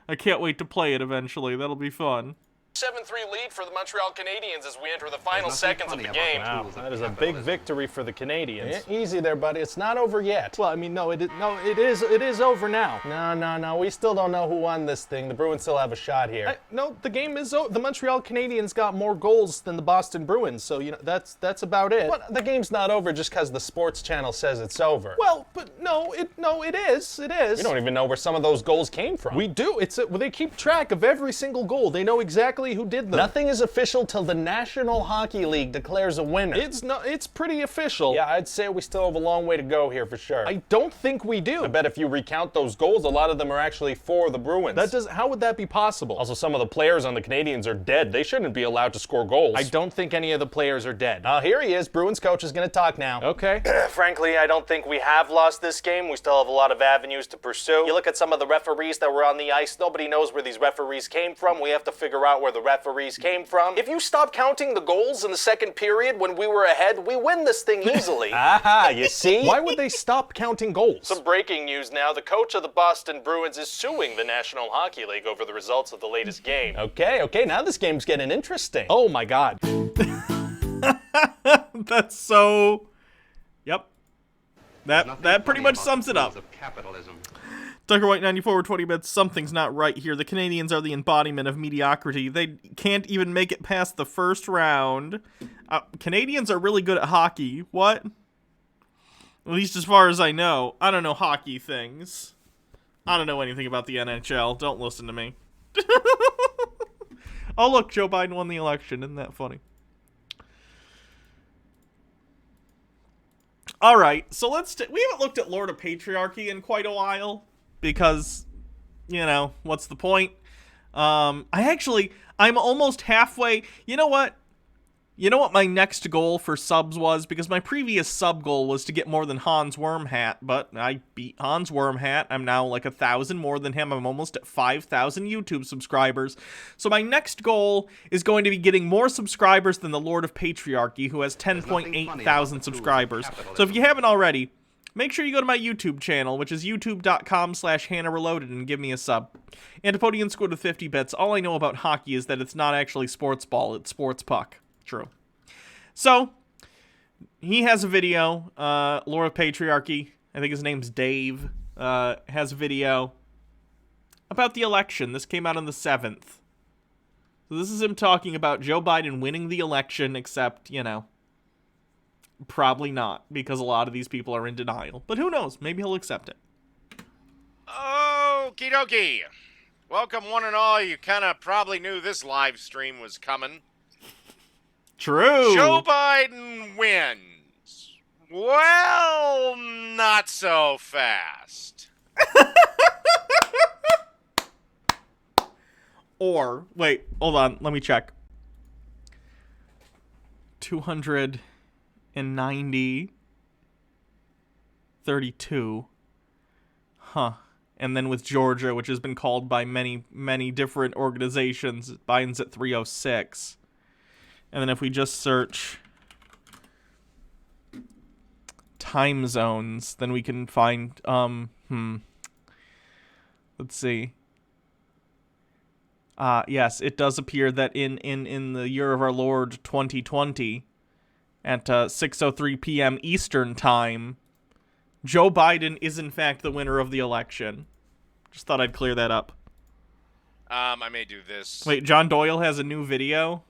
I can't wait to play it eventually. That'll be fun. 7-3 lead for the Montreal Canadiens as we enter the final seconds of the game. Wow, that is a big victory for the Canadians. Yeah, easy there, buddy. It's not over yet. Well, I mean, no, it is over now. No. We still don't know who won this thing. The Bruins still have a shot here. No, the game is over. The Montreal Canadiens got more goals than the Boston Bruins, so that's about it. But the game's not over just because the sports channel says it's over. Well, but no, it is. It is. We don't even know where some of those goals came from. We do. They keep track of every single goal. They know exactly who did them. Nothing is official till the National Hockey League declares a winner. It's pretty official. Yeah, I'd say we still have a long way to go here for sure. I don't think we do. I bet if you recount those goals, a lot of them are actually for the Bruins. How would that be possible? Also, some of the players on the Canadiens are dead. They shouldn't be allowed to score goals. I don't think any of the players are dead. Here he is. Bruins coach is going to talk now. Okay. Frankly, I don't think we have lost this game. We still have a lot of avenues to pursue. You look at some of the referees that were on the ice. Nobody knows where these referees came from. We have to figure out where the referees came from. If you stop counting the goals in the second period when we were ahead, we win this thing easily. Aha, you see? Why would they stop counting goals? Some breaking news now. The coach of the Boston Bruins is suing the National Hockey League over the results of the latest game. Okay, now this game's getting interesting. Oh my God. That's so... Yep. That pretty much sums it up. Tucker White 94 with 20 bits. Something's not right here. The Canadians are the embodiment of mediocrity. They can't even make it past the first round. Canadians are really good at hockey. What? At least as far as I know. I don't know hockey things. I don't know anything about the NHL. Don't listen to me. Oh, look, Joe Biden won the election. Isn't that funny? All right, so we haven't looked at Lord of Patriarchy in quite a while. Because, what's the point? I'm almost halfway. You know what? You know what my next goal for subs was? Because my previous sub goal was to get more than Hans Wormhat, but I beat Hans Wormhat. I'm now like 1,000 more than him. I'm almost at 5,000 YouTube subscribers. So my next goal is going to be getting more subscribers than the Lord of Patriarchy, who has 10.8 thousand subscribers. So if you haven't already, make sure you go to my YouTube channel, which is youtube.com/HannahReloaded, and give me a sub. Antipodian Squid with 50 bits. All I know about hockey is that it's not actually sports ball, it's sports puck. True. So, he has a video, Lord of Patriarchy, I think his name's Dave, has a video about the election. This came out on the 7th. So this is him talking about Joe Biden winning the election, except, probably not, because a lot of these people are in denial. But who knows? Maybe he'll accept it. Okie dokie. Welcome one and all. You kind of probably knew this live stream was coming. True. Joe Biden wins. Well, not so fast. Or, wait, hold on. Let me check. 290, 32. Huh. And then with Georgia, which has been called by many, many different organizations, Biden's at 306. And then if we just search time zones, then we can find, let's see. Yes, it does appear that in the year of our Lord 2020, at 6:03 p.m. Eastern Time, Joe Biden is in fact the winner of the election. Just thought I'd clear that up. I may do this. Wait, John Doyle has a new video?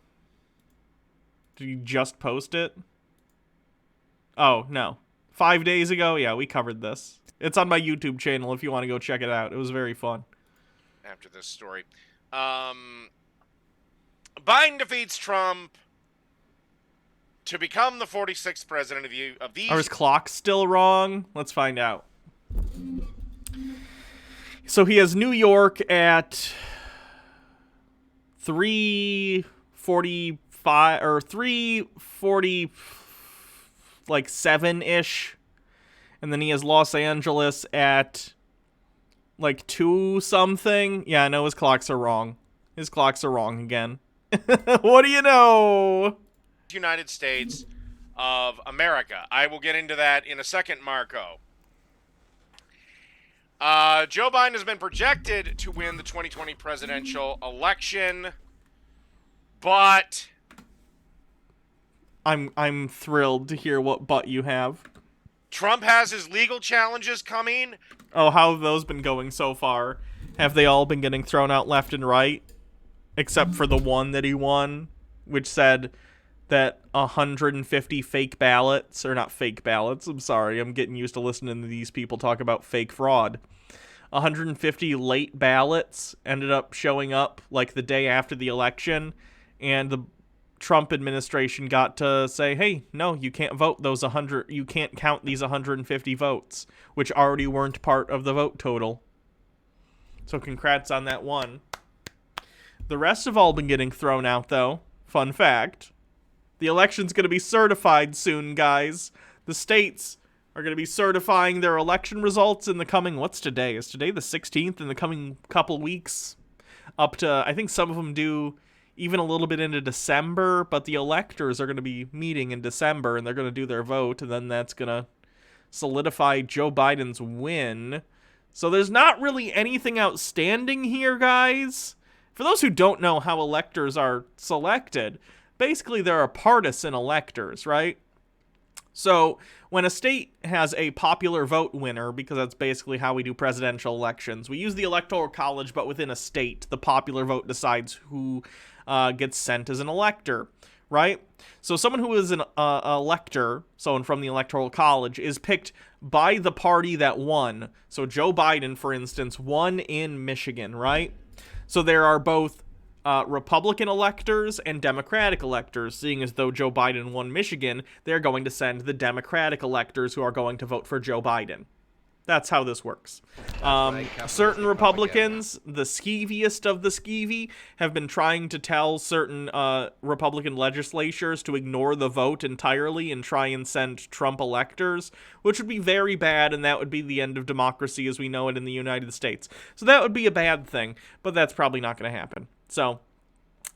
Did you just post it? Oh, no. 5 days ago? Yeah, we covered this. It's on my YouTube channel if you want to go check it out. It was very fun. After this story. Biden defeats Trump to become the 46th president of these... Are his clocks still wrong? Let's find out. So he has New York at 3:45 or 3:40, like 7-ish, and then he has Los Angeles at like 2 something. Yeah, I know his clocks are wrong. His clocks are wrong again. What do you know? United States of America. I will get into that in a second, Marco. Joe Biden has been projected to win the 2020 presidential election, but I'm thrilled to hear what but you have. Trump has his legal challenges coming. Oh, how have those been going so far? Have they all been getting thrown out left and right? Except for the one that he won, which said that 150 fake ballots, or not fake ballots, I'm sorry, I'm getting used to listening to these people talk about fake fraud. 150 late ballots ended up showing up like the day after the election, and the Trump administration got to say, hey, no, you can't vote those 100, you can't count these 150 votes, which already weren't part of the vote total. So congrats on that one. The rest have all been getting thrown out, though. Fun fact. The election's going to be certified soon, guys. The states are going to be certifying their election results in the coming... What's today? Is today the 16th? In the coming couple weeks? Up to... I think some of them do even a little bit into December, but the electors are going to be meeting in December, and they're going to do their vote, and then that's going to solidify Joe Biden's win. So there's not really anything outstanding here, guys. For those who don't know how electors are selected, basically there are partisan electors, right? So when a state has a popular vote winner, because that's basically how we do presidential elections, we use the Electoral College, but within a state, the popular vote decides who gets sent as an elector, right? So someone who is an elector, someone from the Electoral College, is picked by the party that won. So Joe Biden, for instance, won in Michigan, right? So there are both Republican electors and Democratic electors. Seeing as though Joe Biden won Michigan, they're going to send the Democratic electors who are going to vote for Joe Biden. That's how this works. Certain Republicans, the skeeviest of the skeevy, have been trying to tell certain Republican legislatures to ignore the vote entirely and try and send Trump electors, which would be very bad, and that would be the end of democracy as we know it in the United States. So that would be a bad thing, but that's probably not going to happen. So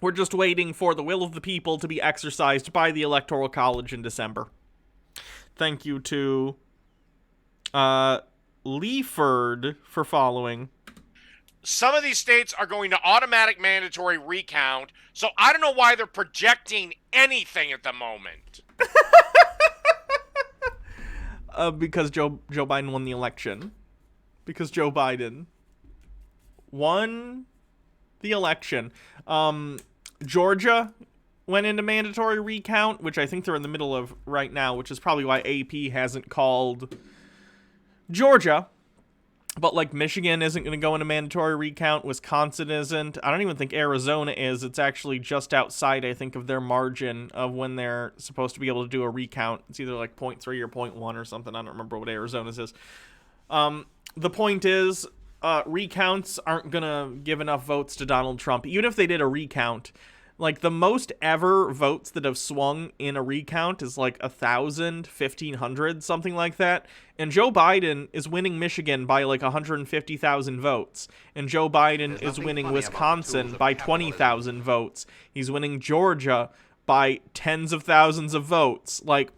we're just waiting for the will of the people to be exercised by the Electoral College in December. Thank you to Leaford for following. Some of these states are going to automatic mandatory recount, so I don't know why they're projecting anything at the moment. Because Joe Biden won the election. Because Joe Biden won the election. Georgia went into mandatory recount, which I think they're in the middle of right now, which is probably why AP hasn't called Georgia. But like Michigan isn't going to go into mandatory recount. Wisconsin isn't. I don't even think Arizona is. It's actually just outside, I think, of their margin of when they're supposed to be able to do a recount. It's either like 0.3 or 0.1 or something. I don't remember what Arizona's is. The point is, recounts aren't going to give enough votes to Donald Trump. Even if they did a recount, like the most ever votes that have swung in a recount is like 1,000, 1,500, something like that. And Joe Biden is winning Michigan by like 150,000 votes. And Joe Biden is winning Wisconsin by 20,000 votes. He's winning Georgia by tens of thousands of votes. Like,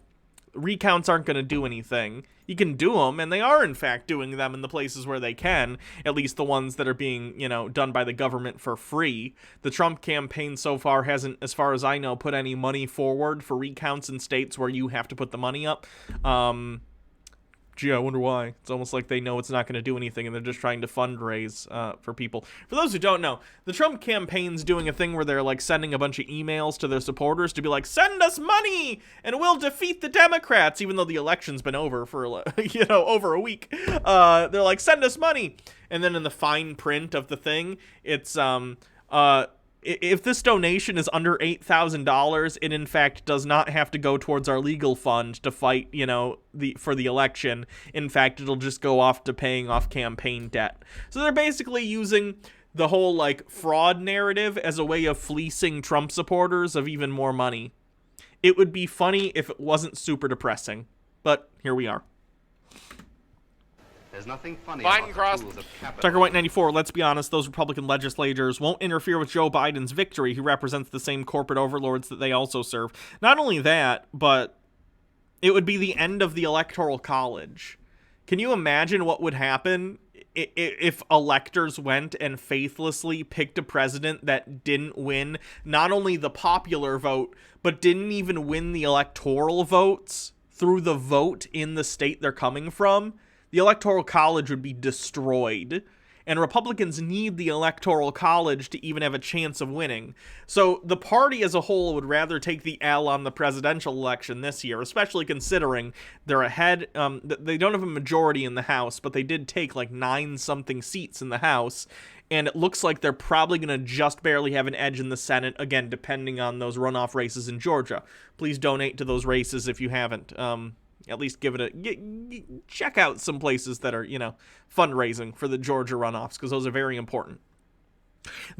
recounts aren't going to do anything. You can do them, and they are in fact doing them in the places where they can, at least the ones that are being, done by the government for free. The Trump campaign so far hasn't, as far as I know, put any money forward for recounts in states where you have to put the money up. Gee, I wonder why. It's almost like they know it's not going to do anything and they're just trying to fundraise for people. For those who don't know, the Trump campaign's doing a thing where they're like sending a bunch of emails to their supporters to be like, send us money and we'll defeat the Democrats, even though the election's been over for, over a week. They're like, send us money. And then in the fine print of the thing, it's, if this donation is under $8,000, it in fact does not have to go towards our legal fund to fight, for the election. In fact, it'll just go off to paying off campaign debt. So they're basically using the whole, fraud narrative as a way of fleecing Trump supporters of even more money. It would be funny if it wasn't super depressing, but here we are. There's nothing funny Biden about crossed. the tools of capitalism. Tucker White 94, let's be honest, those Republican legislators won't interfere with Joe Biden's victory, who represents the same corporate overlords that they also serve. Not only that, but it would be the end of the Electoral College. Can you imagine what would happen if electors went and faithlessly picked a president that didn't win not only the popular vote, but didn't even win the electoral votes through the vote in the state they're coming from? The Electoral College would be destroyed, and Republicans need the Electoral College to even have a chance of winning. So the party as a whole would rather take the L on the presidential election this year, especially considering they're ahead. They don't have a majority in the House, but they did take 9-something seats in the House, and it looks like they're probably going to just barely have an edge in the Senate, again, depending on those runoff races in Georgia. Please donate to those races if you haven't. At least give it check out some places that are, fundraising for the Georgia runoffs, because those are very important.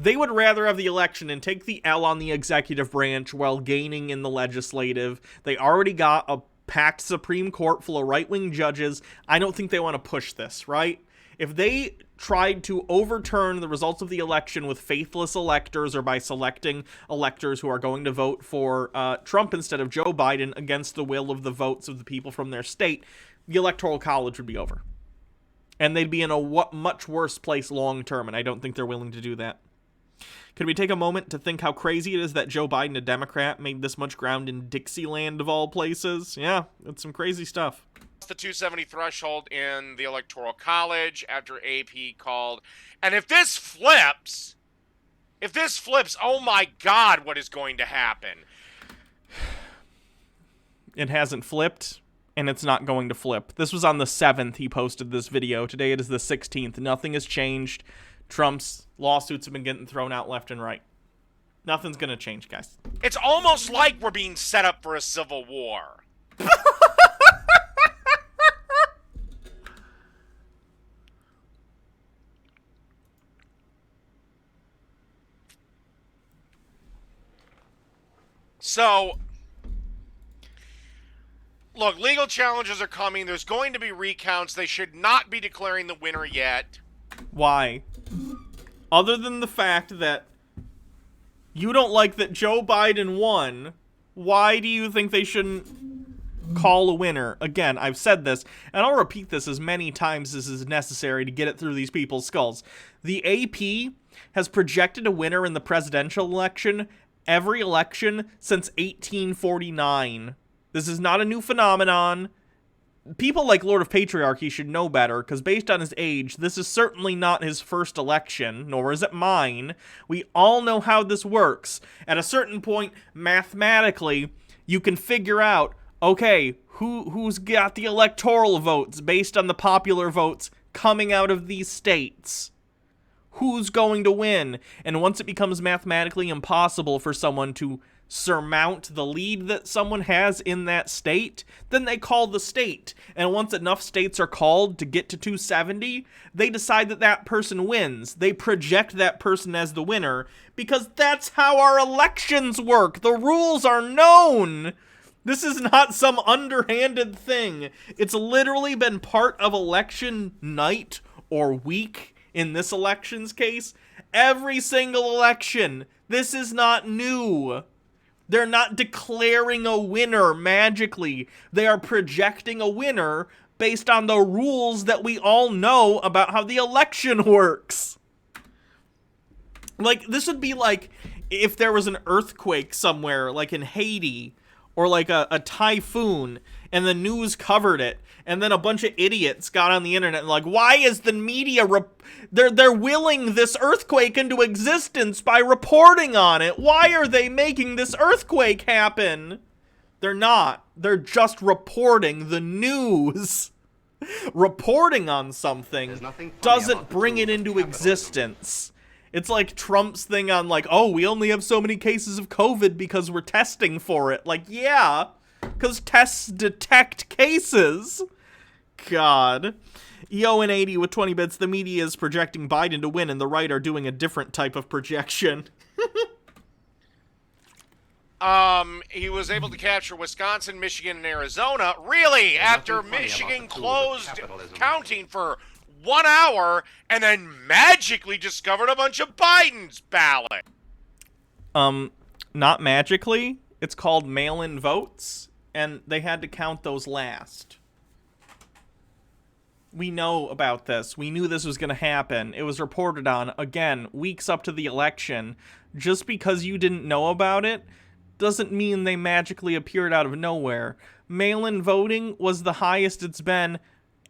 They would rather have the election and take the L on the executive branch while gaining in the legislative. They already got a packed Supreme Court full of right-wing judges. I don't think they want to push this, right? If they tried to overturn the results of the election with faithless electors or by selecting electors who are going to vote for Trump instead of Joe Biden against the will of the votes of the people from their state, the Electoral College would be over. And they'd be in a much worse place long term, and I don't think they're willing to do that. Can we take a moment to think how crazy it is that Joe Biden, a Democrat, made this much ground in Dixieland of all places? Yeah, it's some crazy stuff. The 270 threshold in the Electoral College after AP called. And if this flips, oh my God, what is going to happen? It hasn't flipped, and it's not going to flip. This was on the 7th he posted this video. Today it is the 16th. Nothing has changed. Trump's lawsuits have been getting thrown out left and right. Nothing's going to change, guys. It's almost like we're being set up for a civil war. So, look, legal challenges are coming. There's going to be recounts. They should not be declaring the winner yet. Why? Other than the fact that you don't like that Joe Biden won, why do you think they shouldn't call a winner? Again, I've said this, and I'll repeat this as many times as is necessary to get it through these people's skulls. The AP has projected a winner in the presidential election every election since 1849. This is not a new phenomenon. People like Lord of Patriarchy should know better, because based on his age, this is certainly not his first election, nor is it mine. We all know how this works. At a certain point, mathematically, you can figure out, okay, who's got the electoral votes based on the popular votes coming out of these states. Who's going to win? And once it becomes mathematically impossible for someone to surmount the lead that someone has in that state, then they call the state. And once enough states are called to get to 270, they decide that that person wins. They project that person as the winner, because that's how our elections work. The rules are known. This is not some underhanded thing. It's literally been part of election night or week in this election's case. Every single election. This is not new. They're not declaring a winner magically. They are projecting a winner based on the rules that we all know about how the election works. Like, this would be like if there was an earthquake somewhere, like in Haiti, or like a typhoon, and the news covered it, and then a bunch of idiots got on the internet and like, why is the media they're willing this earthquake into existence by reporting on it? Why are they making this earthquake happen? They're not. They're just reporting the news. Reporting on something doesn't bring it into existence. It's like Trump's thing on like, oh, we only have so many cases of COVID because we're testing for it. Like, yeah, because tests detect cases. God. EON80 with 20 bits. The media is projecting Biden to win, and the right are doing a different type of projection. He was able to capture Wisconsin, Michigan, and Arizona. Really? After Michigan closed counting for 1 hour and then magically discovered a bunch of Biden's ballot. Not magically. It's called mail-in votes, and they had to count those last. We know about this. We knew this was going to happen. It was reported on, again, weeks up to the election. Just because you didn't know about it doesn't mean they magically appeared out of nowhere. Mail-in voting was the highest it's been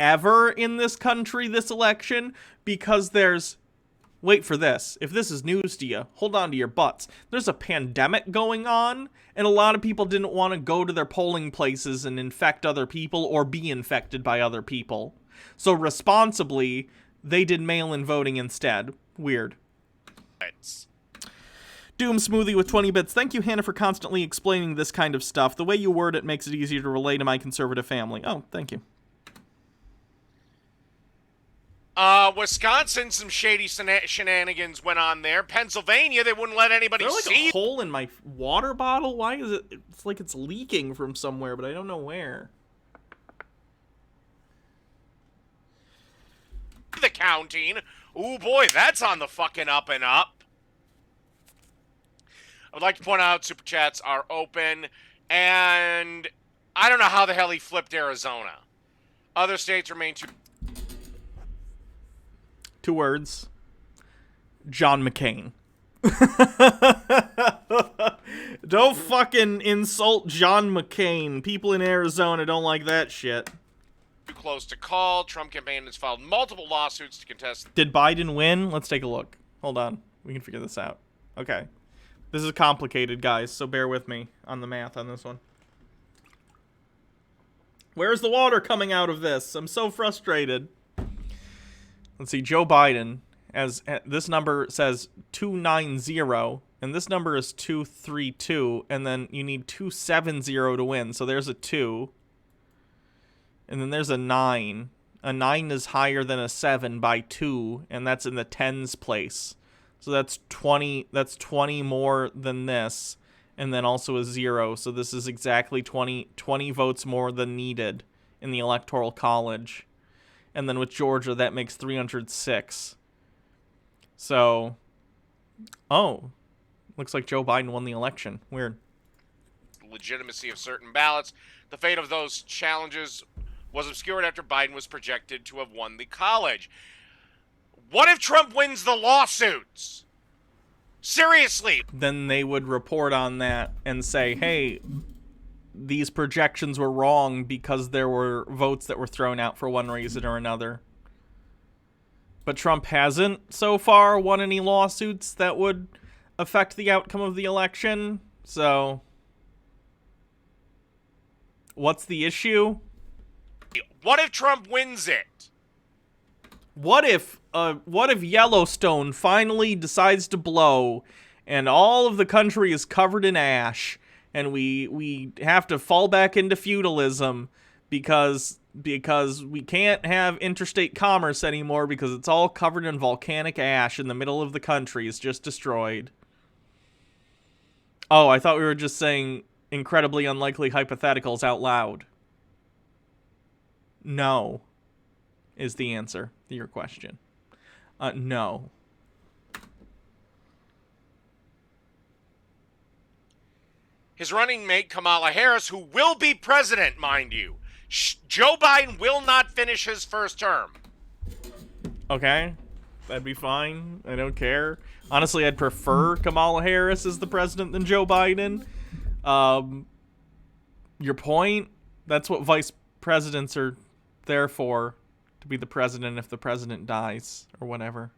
ever in this country this election, because there's, wait for this, if this is news to you, hold on to your butts, there's a pandemic going on, and a lot of people didn't want to go to their polling places and infect other people or be infected by other people. So responsibly, they did mail-in voting instead. Weird. Doom Smoothie with 20 bits. Thank you, Hannah, for constantly explaining this kind of stuff. The way you word it makes it easier to relate to my conservative family. Oh, thank you. Wisconsin, some shady shenanigans went on there. Pennsylvania, they wouldn't let anybody Is there see. like a hole in my water bottle? Why is it? It's like it's leaking from somewhere, but I don't know where. The counting. Ooh, boy, that's on the fucking up and up. I would like to point out Super Chats are open, and I don't know how the hell he flipped Arizona. Other states remain Two words. John McCain. Don't fucking insult John McCain. People in Arizona don't like that shit. too close to call. Trump campaign has filed multiple lawsuits to contest. Did Biden win? Let's take a look. Hold on. We can figure this out. Okay. This is complicated, guys, so bear with me on the math on this one. Where's the water coming out of this? I'm so frustrated. Let's see, Joe Biden, as this number says 290, and this number is 232, and then you need 270 to win. So there's a 2. And then there's a 9. A 9 is higher than a 7 by 2, and that's in the tens place. So that's 20 more than this, and then also a 0. So this is exactly 20 votes more than needed in the Electoral College. And then with Georgia, that makes 306. So, oh, looks like Joe Biden won the election. Weird. Legitimacy of certain ballots. The fate of those challenges was obscured after Biden was projected to have won the college. What if Trump wins the lawsuits? Seriously. Then they would report on that and say, hey, these projections were wrong because there were votes that were thrown out for one reason or another. But Trump hasn't so far won any lawsuits that would affect the outcome of the election. So, what's the issue? What if Trump wins it? What if Yellowstone finally decides to blow and all of the country is covered in ash and we have to fall back into feudalism because we can't have interstate commerce anymore because it's all covered in volcanic ash and the middle of the country is just destroyed. Oh, I thought we were just saying incredibly unlikely hypotheticals out loud. No, is the answer to your question. No. His running mate, Kamala Harris, who will be president, mind you. Joe Biden will not finish his first term. Okay, that'd be fine. I don't care. Honestly, I'd prefer Kamala Harris as the president than Joe Biden. Your point, That's what vice presidents are there for, to be the president if the president dies or whatever.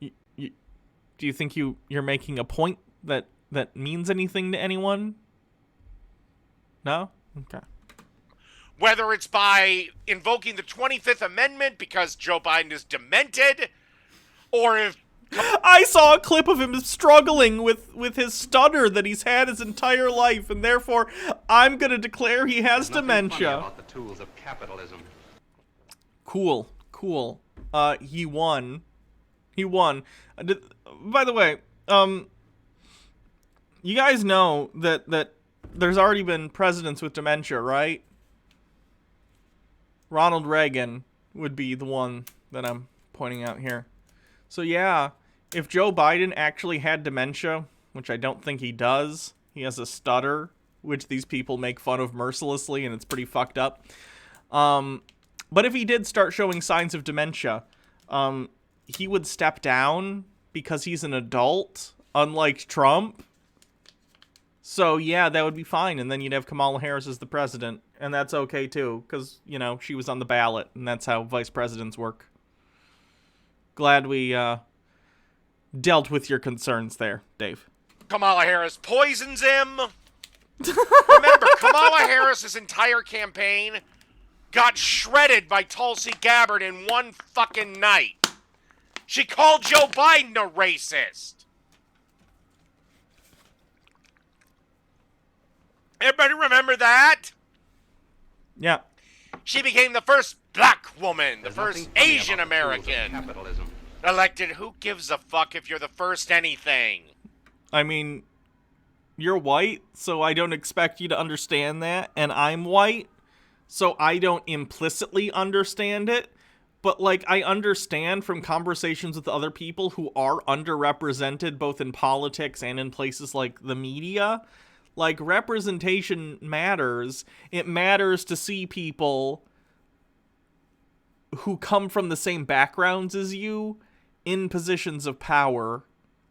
Do you think you're making a point that means anything to anyone? No? Okay. Whether it's by invoking the 25th Amendment because Joe Biden is demented, or if... I saw a clip of him struggling with his stutter that he's had his entire life, and therefore I'm going to declare he has dementia. Funny about the tools of capitalism. Cool. He won. By the way, you guys know that there's already been presidents with dementia, right? Ronald Reagan would be the one that I'm pointing out here. So yeah, if Joe Biden actually had dementia, which I don't think he does, he has a stutter, which these people make fun of mercilessly, and it's pretty fucked up. But if he did start showing signs of dementia, he would step down because he's an adult, unlike Trump. So yeah, that would be fine, and then you'd have Kamala Harris as the president, and that's okay too, because, you know, she was on the ballot, and that's how vice presidents work. Glad we dealt with your concerns there, Dave. Kamala Harris poisons him. Remember, Kamala Harris's entire campaign got shredded by Tulsi Gabbard in one fucking night. She called Joe Biden a racist. Everybody remember that? Yeah. She became the first black woman, the first Asian American elected. Who gives a fuck if you're the first anything? I mean, you're white, so I don't expect you to understand that, and I'm white, so I don't implicitly understand it. But, like, I understand from conversations with other people who are underrepresented both in politics and in places like the media. Like, representation matters. It matters to see people who come from the same backgrounds as you in positions of power.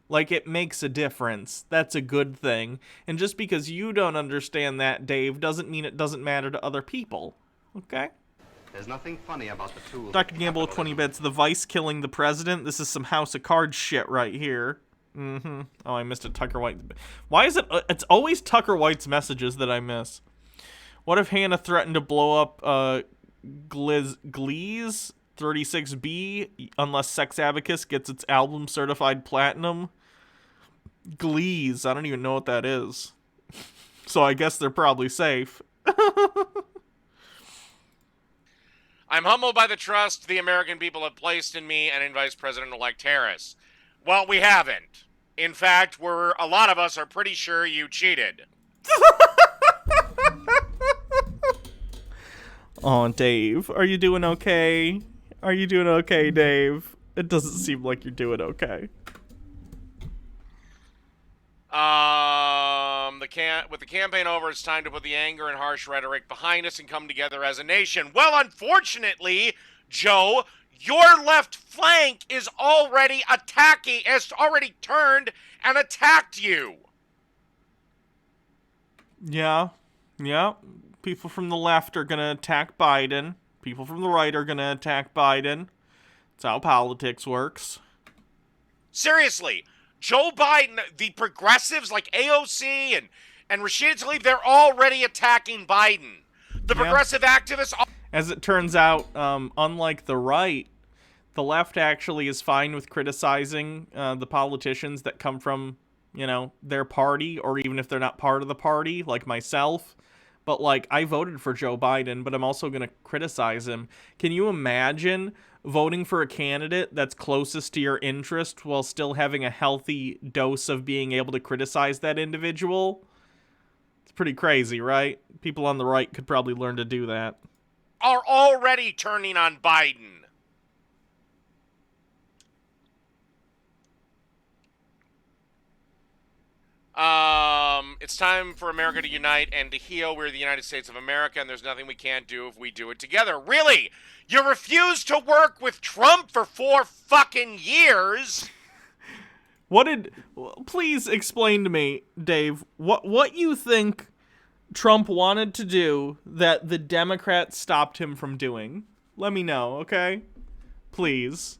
Like, it makes a difference. That's a good thing. And just because you don't understand that, Dave, doesn't mean it doesn't matter to other people. Okay? There's nothing funny about the tools. Dr. Gamble, 20 bits. The Vice killing the president. This is some House of Cards shit right here. Oh, I missed a Tucker White. Why is it? It's always Tucker White's messages that I miss. What if Hannah threatened to blow up Glee's 36B unless Sex Abacus gets its album certified platinum? Glee's. I don't even know what that is. So I guess they're probably safe. I'm humbled by the trust the American people have placed in me and in Vice President-elect Harris. Well, we haven't. In fact, a lot of us are pretty sure you cheated. Oh, Dave, are you doing okay? Are you doing okay, Dave? It doesn't seem like you're doing okay. With the campaign over, it's time to put the anger and harsh rhetoric behind us and come together as a nation. Well, unfortunately, Joe, your left flank is already has already turned and attacked you. Yeah. People from the left are gonna attack Biden. People from the right are gonna attack Biden. That's how politics works. Seriously, Joe Biden, the progressives like AOC and Rashida Tlaib, they're already attacking Biden. The progressive activists... As it turns out, unlike the right, the left actually is fine with criticizing the politicians that come from, you know, their party, or even if they're not part of the party, like myself. But, like, I voted for Joe Biden, but I'm also going to criticize him. Can you imagine voting for a candidate that's closest to your interest while still having a healthy dose of being able to criticize that individual? It's pretty crazy, right? People on the right could probably learn to do that. Are already turning on Biden. It's time for America to unite and to heal. We're the United States of America, and there's nothing we can't do if we do it together. Really? You refused to work with Trump for 4 fucking years? Please explain to me, Dave, what you think Trump wanted to do that the Democrats stopped him from doing? Let me know, okay? Please.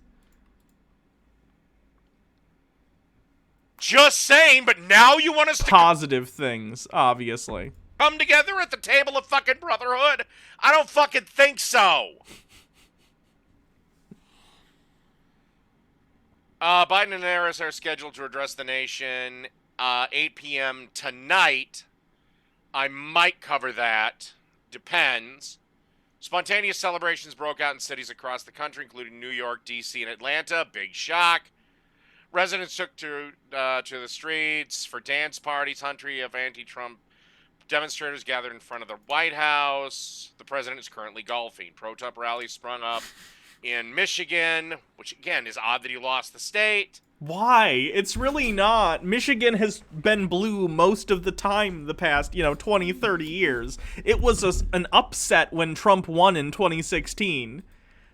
Just saying, but now you want us to Positive things, obviously. come together at the table of fucking brotherhood? I don't fucking think so. Biden and Harris are scheduled to address the nation 8 p.m. tonight. I might cover that. Depends. Spontaneous celebrations broke out in cities across the country, including New York, D.C., and Atlanta. Big shock. Residents took to the streets for dance parties. Hundreds of anti-Trump demonstrators gathered in front of the White House. The president is currently golfing. Pro-Trump rallies sprung up in Michigan, which, again, is odd that he lost the state. Why? It's really not. Michigan has been blue most of the time the past, 20, 30 years. It was an upset when Trump won in 2016.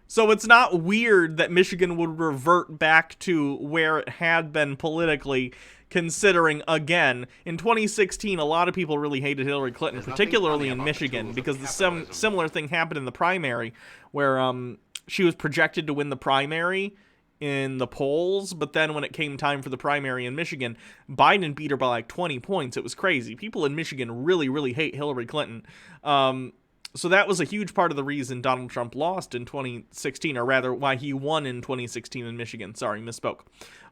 So it's not weird that Michigan would revert back to where it had been politically, considering, again, in 2016, a lot of people really hated Hillary Clinton, particularly in Michigan, because the similar thing happened in the primary, where she was projected to win the primary in the polls, but then when it came time for the primary in Michigan, Biden beat her by like 20 points. It was crazy. People in Michigan really, really hate Hillary Clinton. So that was a huge part of the reason Donald Trump lost in 2016, or rather, why he won in 2016 in Michigan. Sorry, misspoke.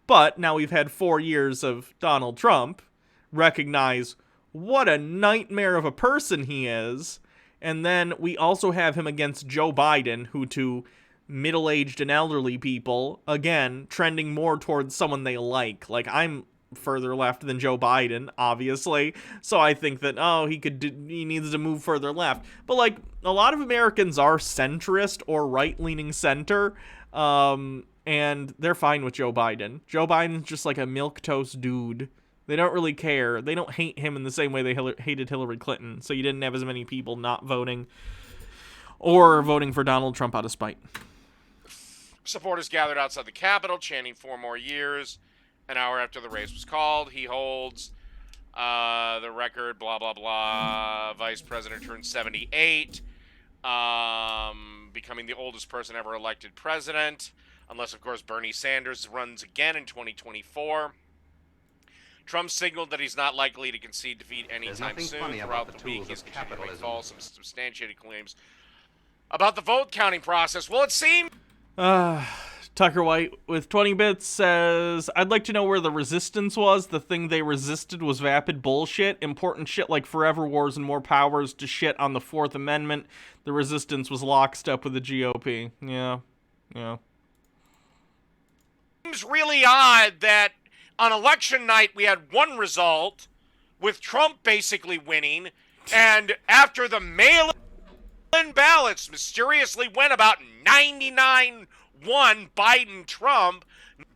But now we've had 4 years of Donald Trump, recognize what a nightmare of a person he is, and then we also have him against Joe Biden, who to middle-aged and elderly people, again, trending more towards someone they like. Like, I'm further left than Joe Biden, obviously, so I think that, he needs to move further left. But, like, a lot of Americans are centrist or right-leaning center, and they're fine with Joe Biden. Joe Biden's just like a milquetoast dude. They don't really care. They don't hate him in the same way they hated Hillary Clinton, so you didn't have as many people not voting or voting for Donald Trump out of spite. Supporters gathered outside the Capitol, chanting 4 more years. An hour after the race was called, he holds the record, blah, blah, blah. Vice President turned 78, becoming the oldest person ever elected president, unless, of course, Bernie Sanders runs again in 2024. Trump signaled that he's not likely to concede defeat anytime soon. Throughout the week, he's continuing to make false and substantiated claims about the vote counting process. Well, it seems... Tucker White with 20 bits says, I'd like to know where the resistance was. The thing they resisted was vapid bullshit. Important shit like forever wars and more powers to shit on the 4th Amendment. The resistance was lockstep with the GOP. Yeah. Seems really odd that on election night we had one result with Trump basically winning, and after the mail-in ballots mysteriously went about 99-1 Biden-Trump.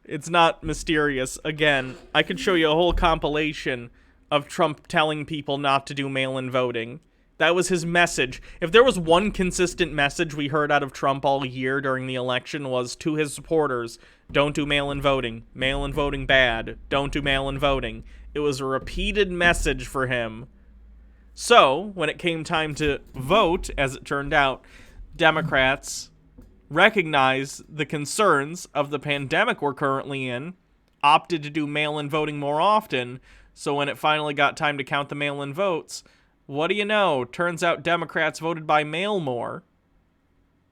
It's not mysterious. Again, I could show you a whole compilation of Trump telling people not to do mail-in voting. That was his message. If there was one consistent message we heard out of Trump all year during the election, was to his supporters, don't do mail-in voting. Mail-in voting bad. Don't do mail-in voting. It was a repeated message for him. So, when it came time to vote, as it turned out, Democrats recognized the concerns of the pandemic we're currently in, opted to do mail-in voting more often, so when it finally got time to count the mail-in votes, what do you know? Turns out Democrats voted by mail more.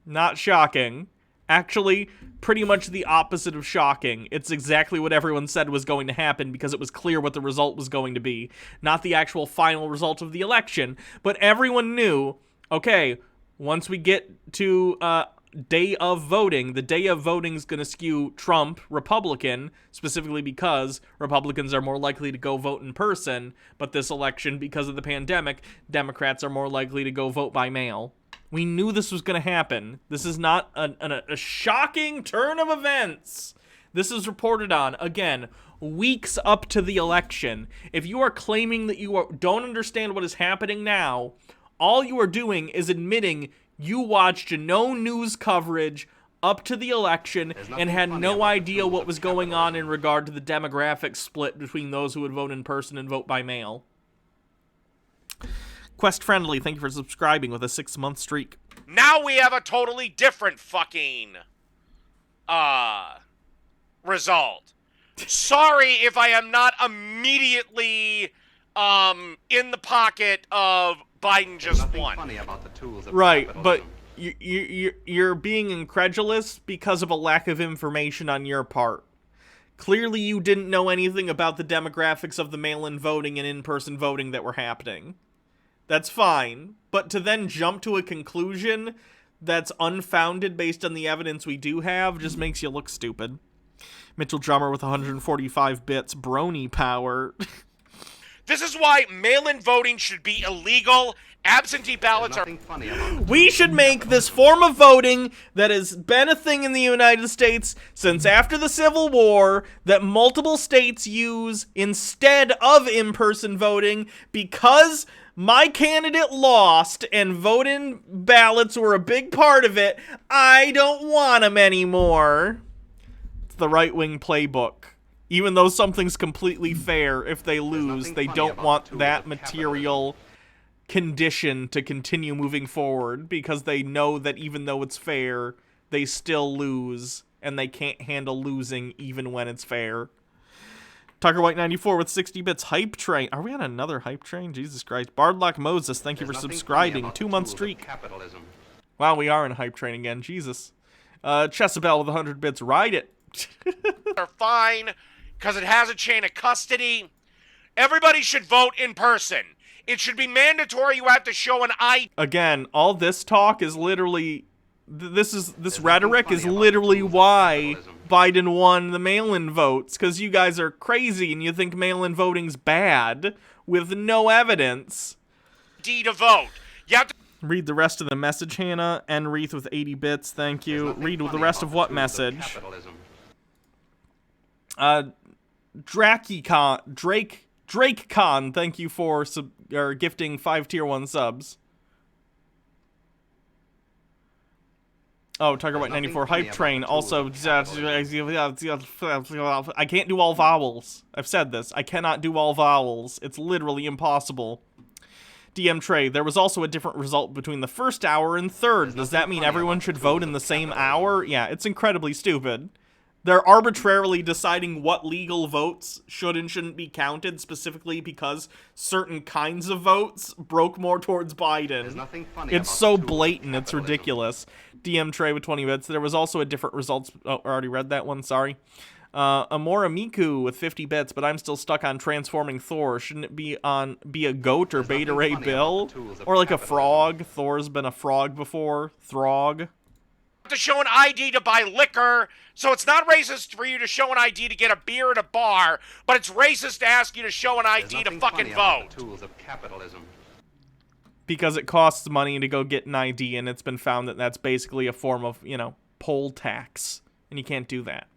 Not shocking. Actually, pretty much the opposite of shocking. It's exactly what everyone said was going to happen because it was clear what the result was going to be. Not the actual final result of the election, but everyone knew, okay, once we get to day of voting, the day of voting is going to skew Trump, Republican, specifically because Republicans are more likely to go vote in person, but this election, because of the pandemic, Democrats are more likely to go vote by mail. We knew this was going to happen. This is not a shocking turn of events. This is reported on, again, weeks up to the election. If you are claiming that you don't understand what is happening now, all you are doing is admitting you watched no news coverage up to the election and had no idea what was going on in regard to the demographic split between those who would vote in person and vote by mail. Quest Friendly, thank you for subscribing with a 6-month streak. Now we have a totally different fucking result. Sorry if I am not immediately in the pocket of Biden just won. Right, but you're being incredulous because of a lack of information on your part. Clearly you didn't know anything about the demographics of the mail-in voting and in-person voting that were happening. That's fine, but to then jump to a conclusion that's unfounded based on the evidence we do have just makes you look stupid. Mitchell Drummer with 145 bits, brony power. This is why mail-in voting should be illegal. Absentee ballots are... We should make this form of voting that has been a thing in the United States since after the Civil War that multiple states use instead of in-person voting because my candidate lost and voting ballots were a big part of it. I don't want them anymore. It's the right-wing playbook. Even though something's completely fair, if they lose, they don't want that material condition to continue moving forward because they know that even though it's fair, they still lose, and they can't handle losing even when it's fair. Tucker White 94 with 60 bits. Hype Train. Are we on another Hype Train? Jesus Christ. Bardlock Moses, thank you for subscribing. 2-month streak. Wow, we are in Hype Train again. Jesus. Chesabel with 100 bits. Ride it. are fine because it has a chain of custody. Everybody should vote in person. It should be mandatory. You have to show an ID. Again, all this talk is literally... This rhetoric is literally why Biden won the mail-in votes, because you guys are crazy and you think mail-in voting's bad with no evidence. ID to vote. You have to read the rest of the message, Hannah. Enreath with 80 bits, thank you. Read the rest of what message? Drake Con, thank you for gifting 5 tier 1 subs. Oh, Tucker White 94 Hype Train. Also, I can't do all vowels. I've said this. I cannot do all vowels. It's literally impossible. DM Trey, there was also a different result between the first hour and third. Does that mean everyone should vote in the same hour? Yeah, it's incredibly stupid. They're arbitrarily deciding what legal votes should and shouldn't be counted, specifically because certain kinds of votes broke more towards Biden. It's so blatant, it's ridiculous. DM Trey with 20 bits. There was also a different results. Oh, I already read that one, sorry. Amora Miku with 50 bits, but I'm still stuck on transforming Thor. Shouldn't it be a goat or Beta Ray Bill? Or like a frog? Thor's been a frog before. Throg. To show an ID to buy liquor, so it's not racist for you to show an ID to get a beer at a bar, but it's racist to ask you to show an ID to fucking vote. Tools of capitalism. Because it costs money to go get an ID, and it's been found that that's basically a form of, you know, poll tax, and you can't do that.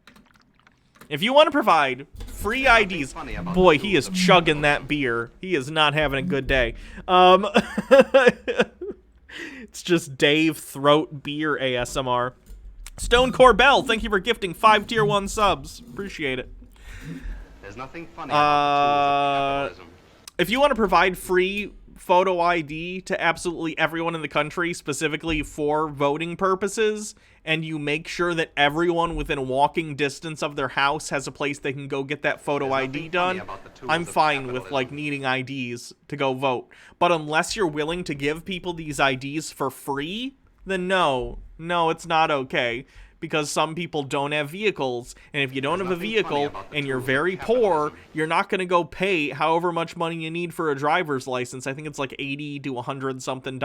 If you want to provide free IDs, boy, he is chugging that beer. He is not having a good day. It's just Dave Throat Beer ASMR. Stone Corbell, thank you for gifting 5 tier 1 subs. Appreciate it. There's nothing funny about tools of capitalism. If you want to provide free photo ID to absolutely everyone in the country, specifically for voting purposes, and you make sure that everyone within walking distance of their house has a place they can go get that photo ID done, I'm fine with, like, needing IDs to go vote. But unless you're willing to give people these IDs for free, then no, it's not okay. Because some people don't have vehicles, and if you don't have a vehicle and you're very poor, you're not going to go pay however much money you need for a driver's license. I think it's like $80 to $100 something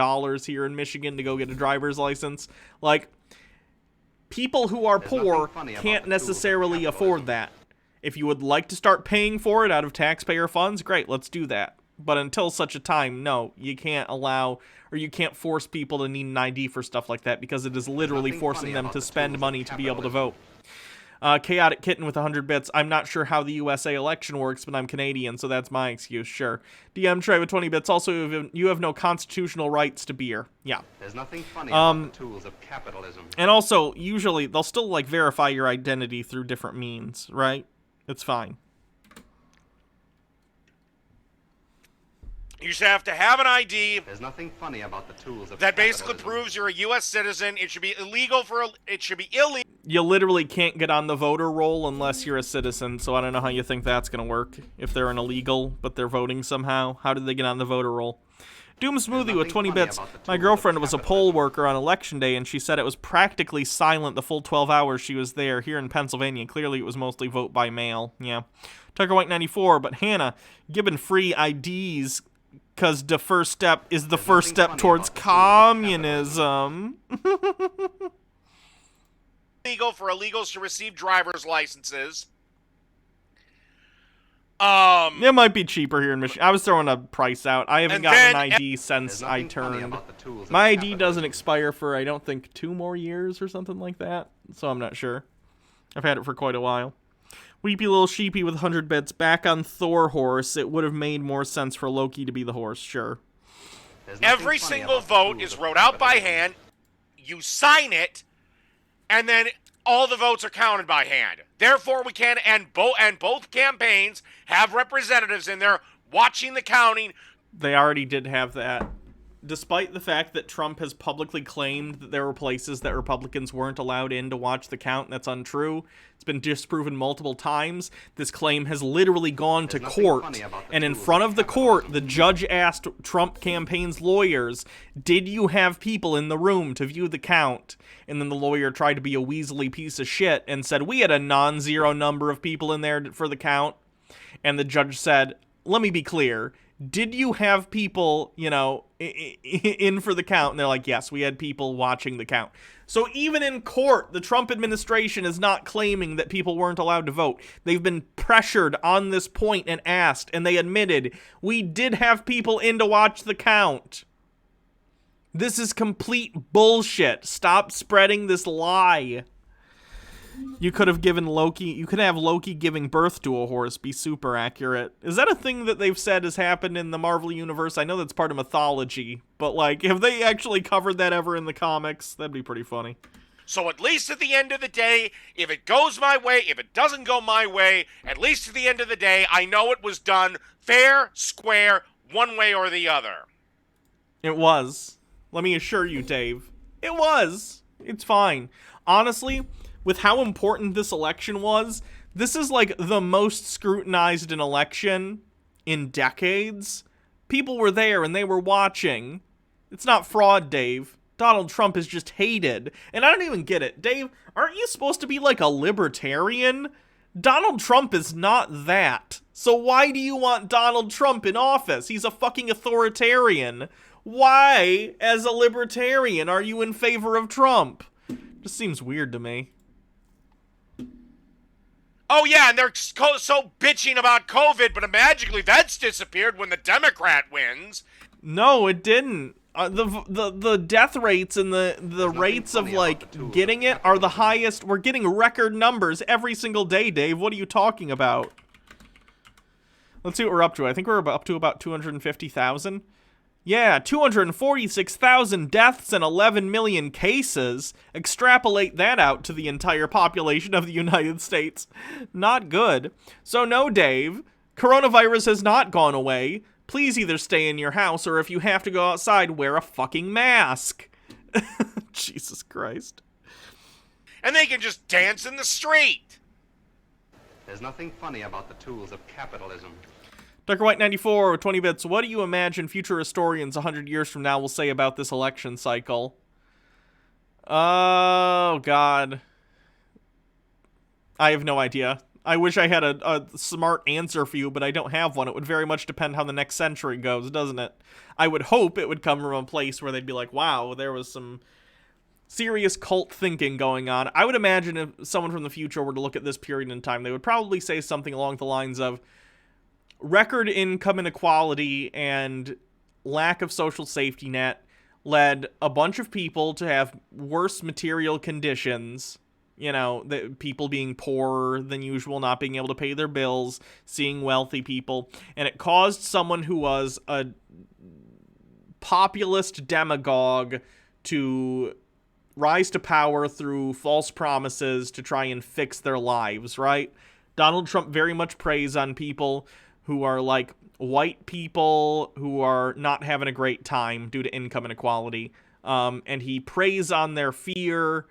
here in Michigan to go get a driver's license. Like, people who are poor can't necessarily afford that. If you would like to start paying for it out of taxpayer funds, great, let's do that. But until such a time, no, you can't allow, or you can't force people to need an ID for stuff like that, because it is literally forcing them to spend money to be able to vote. Chaotic Kitten with 100 bits. I'm not sure how the USA election works, but I'm Canadian, so that's my excuse, sure. DM Trey with 20 bits. Also, you have no constitutional rights to beer. Yeah. There's nothing funny about the tools of capitalism. And also, usually, they'll still, like, verify your identity through different means, right? It's fine. You just have to have an ID. There's nothing funny about the tools of that basically capitalism. proves you're a U.S. citizen. It should be illegal illegal. You literally can't get on the voter roll unless you're a citizen, so I don't know how you think that's going to work. If they're an illegal, but they're voting somehow, how did they get on the voter roll? Doom Smoothie with 20 bits. My girlfriend was a poll worker on election day, and she said it was practically silent the full 12 hours she was there here in Pennsylvania. Clearly, it was mostly vote by mail. Yeah. Tucker White 94, but Hannah, given free IDs, because the first step is the first step towards communism. Legal for illegals to receive driver's licenses. It might be cheaper here in Michigan. I was throwing a price out. I haven't gotten an ID since I turned. My ID doesn't expire for, I don't think, 2 more years or something like that. So I'm not sure. I've had it for quite a while. Weepy little sheepy with 100 bits. Back on Thor horse. It would have made more sense for Loki to be the horse, sure. Every single vote is wrote out by hand. You sign it, and then all the votes are counted by hand. Therefore, we can, and both campaigns have representatives in there watching the counting. They already did have that. Despite the fact that Trump has publicly claimed that there were places that Republicans weren't allowed in to watch the count, that's untrue. It's been disproven multiple times. This claim has literally gone to court. And in front of the court, the judge asked Trump campaign's lawyers, did you have people in the room to view the count? And then the lawyer tried to be a weaselly piece of shit and said, we had a non-zero number of people in there for the count. And the judge said, let me be clear. Did you have people, you know, in for the count? And they're like, yes, we had people watching the count. So even in court, the Trump administration is not claiming that people weren't allowed to vote. They've been pressured on this point and asked, and they admitted, we did have people in to watch the count. This is complete bullshit. Stop spreading this lie. You could have given Loki, you could have Loki giving birth to a horse be super accurate. Is that a thing that they've said has happened in the Marvel Universe? I know that's part of mythology, but like, have they actually covered that ever in the comics? That'd be pretty funny. So at least at the end of the day, if it goes my way, if it doesn't go my way, at least at the end of the day, I know it was done fair, square, one way or the other. It was. Let me assure you, Dave. It was. It's fine. Honestly, with how important this election was, this is like the most scrutinized an election in decades. People were there and they were watching. It's not fraud, Dave. Donald Trump is just hated. And I don't even get it. Dave, aren't you supposed to be like a libertarian? Donald Trump is not that. So why do you want Donald Trump in office? He's a fucking authoritarian. Why, as a libertarian, are you in favor of Trump? Just seems weird to me. Oh yeah, and they're so bitching about COVID, but magically that's disappeared when the Democrat wins. No, it didn't. The death rates and the rates of like getting it are the highest. We're getting record numbers every single day, Dave. What are you talking about? Let's see what we're up to. I think we're up to about 250,000. Yeah, 246,000 deaths and 11 million cases. Extrapolate that out to the entire population of the United States. Not good. So no, Dave, coronavirus has not gone away. Please either stay in your house, or if you have to go outside, wear a fucking mask. Jesus Christ. And they can just dance in the street. There's nothing funny about the tools of capitalism. Dr. White 94 with 20 bits. What do you imagine future historians 100 years from now will say about this election cycle? Oh, God. I have no idea. I wish I had a smart answer for you, but I don't have one. It would very much depend how the next century goes, doesn't it? I would hope it would come from a place where they'd be like, wow, there was some serious cult thinking going on. I would imagine if someone from the future were to look at this period in time, they would probably say something along the lines of, record income inequality and lack of social safety net led a bunch of people to have worse material conditions. You know, the people being poorer than usual, not being able to pay their bills, seeing wealthy people. And it caused someone who was a populist demagogue to rise to power through false promises to try and fix their lives, right? Donald Trump very much preys on people who are like, white people who are not having a great time due to income inequality. And he preys on their fear,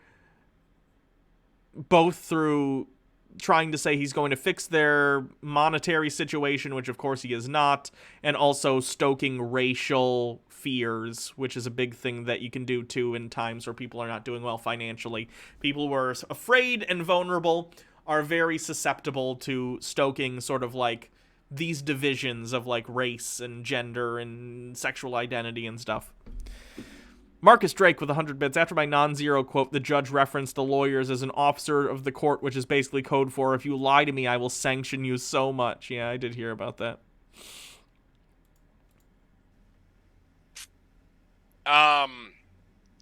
both through trying to say he's going to fix their monetary situation, which of course he is not, and also stoking racial fears, which is a big thing that you can do too in times where people are not doing well financially. People who are afraid and vulnerable are very susceptible to stoking sort of like these divisions of like race and gender and sexual identity and stuff. Marcus Drake with 100 bits. After my non-zero quote, the judge referenced the lawyers as an officer of the court, which is basically code for, if you lie to me, I will sanction you so much. Yeah, I did hear about that.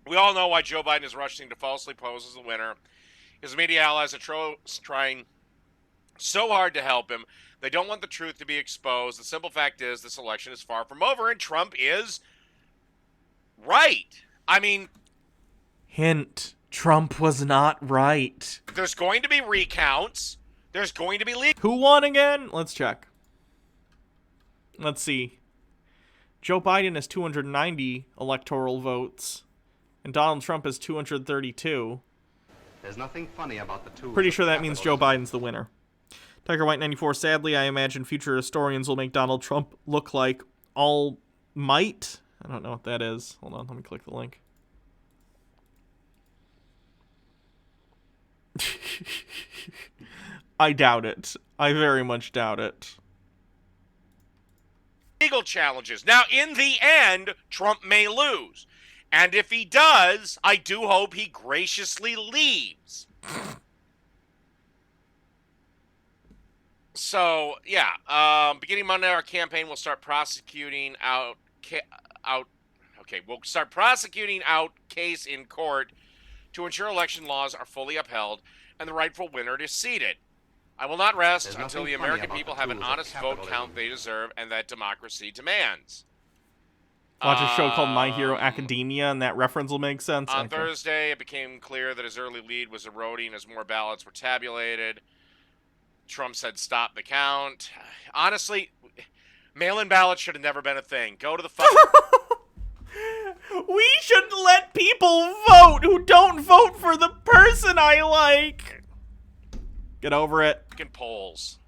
We all know why Joe Biden is rushing to falsely pose as the winner. His media allies are trying so hard to help him. They don't want the truth to be exposed. The simple fact is this election is far from over, and Trump is right. I mean, hint, Trump was not right. There's going to be recounts. There's going to be Who won again? Let's check. Let's see. Joe Biden has 290 electoral votes, and Donald Trump has 232. There's nothing funny about the two. Pretty sure that means Joe Biden's the winner. Tiger White 94. Sadly, I imagine future historians will make Donald Trump look like All Might. I don't know what that is. Hold on, let me click the link. I doubt it. I very much doubt it. Legal challenges. Now, in the end, Trump may lose. And if he does, I do hope he graciously leaves. So, yeah. Beginning Monday, our campaign will start prosecuting we'll start prosecuting out case in court to ensure election laws are fully upheld and the rightful winner is seated. I will not rest until the American people have an honest vote count they deserve and that democracy demands. Watch a show called My Hero Academia, and that reference will make sense. On Thursday, it became clear that his early lead was eroding as more ballots were tabulated. Trump said stop the count. Honestly, mail-in ballots should have never been a thing. Go to the fucking... We shouldn't let people vote who don't vote for the person I like. Get over it. Fucking polls.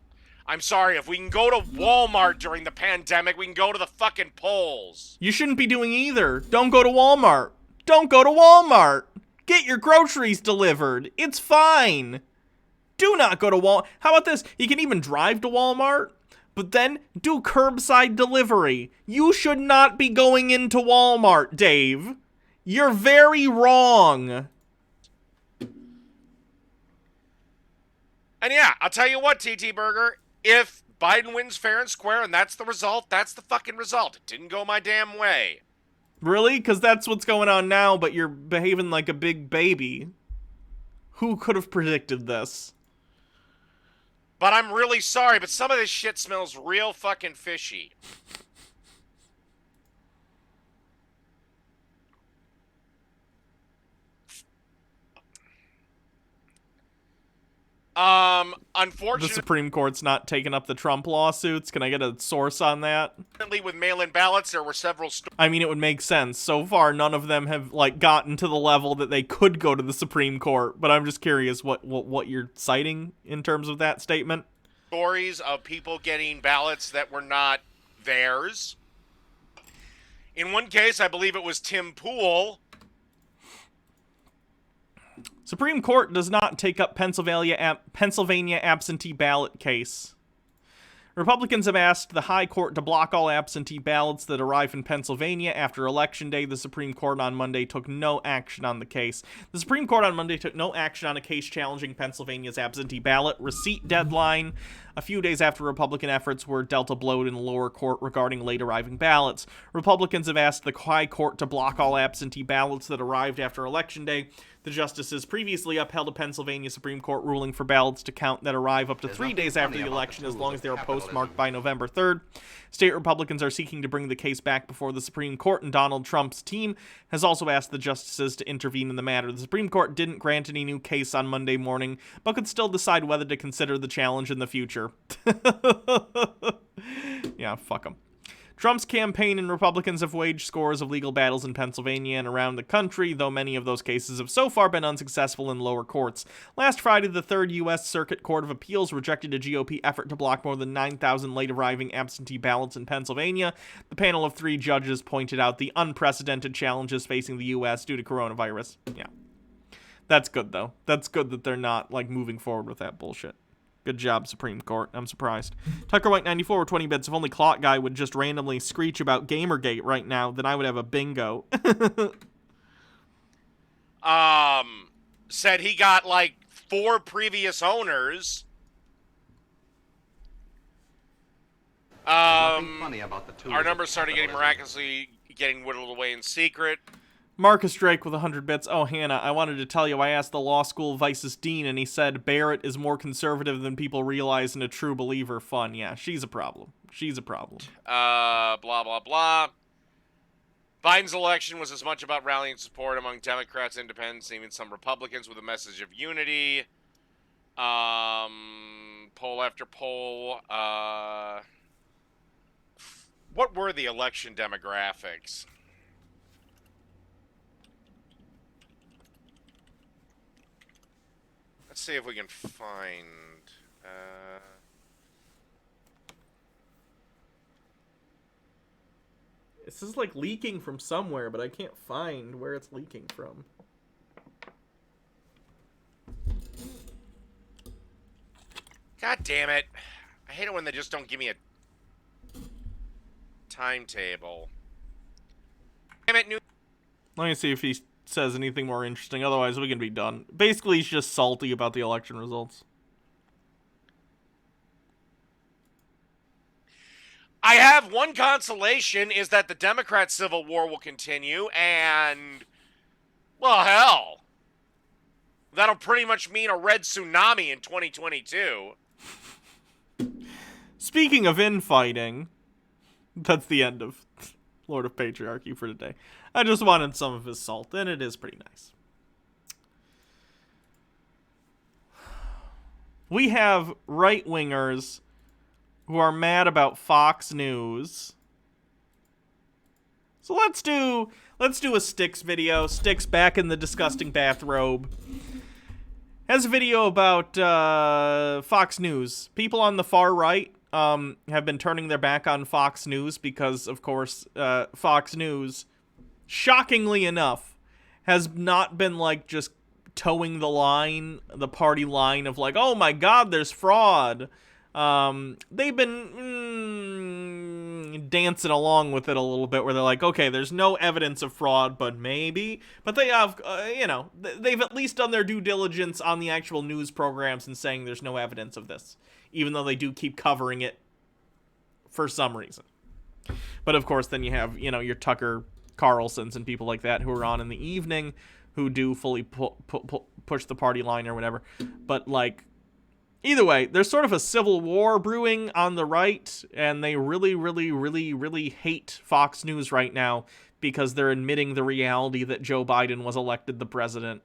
I'm sorry, if we can go to Walmart during the pandemic, we can go to the fucking polls. You shouldn't be doing either. Don't go to Walmart. Don't go to Walmart. Get your groceries delivered. It's fine. Do not go to Walmart. How about this? You can even drive to Walmart, but then do curbside delivery. You should not be going into Walmart, Dave. You're very wrong. And yeah, I'll tell you what, TT Burger, if Biden wins fair and square and that's the result, that's the fucking result. It didn't go my damn way. Really? Because that's what's going on now, but you're behaving like a big baby. Who could have predicted this? But I'm really sorry, but some of this shit smells real fucking fishy. Unfortunately, the Supreme Court's not taking up the Trump lawsuits. Can I get a source on that? With mail-in ballots, there were several... I mean, it would make sense. So far, none of them have, like, gotten to the level that they could go to the Supreme Court. But I'm just curious what you're citing in terms of that statement. Stories of people getting ballots that were not theirs. In one case, I believe it was Tim Pool. Supreme Court does not take up Pennsylvania absentee ballot case. Republicans have asked the High Court to block all absentee ballots that arrive in Pennsylvania after Election Day. The Supreme Court on Monday took no action on the case. The Supreme Court on Monday took no action on a case challenging Pennsylvania's absentee ballot receipt deadline, a few days after Republican efforts were dealt a blow in the lower court regarding late arriving ballots. Republicans have asked the High Court to block all absentee ballots that arrived after Election Day. The justices previously upheld a Pennsylvania Supreme Court ruling for ballots to count that arrive up to 3 days after the election as long as they are postmarked by November 3rd. State Republicans are seeking to bring the case back before the Supreme Court, and Donald Trump's team has also asked the justices to intervene in the matter. The Supreme Court didn't grant any new case on Monday morning, but could still decide whether to consider the challenge in the future. Yeah, fuck them. Trump's campaign and Republicans have waged scores of legal battles in Pennsylvania and around the country, though many of those cases have so far been unsuccessful in lower courts. Last Friday, the Third U.S. Circuit Court of Appeals rejected a GOP effort to block more than 9,000 late-arriving absentee ballots in Pennsylvania. The panel of 3 judges pointed out the unprecedented challenges facing the U.S. due to coronavirus. Yeah. That's good, though. That's good that they're not, like, moving forward with that bullshit. Good job, Supreme Court. I'm surprised. Tucker White 94 20 bits. If only Clock Guy would just randomly screech about Gamergate right now, then I would have a bingo. Said he got like 4 previous owners. Our numbers started getting miraculously getting whittled away in secret. Marcus Drake with 100 bits. Oh, Hannah, I wanted to tell you, I asked the law school vice's dean, and he said Barrett is more conservative than people realize and a true believer. Fun. Yeah, she's a problem. She's a problem. Blah, blah, blah. Biden's election was as much about rallying support among Democrats, independents, and even some Republicans with a message of unity. Poll after poll. What were the election demographics? Let's see if we can find... This is like leaking from somewhere, but I can't find where it's leaking from. God damn it. I hate it when they just don't give me a timetable. Damn it, Let me see if he says anything more interesting. Otherwise, we can be done. Basically, he's just salty about the election results. I have one consolation, is that the Democrat civil war will continue, and, well, hell, that'll pretty much mean a red tsunami in 2022. Speaking of infighting, that's the end of Lord of Patriarchy for today. I just wanted some of his salt, and it is pretty nice. We have right-wingers who are mad about Fox News. So let's do a Styx video. Styx back in the disgusting bathrobe has a video about Fox News. People on the far right have been turning their back on Fox News because, of course, Fox News, shockingly enough, has not been like just towing the line, the party line of like, oh my God, there's fraud. They've been dancing along with it a little bit where they're like, okay, there's no evidence of fraud, but maybe. But they have, they've at least done their due diligence on the actual news programs and saying there's no evidence of this, even though they do keep covering it for some reason. But of course, then you have, your Tucker Carlsons and people like that who are on in the evening who do fully push the party line or whatever. But like, either way, there's sort of a civil war brewing on the right, and they really, really, really, really hate Fox News right now because they're admitting the reality that Joe Biden was elected the president.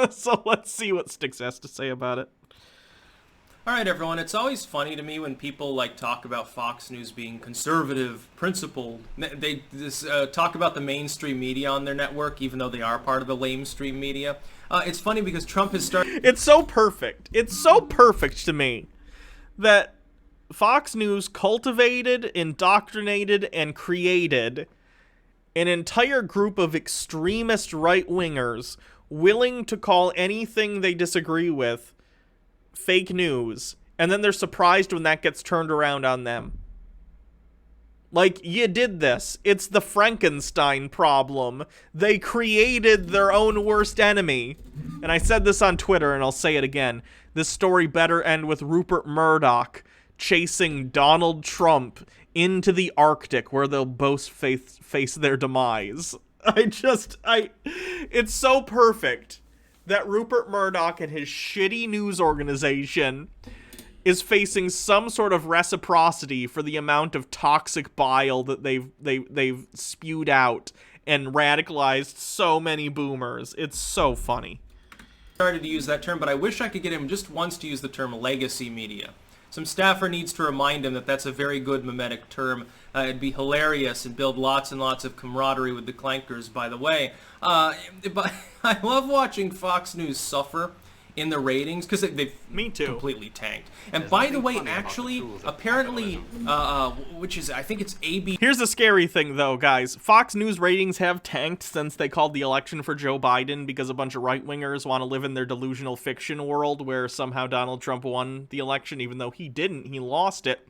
So let's see what Styx has to say about it. All right, everyone. It's always funny to me when people talk about Fox News being conservative, principled. They talk about the mainstream media on their network, even though they are part of the lamestream media. It's funny because Trump has started... It's so perfect. It's so perfect to me that Fox News cultivated, indoctrinated, and created an entire group of extremist right-wingers willing to call anything they disagree with fake news, and then they're surprised when that gets turned around on them. Like, you did this. It's the Frankenstein problem. They created their own worst enemy. And I said this on Twitter, and I'll say it again. This story better end with Rupert Murdoch chasing Donald Trump into the Arctic, where they'll both face their demise. It's so perfect that Rupert Murdoch and his shitty news organization is facing some sort of reciprocity for the amount of toxic bile that they've spewed out and radicalized so many boomers. It's so funny. Started to use that term, but I wish I could get him just once to use the term legacy media. some staffer needs to remind him that that's a very good mimetic term. It'd be hilarious and build lots and lots of camaraderie with the clankers, by the way. But I love watching Fox News suffer in the ratings because they've completely tanked. And by the way, actually, apparently, which is, I think it's AB. Here's the scary thing, though, guys. Fox News ratings have tanked since they called the election for Joe Biden because a bunch of right-wingers want to live in their delusional fiction world where somehow Donald Trump won the election, even though he didn't. He lost it.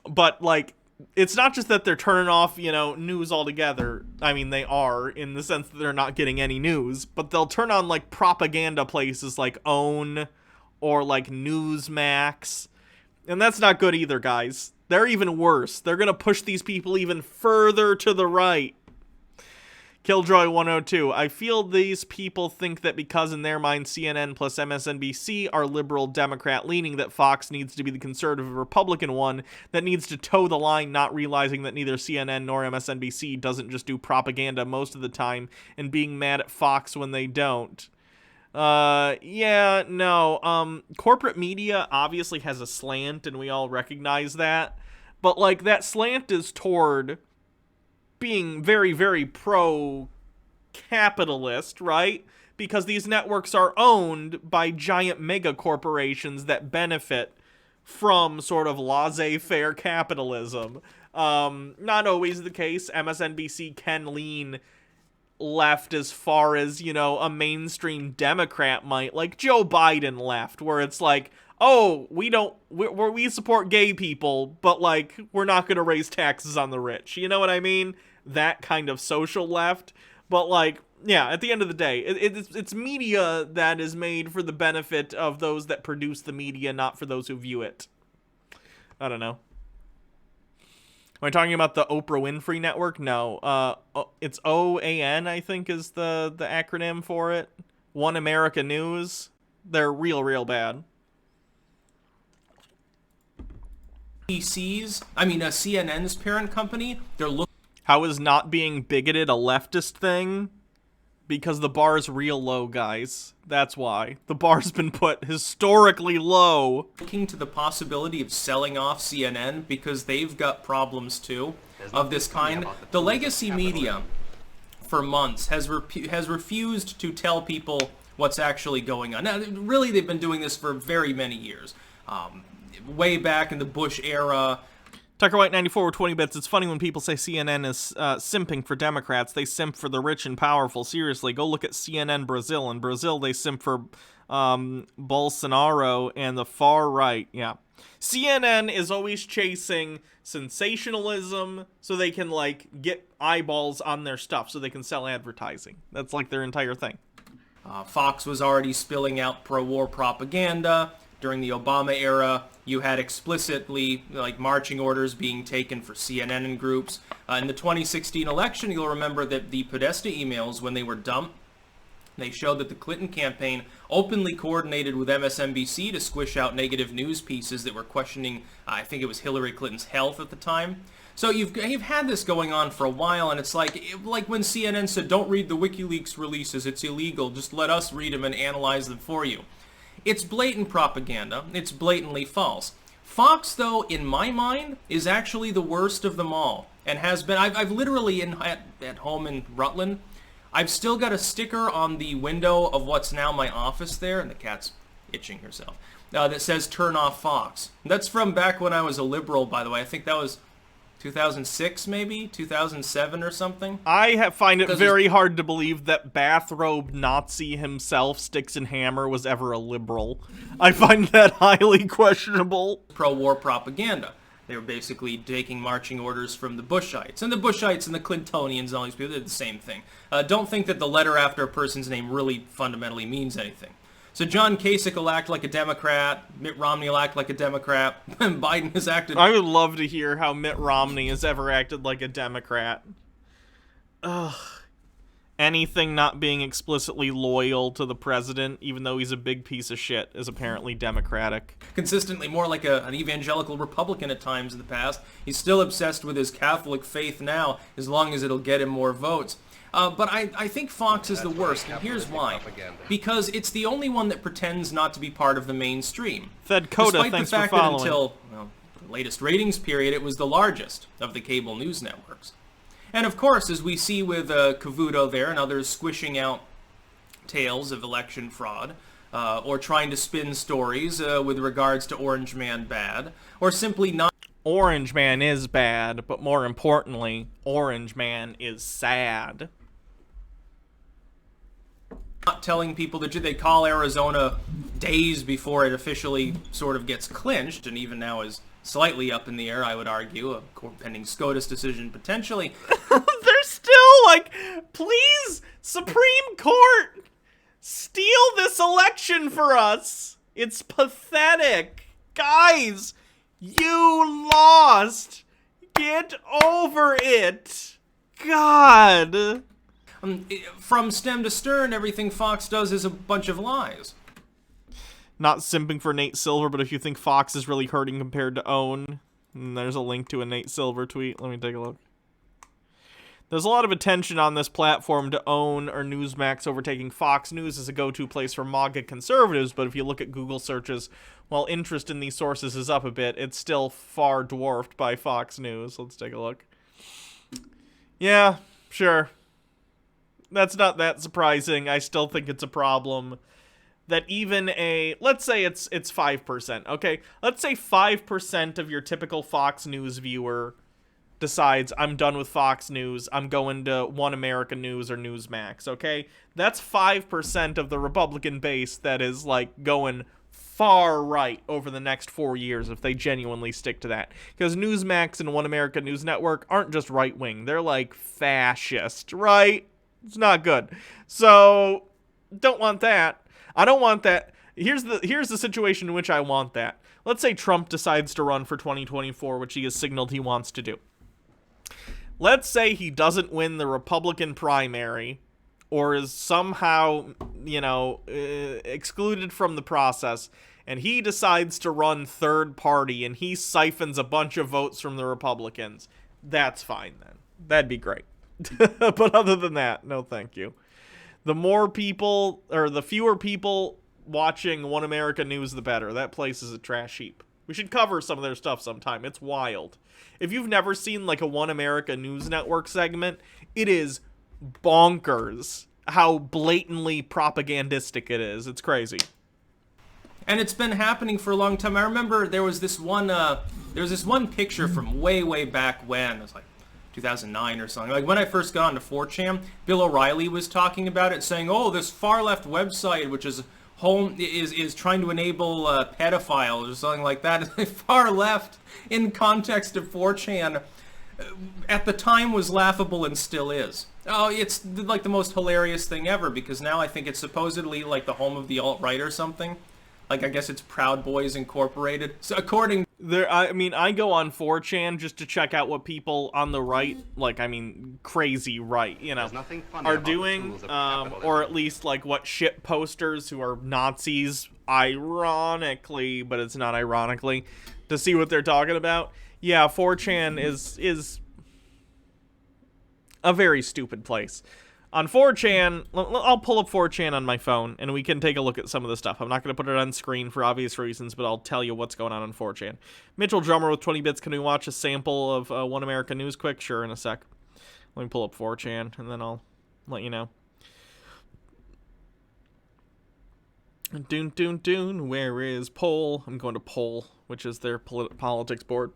But, like, it's not just that they're turning off, you know, news altogether. I mean, they are, in the sense that they're not getting any news. But they'll turn on, like, propaganda places like OWN or, like, Newsmax. And that's not good either, guys. They're even worse. They're going to push these people even further to the right. Killjoy102. I feel these people think that because in their mind CNN plus MSNBC are liberal Democrat leaning, that Fox needs to be the conservative Republican one that needs to toe the line, not realizing that neither CNN nor MSNBC doesn't just do propaganda most of the time and being mad at Fox when they don't. Yeah, no. Corporate media obviously has a slant and we all recognize that. But like that slant is toward being very, very pro-capitalist, right? Because these networks are owned by giant mega corporations that benefit from sort of laissez-faire capitalism. Not always the case. MSNBC can lean left as far as, you know, a mainstream Democrat might, like Joe Biden left, where it's like, oh, we support gay people, but like, we're not going to raise taxes on the rich. You know what I mean? That kind of social left. But like, yeah, at the end of the day, it's media that is made for the benefit of those that produce the media, not for those who view it. I don't know. Am I talking about the Oprah Winfrey Network? No. It's OAN, I think, is the acronym for it. One America News. They're real bad. CNN's parent company, they're looking. How is not being bigoted a leftist thing? Because the bar's real low, guys. That's why. The bar's been put historically low. Looking to the possibility of selling off CNN because they've got problems too of this kind. The legacy media for months has refused to tell people what's actually going on. Now, really, they've been doing this for very many years. Way back in the Bush era. Tucker White 94 with 20 bits. It's funny when people say CNN is simping for Democrats. They simp for the rich and powerful. Seriously, go look at CNN Brazil. In Brazil, they simp for Bolsonaro and the far right. Yeah. CNN is always chasing sensationalism so they can, like, get eyeballs on their stuff so they can sell advertising. That's, like, their entire thing. Fox was already spilling out pro-war propaganda. During the Obama era, you had explicitly, like, marching orders being taken for CNN and groups. In the 2016 election, you'll remember that the Podesta emails, when they were dumped, they showed that the Clinton campaign openly coordinated with MSNBC to squish out negative news pieces that were questioning, I think it was Hillary Clinton's health at the time. So you've had this going on for a while, and it's like when CNN said, don't read the WikiLeaks releases, it's illegal, just let us read them and analyze them for you. It's blatant propaganda. It's blatantly false. Fox, though, in my mind, is actually the worst of them all, and has been. I've literally, at home in Rutland, I've still got a sticker on the window of what's now my office there, and the cat's itching herself, that says turn off Fox. That's from back when I was a liberal, by the way. I think that was 2006, maybe? 2007 or something? I find it very hard to believe that bathrobe Nazi himself, Sticks and Hammer, was ever a liberal. I find that highly questionable. Pro-war propaganda. They were basically taking marching orders from the Bushites. And the Bushites and the Clintonians and all these people, they're the same thing. Don't think that the letter after a person's name really fundamentally means anything. So John Kasich will act like a Democrat, Mitt Romney will act like a Democrat, and Biden has acted... I would love to hear how Mitt Romney has ever acted like a Democrat. Ugh. Anything not being explicitly loyal to the president, even though he's a big piece of shit, is apparently Democratic. Consistently more like an evangelical Republican at times in the past. He's still obsessed with his Catholic faith now, as long as it'll get him more votes. But I think Fox is the worst, and here's why. Because it's the only one that pretends not to be part of the mainstream. Fed Coda, Despite thanks the fact for following. that until the latest ratings period, it was the largest of the cable news networks. And of course, as we see with Cavuto there and others squishing out tales of election fraud, or trying to spin stories with regards to Orange Man bad, or simply not... Orange Man is bad, but more importantly, Orange Man is sad. Not telling people that they call Arizona days before it officially sort of gets clinched, and even now is slightly up in the air, I would argue, a pending SCOTUS decision potentially. They're still like, please, Supreme Court, steal this election for us. It's pathetic. Guys, you lost. Get over it. God. From stem to stern, everything Fox does is a bunch of lies. Not simping for Nate Silver, but if you think Fox is really hurting compared to OWN, and there's a link to a Nate Silver tweet. Let me take a look. There's a lot of attention on this platform to OWN or Newsmax overtaking Fox News as a go-to place for MAGA conservatives, but if you look at Google searches, while interest in these sources is up a bit, it's still far dwarfed by Fox News. Let's take a look. Yeah, sure. That's not that surprising. I still think it's a problem that even let's say it's 5%, okay? Let's say 5% of your typical Fox News viewer decides, I'm done with Fox News, I'm going to One America News or Newsmax, okay? That's 5% of the Republican base that is, like, going far right over the next 4 years if they genuinely stick to that. Because Newsmax and One America News Network aren't just right-wing, they're, like, fascist, right? It's not good. So, don't want that. I don't want that. Here's the situation in which I want that. Let's say Trump decides to run for 2024, which he has signaled he wants to do. Let's say he doesn't win the Republican primary, or is somehow, excluded from the process, and he decides to run third party, and he siphons a bunch of votes from the Republicans. That's fine then. That'd be great. But other than that, no thank you. The more people, or the fewer people watching One America News, the better. That place is a trash heap. We should cover some of their stuff sometime. It's wild. If you've never seen like a One America News Network segment, it is bonkers how blatantly propagandistic it is. It's crazy. And it's been happening for a long time. I remember there was this one picture from way back when. It was like 2009 or something. Like when I first got onto 4chan, Bill O'Reilly was talking about it, saying, "Oh, this far left website, which is trying to enable pedophiles or something like that." Far left in context of 4chan at the time was laughable and still is. Oh, it's like the most hilarious thing ever, because now I think it's supposedly like the home of the alt-right or something. Like, I guess it's Proud Boys Incorporated. So according... I go on 4chan just to check out what people on the right, crazy right, are doing, or at least, like, what shit posters who are Nazis, ironically, but it's not ironically, to see what they're talking about. Yeah, 4chan is a very stupid place. On 4chan, I'll pull up 4chan on my phone, and we can take a look at some of the stuff. I'm not going to put it on screen for obvious reasons, but I'll tell you what's going on 4chan. Mitchell Drummer with 20 bits. Can we watch a sample of One America News quick? Sure, in a sec. Let me pull up 4chan, and then I'll let you know. Doon, where is Poll? I'm going to Poll, which is their politics board.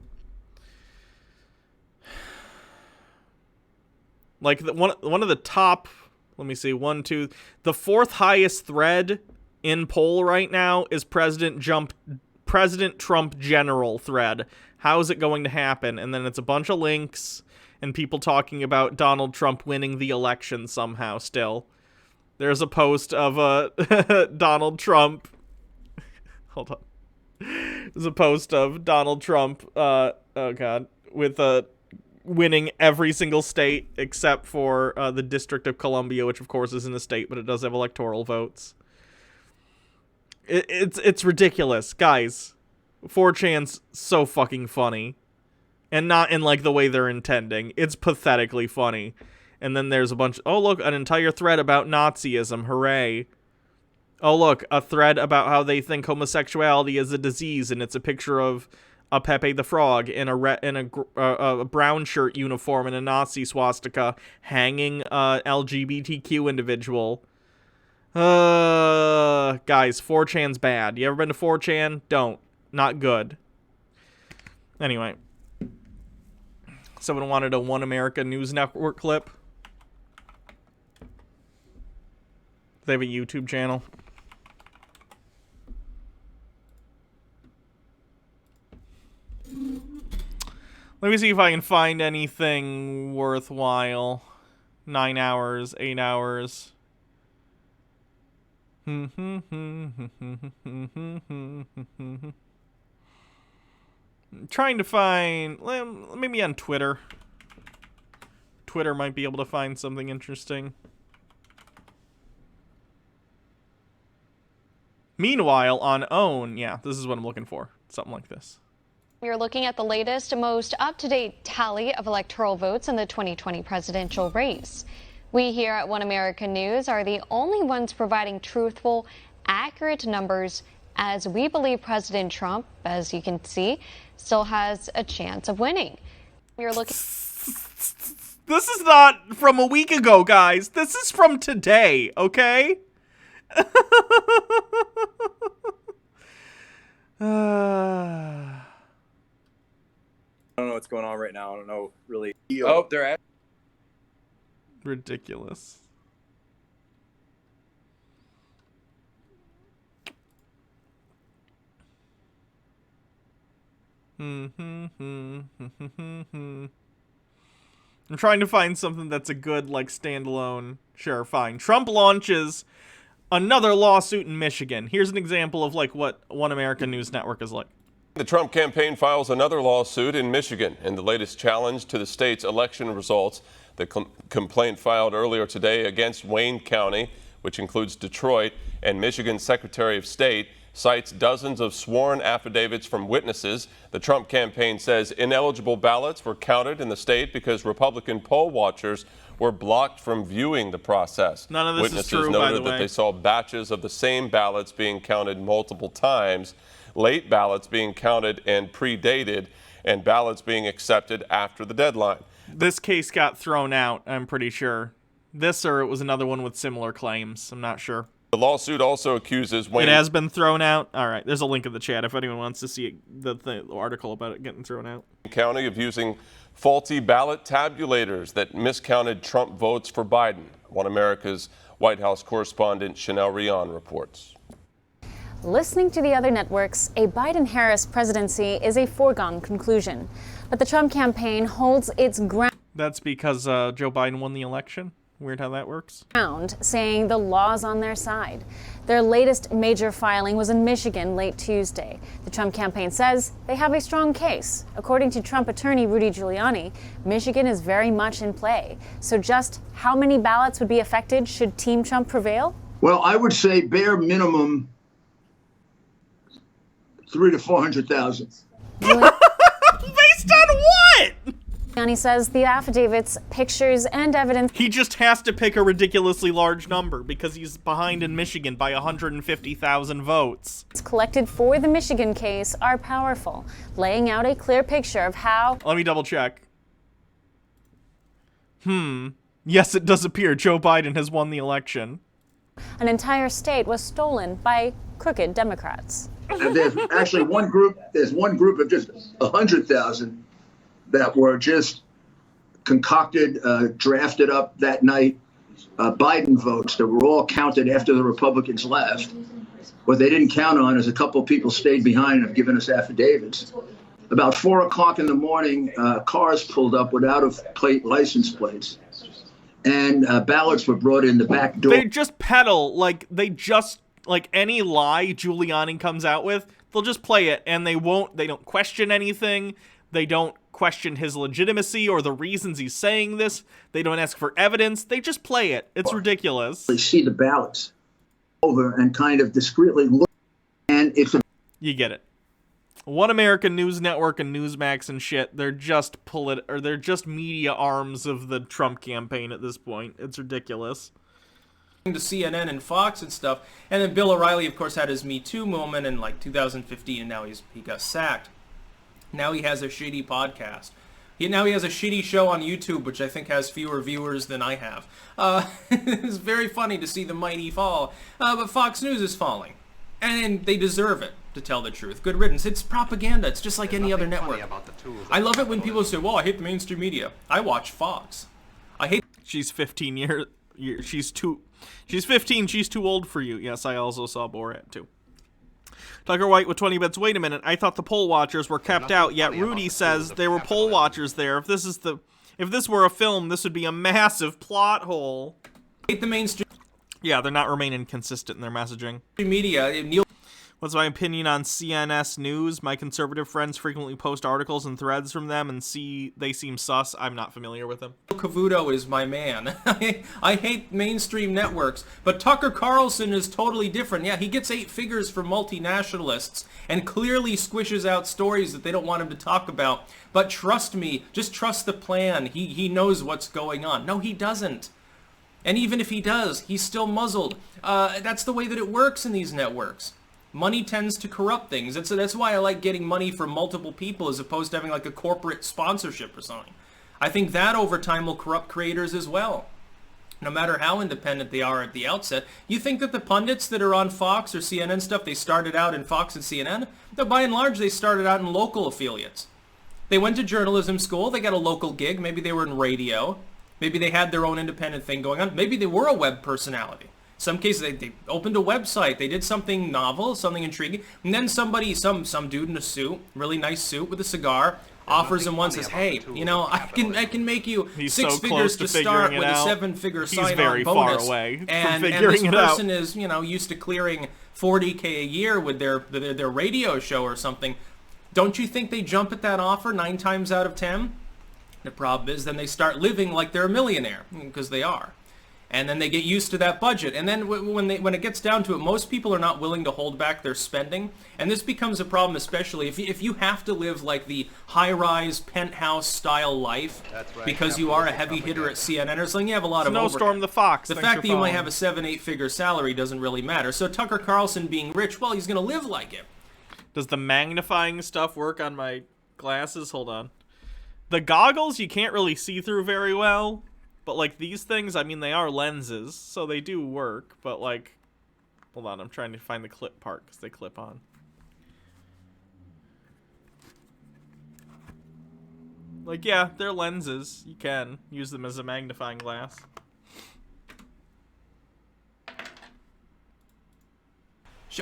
Like, one of the top, let me see, the fourth highest thread in Poll right now is President Trump general thread. How is it going to happen? And then it's a bunch of links and people talking about Donald Trump winning the election somehow still. There's a post of Donald Trump. Hold on. There's a post of Donald Trump, oh God, with winning every single state except for the District of Columbia, which of course isn't a state, but it does have electoral votes. It's ridiculous, guys. 4chan's so fucking funny, and not in like the way they're intending. It's pathetically funny, And then there's a bunch. Oh, look, an entire thread about Nazism. Hooray. Oh, look, a thread about how they think homosexuality is a disease, and it's a picture of a Pepe the Frog in a brown shirt uniform and a Nazi swastika hanging a LGBTQ individual. Guys, 4chan's bad. You ever been to 4chan? Don't. Not good. Anyway. Someone wanted a One America News Network clip. They have a YouTube channel. Let me see if I can find anything worthwhile. 9 hours, 8 hours. Trying to find, maybe on Twitter. Twitter might be able to find something interesting. Meanwhile, on OWN, yeah, this is what I'm looking for. Something like this. You're looking at the latest, most up-to-date tally of electoral votes in the 2020 presidential race. We here at One America News are the only ones providing truthful, accurate numbers, as we believe President Trump, as you can see, still has a chance of winning. You're looking. This is not from a week ago, guys. This is from today, okay? I don't know what's going on right now. I don't know really. Oh, they're at. Ridiculous. I'm trying to find something that's a good, like, standalone. Sure, fine. Trump launches another lawsuit in Michigan. Here's an example of, like, what One American News Network is like. The Trump campaign files another lawsuit in Michigan in the latest challenge to the state's election results. The complaint filed earlier today against Wayne County, which includes Detroit, and Michigan Secretary of State, cites dozens of sworn affidavits from witnesses. The Trump campaign says ineligible ballots were counted in the state because Republican poll watchers were blocked from viewing the process. None of this Witnesses is true, noted by the that way. they saw batches of the same ballots being counted multiple times, late ballots being counted and predated, and ballots being accepted after the deadline. This case got thrown out, I'm pretty sure. This, or it was another one with similar claims. I'm not sure. The lawsuit also accuses Wayne... It has been thrown out? All right, there's a link in the chat if anyone wants to see the article about it getting thrown out. County of using faulty ballot tabulators that miscounted Trump votes for Biden. One America's White House correspondent Chanel Rion reports. Listening to the other networks, a Biden-Harris presidency is a foregone conclusion. But the Trump campaign holds its ground. That's because Joe Biden won the election? Weird how that works. Saying the law's on their side. Their latest major filing was in Michigan late Tuesday. The Trump campaign says they have a strong case. According to Trump attorney Rudy Giuliani, Michigan is very much in play. So just how many ballots would be affected should Team Trump prevail? Well, I would say bare minimum 300,000 to 400,000. Based on what? Giuliani says the affidavits, pictures, and evidence. He just has to pick a ridiculously large number because he's behind in Michigan by 150,000 votes. Collected for the Michigan case are powerful, laying out a clear picture of how. Let me double check. Yes, it does appear Joe Biden has won the election. An entire state was stolen by crooked Democrats. And there's actually one group of just 100,000 that were just concocted, drafted up that night, Biden votes that were all counted after the Republicans left. What they didn't count on is a couple of people stayed behind and have given us affidavits. About 4 o'clock in the morning, cars pulled up with out-of-plate license plates, and ballots were brought in the back door. They just peddle, like any lie Giuliani comes out with, they'll just play it, and they don't question anything. They don't question his legitimacy or the reasons he's saying this. They don't ask for evidence. They just play it. It's ridiculous. They see the ballots over and kind of discreetly look, and it's You get it. One American News Network and Newsmax and shit, they're just they're just media arms of the Trump campaign at this point. It's ridiculous. To CNN and Fox and stuff, and then Bill O'Reilly, of course, had his Me Too moment in like 2015, and now he got sacked. Now he has a shitty podcast. Now he has a shitty show on YouTube, which I think has fewer viewers than I have. It's very funny to see the mighty fall, but Fox News is falling, and they deserve it, to tell the truth. Good riddance. It's propaganda. It's just like any other network. I love it when people say, well, I hate the mainstream media. I watch Fox. I hate... She's 15 years... She's 15. She's too old for you. Yes, I also saw Borat, too. Tucker White with 20 bits. Wait a minute. I thought the poll watchers were kept out, yet Rudy says there were poll watchers there. If this were a film, this would be a massive plot hole. Hate the mainstream... Yeah, they're not remaining consistent in their messaging. Media... What's my opinion on CNS News? My conservative friends frequently post articles and threads from them and they seem sus. I'm not familiar with them. Cavuto is my man. I hate mainstream networks, but Tucker Carlson is totally different. Yeah, he gets 8 figures for multinationalists and clearly squishes out stories that they don't want him to talk about. But trust me, just trust the plan. He knows what's going on. No, he doesn't. And even if he does, he's still muzzled. That's the way that it works in these networks. Money tends to corrupt things. That's why I like getting money from multiple people as opposed to having like a corporate sponsorship or something. I think that over time will corrupt creators as well. No matter how independent they are at the outset. You think that the pundits that are on Fox or CNN stuff, they started out in Fox and CNN? No, by and large, they started out in local affiliates. They went to journalism school, they got a local gig, maybe they were in radio, maybe they had their own independent thing going on, maybe they were a web personality. Some cases, they opened a website, they did something novel, something intriguing, and then somebody, some dude in a suit, really nice suit with a cigar, offers them one, says, hey, you know, I can make you He's 6 so figures to start with a 7-figure sign-on bonus. He's very far away from and figuring it out. this person is, you know, used to clearing $40K a year with their radio show or something. Don't you think they jump at that offer 9 times out of 10? The problem is then they start living like they're a millionaire, because they are. And then they get used to that budget. And then when it gets down to it, most people are not willing to hold back their spending. And this becomes a problem, especially if you have to live like the high-rise penthouse style life because you are a heavy hitter at CNN or something. You have a lot of overhead. Snowstorm the Fox. The fact that you might have a 7-8 figure salary doesn't really matter. So Tucker Carlson being rich, well, he's going to live like it. Does the magnifying stuff work on my glasses? Hold on. The goggles you can't really see through very well. But, like, these things, I mean, they are lenses, so they do work. But, like, hold on, I'm trying to find the clip part, because they clip on. Like, yeah, they're lenses. You can use them as a magnifying glass.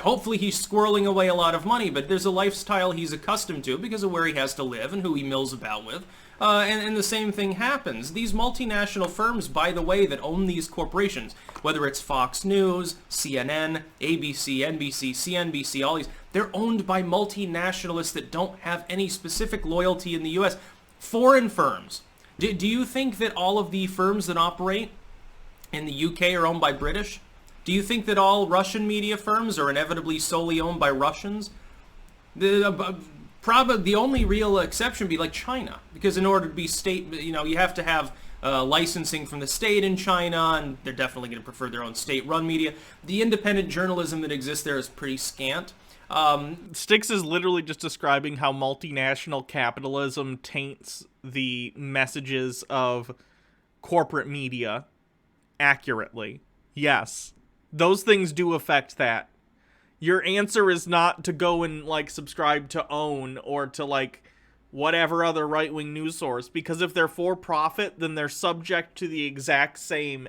Hopefully he's squirreling away a lot of money, but there's a lifestyle he's accustomed to because of where he has to live and who he mills about with. And the same thing happens. These multinational firms, by the way, that own these corporations, whether it's Fox News, CNN, ABC, NBC, CNBC, all these, they're owned by multinationalists that don't have any specific loyalty in the U.S. Foreign firms. Do you think that all of the firms that operate in the UK are owned by British? Do you think that all Russian media firms are inevitably solely owned by Russians? Probably the only real exception would be like China, because in order to be state, you know, you have to have licensing from the state in China, and they're definitely going to prefer their own state-run media. The independent journalism that exists there is pretty scant. Styx is literally just describing how multinational capitalism taints the messages of corporate media accurately. Yes. Those things do affect that. Your answer is not to go and, like, subscribe to OWN or to, like, whatever other right-wing news source, because if they're for profit, then they're subject to the exact same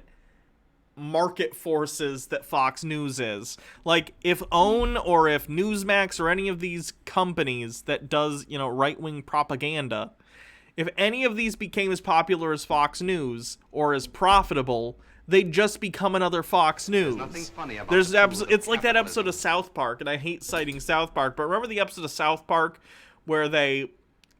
market forces that Fox News is. Like, if OWN or if Newsmax or any of these companies that does, you know, right-wing propaganda, if any of these became as popular as Fox News or as profitable, they'd just become another Fox News. It's like that episode of South Park, and I hate citing South Park, but remember the episode of South Park where they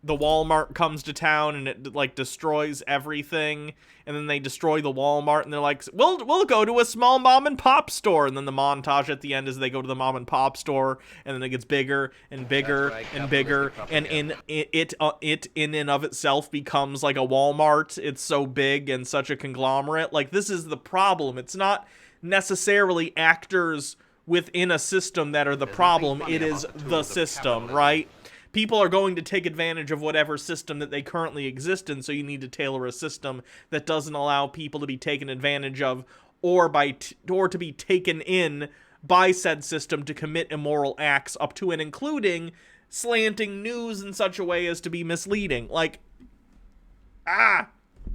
the Walmart comes to town and it like destroys everything, and then they destroy the Walmart and they're like, we'll go to a small mom and pop store, and then the montage at the end is they go to the mom and pop store, and then it gets bigger and bigger and bigger, and it in and of itself becomes like a Walmart. It's so big and such a conglomerate. Like, this is the problem. It's not necessarily actors within a system that are the problem. It is the system, right? People are going to take advantage of whatever system that they currently exist in, so you need to tailor a system that doesn't allow people to be taken advantage of or to be taken in by said system to commit immoral acts, up to and including slanting news in such a way as to be misleading. Like,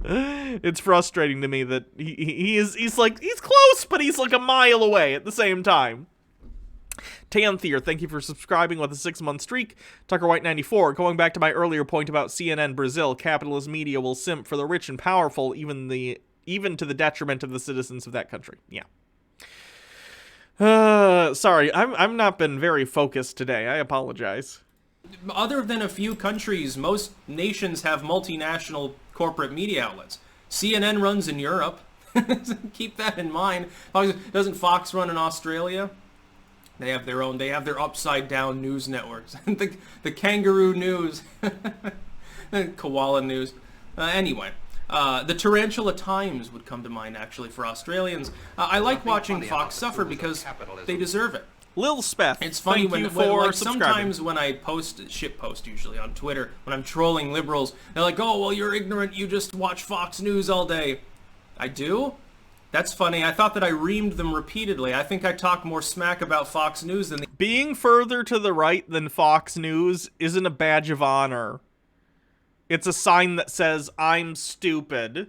it's frustrating to me that he's close, but he's like a mile away at the same time. Tanthier, thank you for subscribing with a 6-month streak. Tucker White 94, going back to my earlier point about CNN Brazil, capitalist media will simp for the rich and powerful, even to the detriment of the citizens of that country. Yeah. Sorry, I'm not been very focused today. I apologize. Other than a few countries, most nations have multinational corporate media outlets. CNN runs in Europe. Keep that in mind. Doesn't Fox run in Australia? They have their own. They have their upside down news networks. the kangaroo news, koala news. Anyway, the Tarantula Times would come to mind actually for Australians. I like watching Fox suffer because they deserve it. Lil Speth, it's funny when like sometimes when I post usually on Twitter when I'm trolling liberals, they're like, "Oh well, you're ignorant. You just watch Fox News all day." I do. That's funny. I thought that I reamed them repeatedly. I think I talk more smack about Fox News than... Being further to the right than Fox News isn't a badge of honor. It's a sign that says, I'm stupid.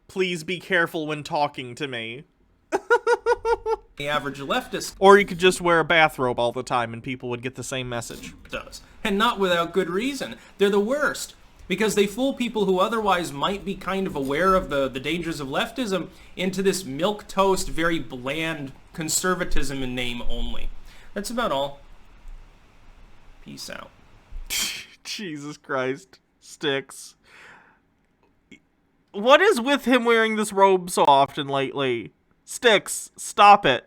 Please be careful when talking to me. The average leftist... Or you could just wear a bathrobe all the time and people would get the same message. ...does. And not without good reason. They're the worst. Because they fool people who otherwise might be kind of aware of the dangers of leftism into this milquetoast, very bland conservatism in name only. That's about all. Peace out. Jesus Christ. Sticks. What is with him wearing this robe so often lately? Sticks, stop it.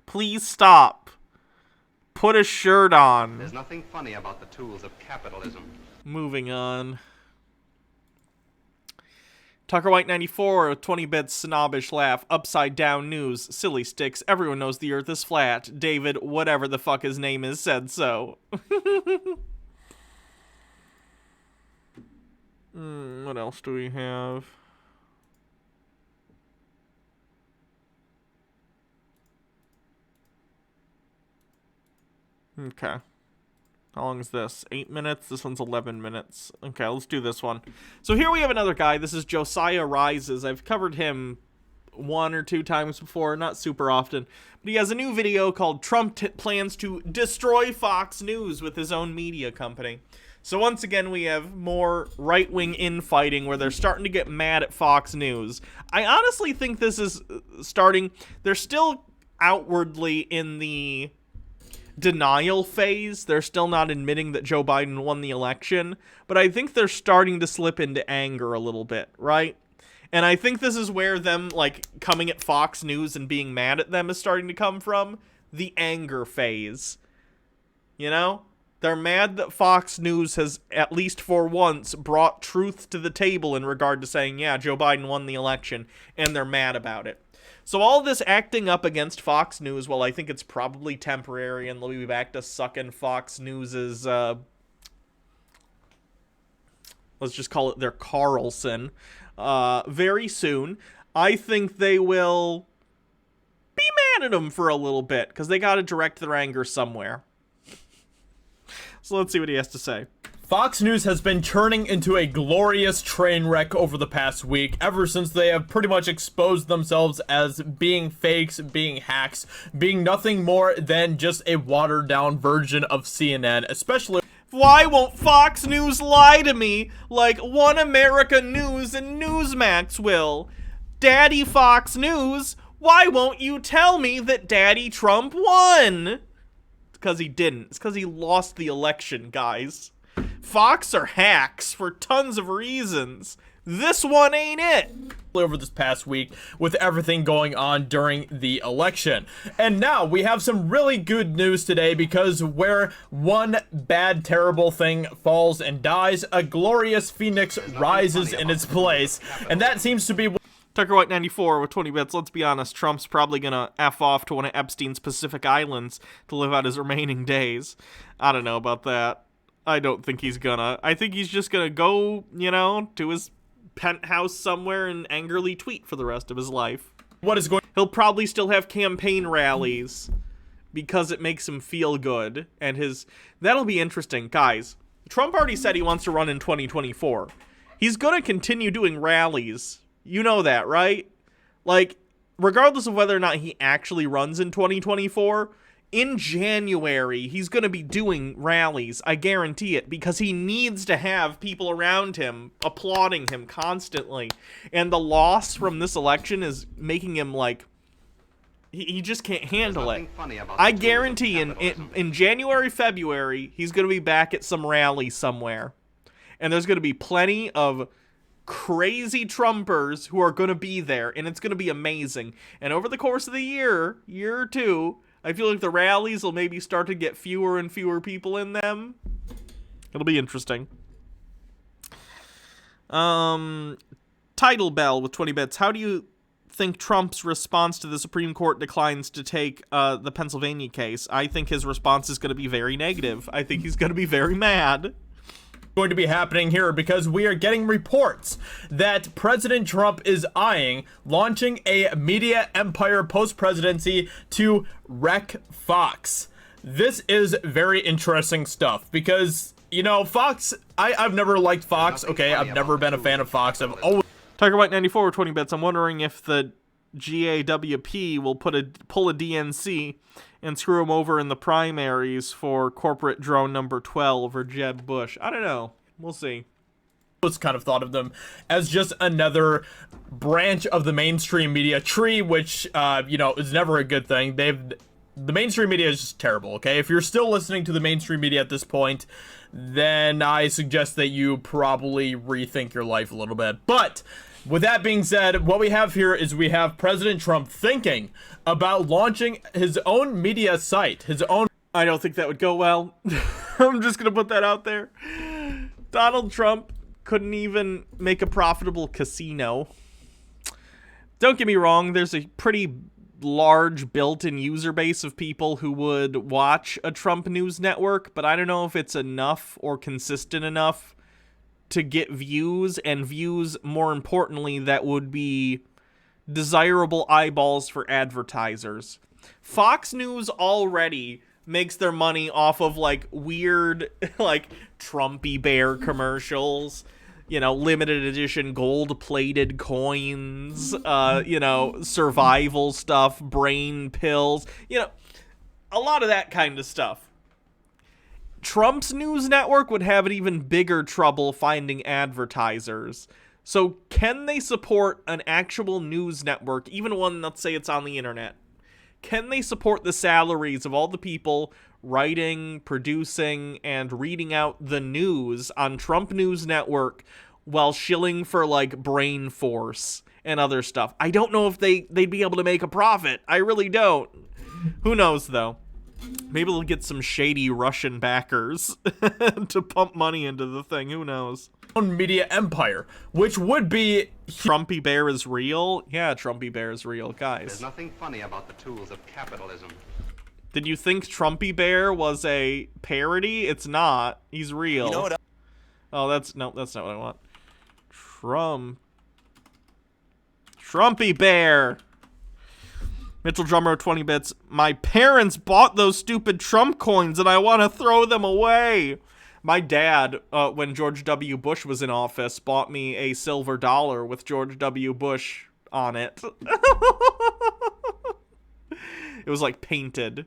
Please stop. Put a shirt on. There's nothing funny about the tools of capitalism. Moving on. Tucker White 94, 20-bit snobbish laugh, upside down news, silly Sticks, everyone knows the earth is flat, David, whatever the fuck his name is, said so. What else do we have? Okay. How long is this? 8 minutes? This one's 11 minutes. Okay, let's do this one. So here we have another guy. This is Josiah Rises. I've covered him 1 or 2 times before, not super often. But he has a new video called Trump Plans to Destroy Fox News with his own media company. So once again, we have more right-wing infighting where they're starting to get mad at Fox News. I honestly think this is starting... They're still outwardly in the... denial phase. They're still not admitting that Joe Biden won the election, but I think they're starting to slip into anger a little bit, right? And I think this is where them, like, coming at Fox News and being mad at them is starting to come from. The anger phase. You know? They're mad that Fox News has, at least for once, brought truth to the table in regard to saying, yeah, Joe Biden won the election, and they're mad about it. So all this acting up against Fox News, well, I think it's probably temporary, and they'll be back to sucking Fox News's, let's just call it their Carlson, very soon. I think they will be mad at him for a little bit, because they got to direct their anger somewhere. So let's see what he has to say. Fox News has been turning into a glorious train wreck over the past week, ever since they have pretty much exposed themselves as being fakes, being hacks, being nothing more than just a watered-down version of CNN, especially... Why won't Fox News lie to me like One America News and Newsmax will? Daddy Fox News, why won't you tell me that Daddy Trump won? It's because he didn't. It's because he lost the election, guys. Fox are hacks for tons of reasons. This one ain't it. Over this past week with everything going on during the election. And now we have some really good news today, because where one bad, terrible thing falls and dies, a glorious phoenix rises in its place. And that seems to be... Tucker White 94 with 20 bits. Let's be honest, Trump's probably gonna F off to one of Epstein's Pacific Islands to live out his remaining days. I don't know about that. I don't think he's gonna. I think he's just gonna go, you know, to his penthouse somewhere and angrily tweet for the rest of his life. What is going... He'll probably still have campaign rallies because it makes him feel good, and that'll be interesting. Guys, Trump already said he wants to run in 2024. He's gonna continue doing rallies. You know that, right? Like, regardless of whether or not he actually runs in 2024, in January, he's going to be doing rallies. I guarantee it, because he needs to have people around him applauding him constantly. And the loss from this election is making him, like, he just can't handle it. I guarantee in January, February, he's going to be back at some rally somewhere. And there's going to be plenty of crazy Trumpers who are going to be there, and it's going to be amazing. And over the course of the year or two, I feel like the rallies will maybe start to get fewer and fewer people in them. It'll be interesting. Title Bell with 20 bits. How do you think Trump's response to the Supreme Court declines to take the Pennsylvania case? I think his response is going to be very negative. I think he's going to be very mad. Going to be happening here, because we are getting reports that President Trump is eyeing launching a media empire post-presidency to wreck Fox. This is very interesting stuff, because, you know, Fox, I've never liked Fox. Okay, I've never been a fan of Fox. I've always... Tiger White 94 20 bits. I'm wondering if the GAWP will pull a DNC and screw him over in the primaries for corporate drone number 12 or Jeb Bush. I don't know. We'll see. Was kind of thought of them as just another branch of the mainstream media tree, which, you know, is never a good thing. The mainstream media is just terrible, okay? If you're still listening to the mainstream media at this point, then I suggest that you probably rethink your life a little bit. But with that being said, what we have here is we have President Trump thinking about launching his own media site, his own... I don't think that would go well. I'm just going to put that out there. Donald Trump couldn't even make a profitable casino. Don't get me wrong, there's a pretty large built-in user base of people who would watch a Trump news network, but I don't know if it's enough or consistent enough to get views, and views, more importantly, that would be desirable eyeballs for advertisers. Fox News already makes their money off of, like, weird, like, Trumpy Bear commercials, you know, limited edition gold-plated coins, you know, survival stuff, brain pills, you know, a lot of that kind of stuff. Trump's news network would have an even bigger trouble finding advertisers. So can they support an actual news network, even one, let's say it's on the internet? Can they support the salaries of all the people writing, producing, and reading out the news on Trump News Network while shilling for, like, Brain Force and other stuff? I don't know if they'd be able to make a profit. I really don't. Who knows, though? Maybe they'll get some shady Russian backers to pump money into the thing. Who knows? Media empire, which would be... Trumpy Bear is real? Yeah, Trumpy Bear is real, guys. There's nothing funny about the tools of capitalism. Did you think Trumpy Bear was a parody? It's not. He's real. You know what? Oh, that's not what I want. Trumpy Bear. Mitchell Drummer, 20 bits. My parents bought those stupid Trump coins and I want to throw them away. My dad, when George W. Bush was in office, bought me a silver dollar with George W. Bush on it. It was, like, painted.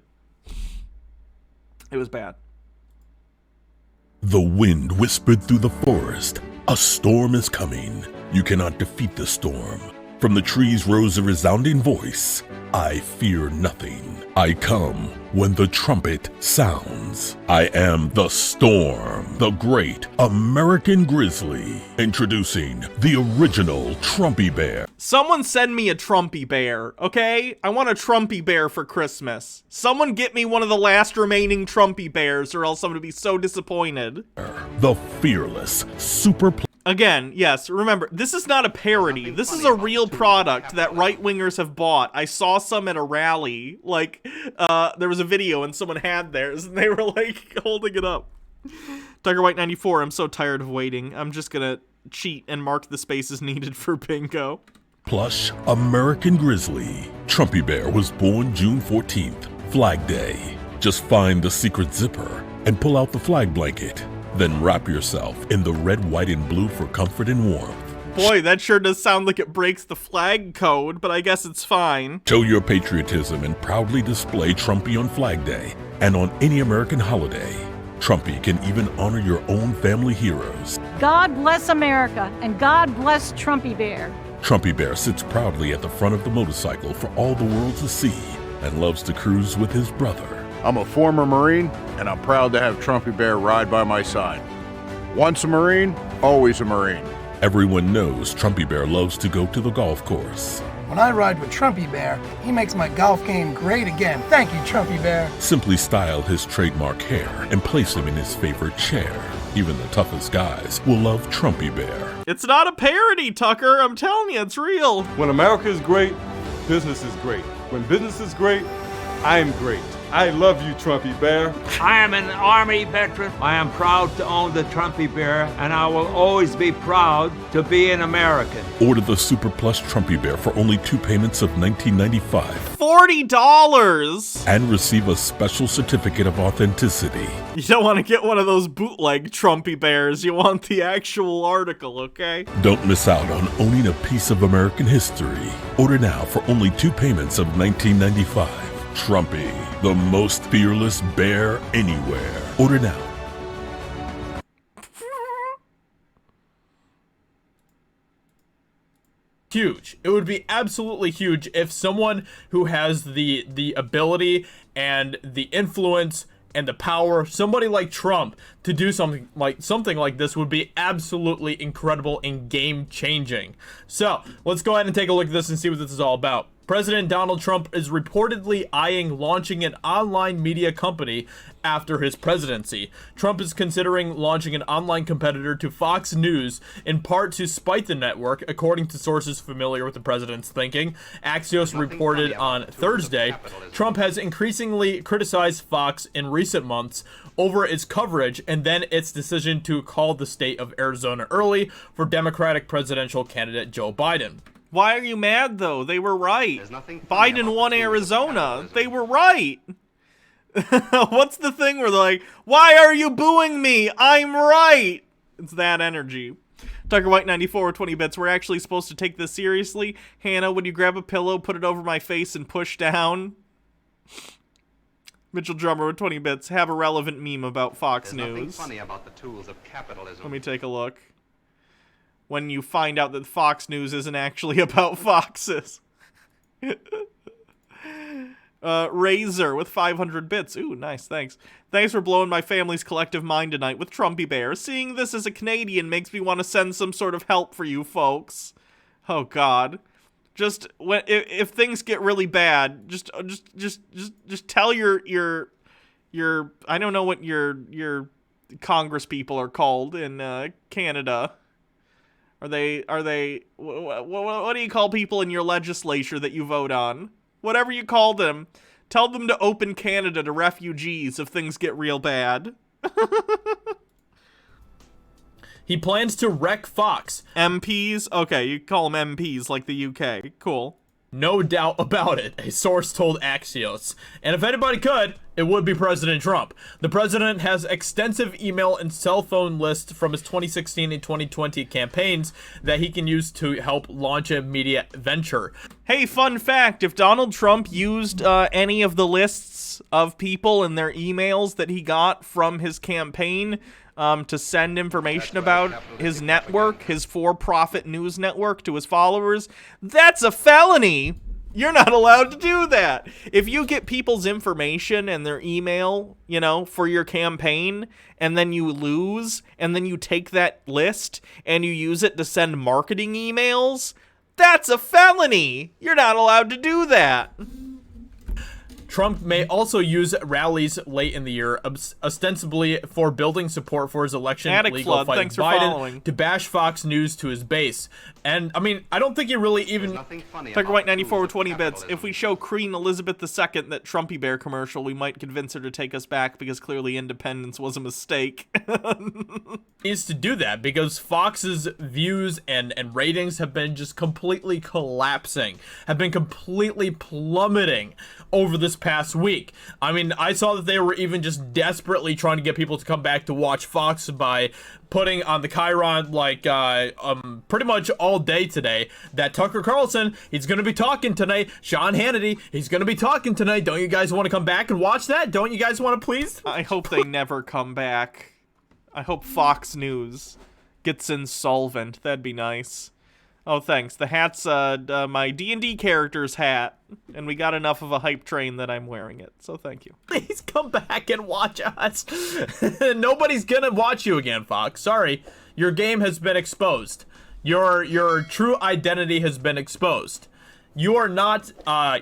It was bad. The wind whispered through the forest. A storm is coming. You cannot defeat the storm. From the trees rose a resounding voice. I fear nothing. I come when the trumpet sounds. I am the storm, the great American grizzly. Introducing the original Trumpy Bear. Someone send me a Trumpy Bear, okay? I want a Trumpy Bear for Christmas. Someone get me one of the last remaining Trumpy Bears, or else I'm gonna be so disappointed. The fearless super. Again, yes, remember, this is not a parody. This is a real product that right-wingers have bought. I saw some at a rally. Like, there was a video and someone had theirs, and they were, like, holding it up. Tiger White 94, I'm so tired of waiting. I'm just gonna cheat and mark the spaces needed for bingo. Plush American Grizzly. Trumpy Bear was born June 14th, Flag Day. Just find the secret zipper and pull out the flag blanket. Then wrap yourself in the red, white, and blue for comfort and warmth. Boy, that sure does sound like it breaks the flag code, but I guess it's fine. Show your patriotism and proudly display Trumpy on Flag Day and on any American holiday. Trumpy can even honor your own family heroes. God bless America, and God bless Trumpy Bear. Trumpy Bear sits proudly at the front of the motorcycle for all the world to see and loves to cruise with his brother. I'm a former Marine, and I'm proud to have Trumpy Bear ride by my side. Once a Marine, always a Marine. Everyone knows Trumpy Bear loves to go to the golf course. When I ride with Trumpy Bear, he makes my golf game great again. Thank you, Trumpy Bear. Simply style his trademark hair and place him in his favorite chair. Even the toughest guys will love Trumpy Bear. It's not a parody, Tucker. I'm telling you, it's real. When America is great, business is great. When business is great, I am great. I love you, Trumpy Bear. I am an Army veteran. I am proud to own the Trumpy Bear, and I will always be proud to be an American. Order the Super Plush Trumpy Bear for only 2 payments of $19.95. $40! And receive a special certificate of authenticity. You don't want to get one of those bootleg Trumpy Bears. You want the actual article, okay? Don't miss out on owning a piece of American history. Order now for only 2 payments of $19.95. Trumpy, the most fearless bear anywhere. Order now. Huge. It would be absolutely huge if someone who has the ability and the influence and the power, somebody like Trump, to do something like this would be absolutely incredible and game-changing. So, let's go ahead and take a look at this and see what this is all about. President Donald Trump is reportedly eyeing launching an online media company after his presidency. Trump is considering launching an online competitor to Fox News, in part to spite the network, according to sources familiar with the president's thinking. Axios reported on Thursday, Trump has increasingly criticized Fox in recent months over its coverage and then its decision to call the state of Arizona early for Democratic presidential candidate Joe Biden. Why are you mad, though? They were right. Biden won Arizona. They were right. What's the thing where they're like, why are you booing me? I'm right. It's that energy. Tucker White 94 with 20 bits. We're actually supposed to take this seriously. Hannah, would you grab a pillow, put it over my face, and push down? Mitchell Drummer with 20 bits. Have a relevant meme about Fox News. Nothing funny about the tools of capitalism. Let me take a look. When you find out that Fox News isn't actually about foxes. Razor with 500 bits. Ooh, nice, thanks. Thanks for blowing my family's collective mind tonight with Trumpy Bear. Seeing this as a Canadian makes me want to send some sort of help for you folks. Oh God. Just when if things get really bad, just tell your I don't know what your Congress people are called in Canada. Are they what do you call people in your legislature that you vote on? Whatever you call them, tell them to open Canada to refugees if things get real bad. He plans to wreck Fox. MPs? Okay, you call them MPs like the UK. Cool. No doubt about it, a source told Axios. And if anybody could, it would be President Trump. The president has extensive email and cell phone lists from his 2016 and 2020 campaigns that he can use to help launch a media venture. Hey, fun fact, if Donald Trump used any of the lists of people and their emails that he got from his campaign to send information about his network, his for-profit news network, to his followers, that's a felony. You're not allowed to do that. If you get people's information and their email, you know, for your campaign, and then you lose, and then you take that list and you use it to send marketing emails, that's a felony. You're not allowed to do that. Trump may also use rallies late in the year, ostensibly for building support for his election legal fight with Biden, to bash Fox News to his base. And, I mean, I don't think he really even... Tiger White 94 with 20 bits. If we show Queen Elizabeth II that Trumpy Bear commercial, we might convince her to take us back because clearly independence was a mistake. Needs to do that because Fox's views and ratings have been just completely collapsing, have been completely plummeting over this past week. I mean, I saw that they were even just desperately trying to get people to come back to watch Fox by putting on the Chiron, like, pretty much all day today, that Tucker Carlson, he's gonna be talking tonight. Sean Hannity, he's gonna be talking tonight. Don't you guys want to come back and watch that? Don't you guys want to please? I hope they never come back. I hope Fox News gets insolvent. That'd be nice. Oh, thanks. The hat's my D&D character's hat, and we got enough of a hype train that I'm wearing it, so thank you. Please come back and watch us. Nobody's gonna watch you again, Fox. Sorry. Your game has been exposed. Your true identity has been exposed. You are not,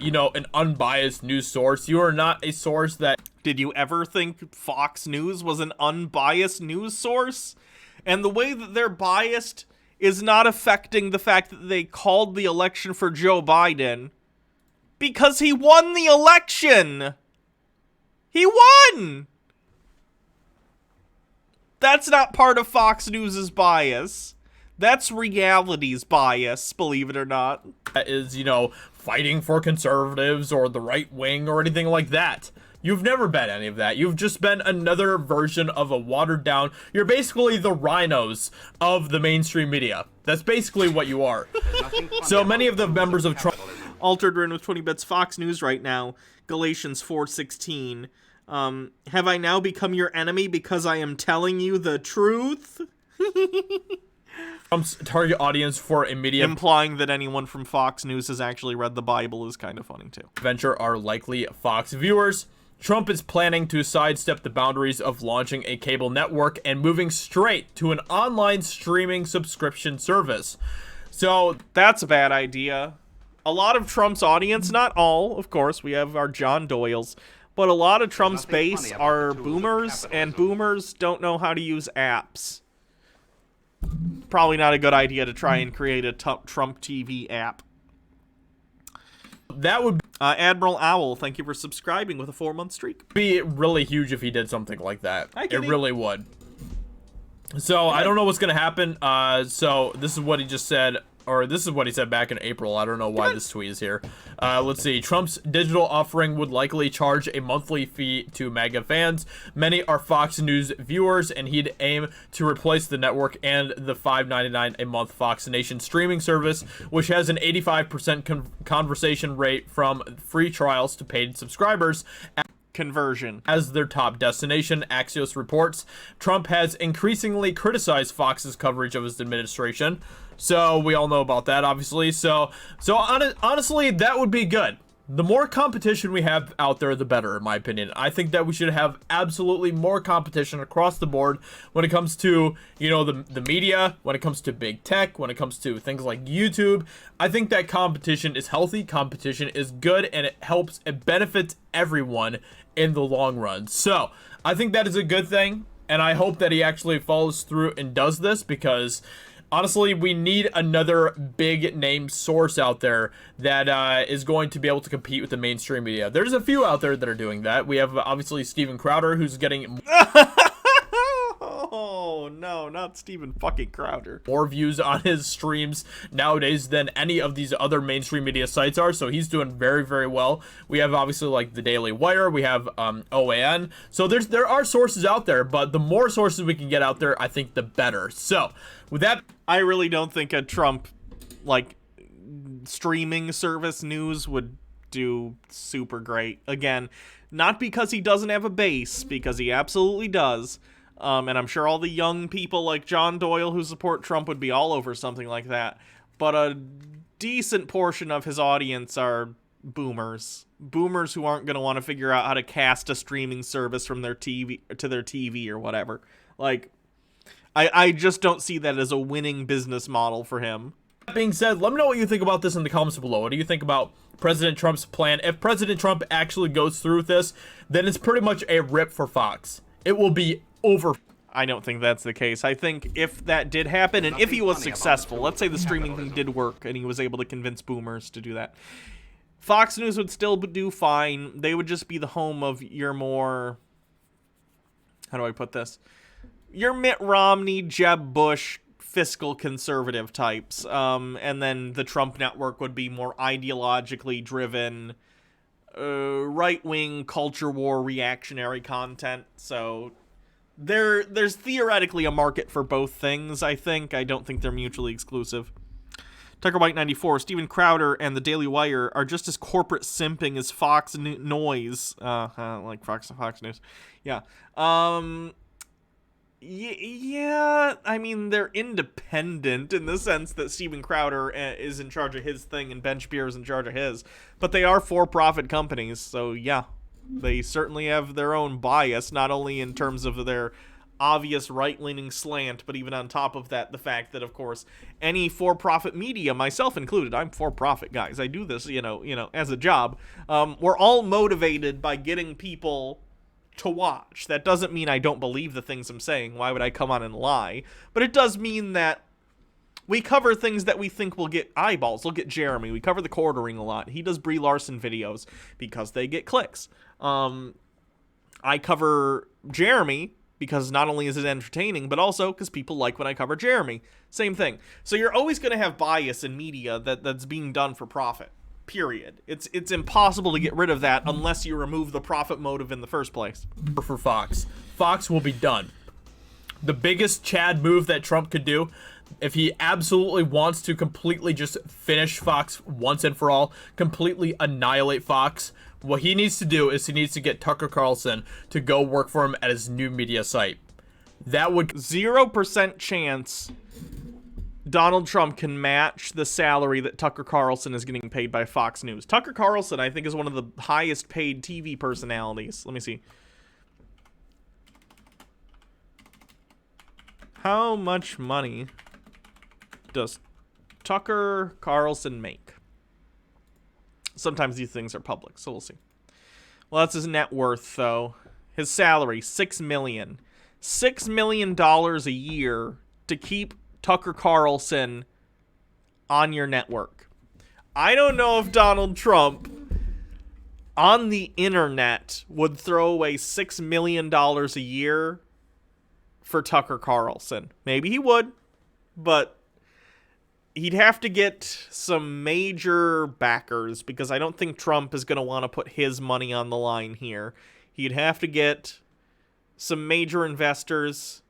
you know, an unbiased news source. You are not a source that... Did you ever think Fox News was an unbiased news source? And the way that they're biased is not affecting the fact that they called the election for Joe Biden because he won the election. He won. That's not part of Fox News's bias. That's reality's bias, believe it or not. That is, you know, fighting for conservatives or the right wing or anything like that. You've never been any of that. You've just been another version of a watered down... You're basically the rhinos of the mainstream media. That's basically what you are. So many of the members of Trump... Altered Rin with 20 bits. Fox News right now. Galatians 4:16. Have I now become your enemy because I am telling you the truth? Trump's target audience for a media... Implying that anyone from Fox News has actually read the Bible is kind of funny, too. ...venture are likely Fox viewers. Trump is planning to sidestep the boundaries of launching a cable network and moving straight to an online streaming subscription service. So that's a bad idea. A lot of Trump's audience, not all, of course, we have our John Doyles, but a lot of Trump's base are boomers, and boomers don't know how to use apps. Probably not a good idea to try and create a Trump TV app. That would Admiral Owl, thank you for subscribing with a 4-month streak. Be really huge if he did something like that. It really would. So I don't know what's gonna happen. So this is what he just said, or this is what he said back in April. I don't know why this tweet is here. Let's see. Trump's digital offering would likely charge a monthly fee to MAGA fans. Many are Fox News viewers, and he'd aim to replace the network and the $5.99 a month Fox Nation streaming service, which has an 85% conversion rate from free trials to paid subscribers. Conversion as their top destination, Axios reports. Trump has increasingly criticized Fox's coverage of his administration, so we all know about that, obviously. So honestly, that would be good. The more competition we have out there, the better, in my opinion. I think that we should have absolutely more competition across the board when it comes to, you know, the media, when it comes to big tech, when it comes to things like YouTube. I think that competition is healthy, competition is good, and it helps, it benefits everyone in the long run. So I think that is a good thing, and I hope that he actually follows through and does this, because honestly, we need another big name source out there that is going to be able to compete with the mainstream media. There's a few out there that are doing that. We have obviously Steven Crowder, who's getting oh no, not Steven fucking Crowder. More views on his streams nowadays than any of these other mainstream media sites are, so he's doing very, very well. We have obviously like the Daily Wire, we have OAN. So there are sources out there, but the more sources we can get out there, I think the better. So with that, I really don't think a Trump like streaming service news would do super great. Again, not because he doesn't have a base, because he absolutely does. And I'm sure all the young people like John Doyle who support Trump would be all over something like that. But decent portion of his audience are boomers. Boomers who aren't going to want to figure out how to cast a streaming service from their TV to their TV or whatever. Like, I just don't see that as a winning business model for him. That being said, let me know what you think about this in the comments below. What do you think about President Trump's plan? If President Trump actually goes through with this, then it's pretty much a rip for Fox. It will be over. I don't think that's the case. I think if that did happen, and if he was successful, let's say the streaming thing did work and he was able to convince boomers to do that, Fox News would still do fine. They would just be the home of your more, how do I put this? Your Mitt Romney, Jeb Bush, fiscal conservative types. And then the Trump network would be more ideologically driven, right-wing culture war reactionary content. So there's theoretically a market for both things, I think. I don't think they're mutually exclusive. Tucker White 94, Steven Crowder and the Daily Wire are just as corporate simping as Fox Noise. Like Fox News. Yeah. Yeah, I mean, they're independent in the sense that Steven Crowder is in charge of his thing and Ben Shapiro is in charge of his. But they are for-profit companies, so yeah. They certainly have their own bias, not only in terms of their obvious right-leaning slant, but even on top of that, the fact that, of course, any for-profit media, myself included, I'm for-profit, guys. I do this, you know, as a job. We're all motivated by getting people to watch. That doesn't mean I don't believe the things I'm saying. Why would I come on and lie? But it does mean that we cover things that we think will get eyeballs. Look at Jeremy. We cover the quartering a lot. He does Brie Larson videos because they get clicks. I cover Jeremy because not only is it entertaining, but also because people like when I cover Jeremy. Same thing. So you're always going to have bias in media that's being done for profit. Period. It's impossible to get rid of that unless you remove the profit motive in the first place. For Fox. Fox will be done. The biggest Chad move that Trump could do, if he absolutely wants to completely just finish Fox once and for all, completely annihilate Fox, what he needs to do is he needs to get Tucker Carlson to go work for him at his new media site. That would 0% chance Donald Trump can match the salary that Tucker Carlson is getting paid by Fox News. Tucker Carlson, I think, is one of the highest paid TV personalities. Let me see. How much money does Tucker Carlson make? Sometimes these things are public, so we'll see. Well, that's his net worth, though. His salary, $6 million. $6 million a year to keep Tucker Carlson on your network. I don't know if Donald Trump on the internet would throw away $6 million a year for Tucker Carlson. Maybe he would, but he'd have to get some major backers because I don't think Trump is going to want to put his money on the line here. He'd have to get some major investors,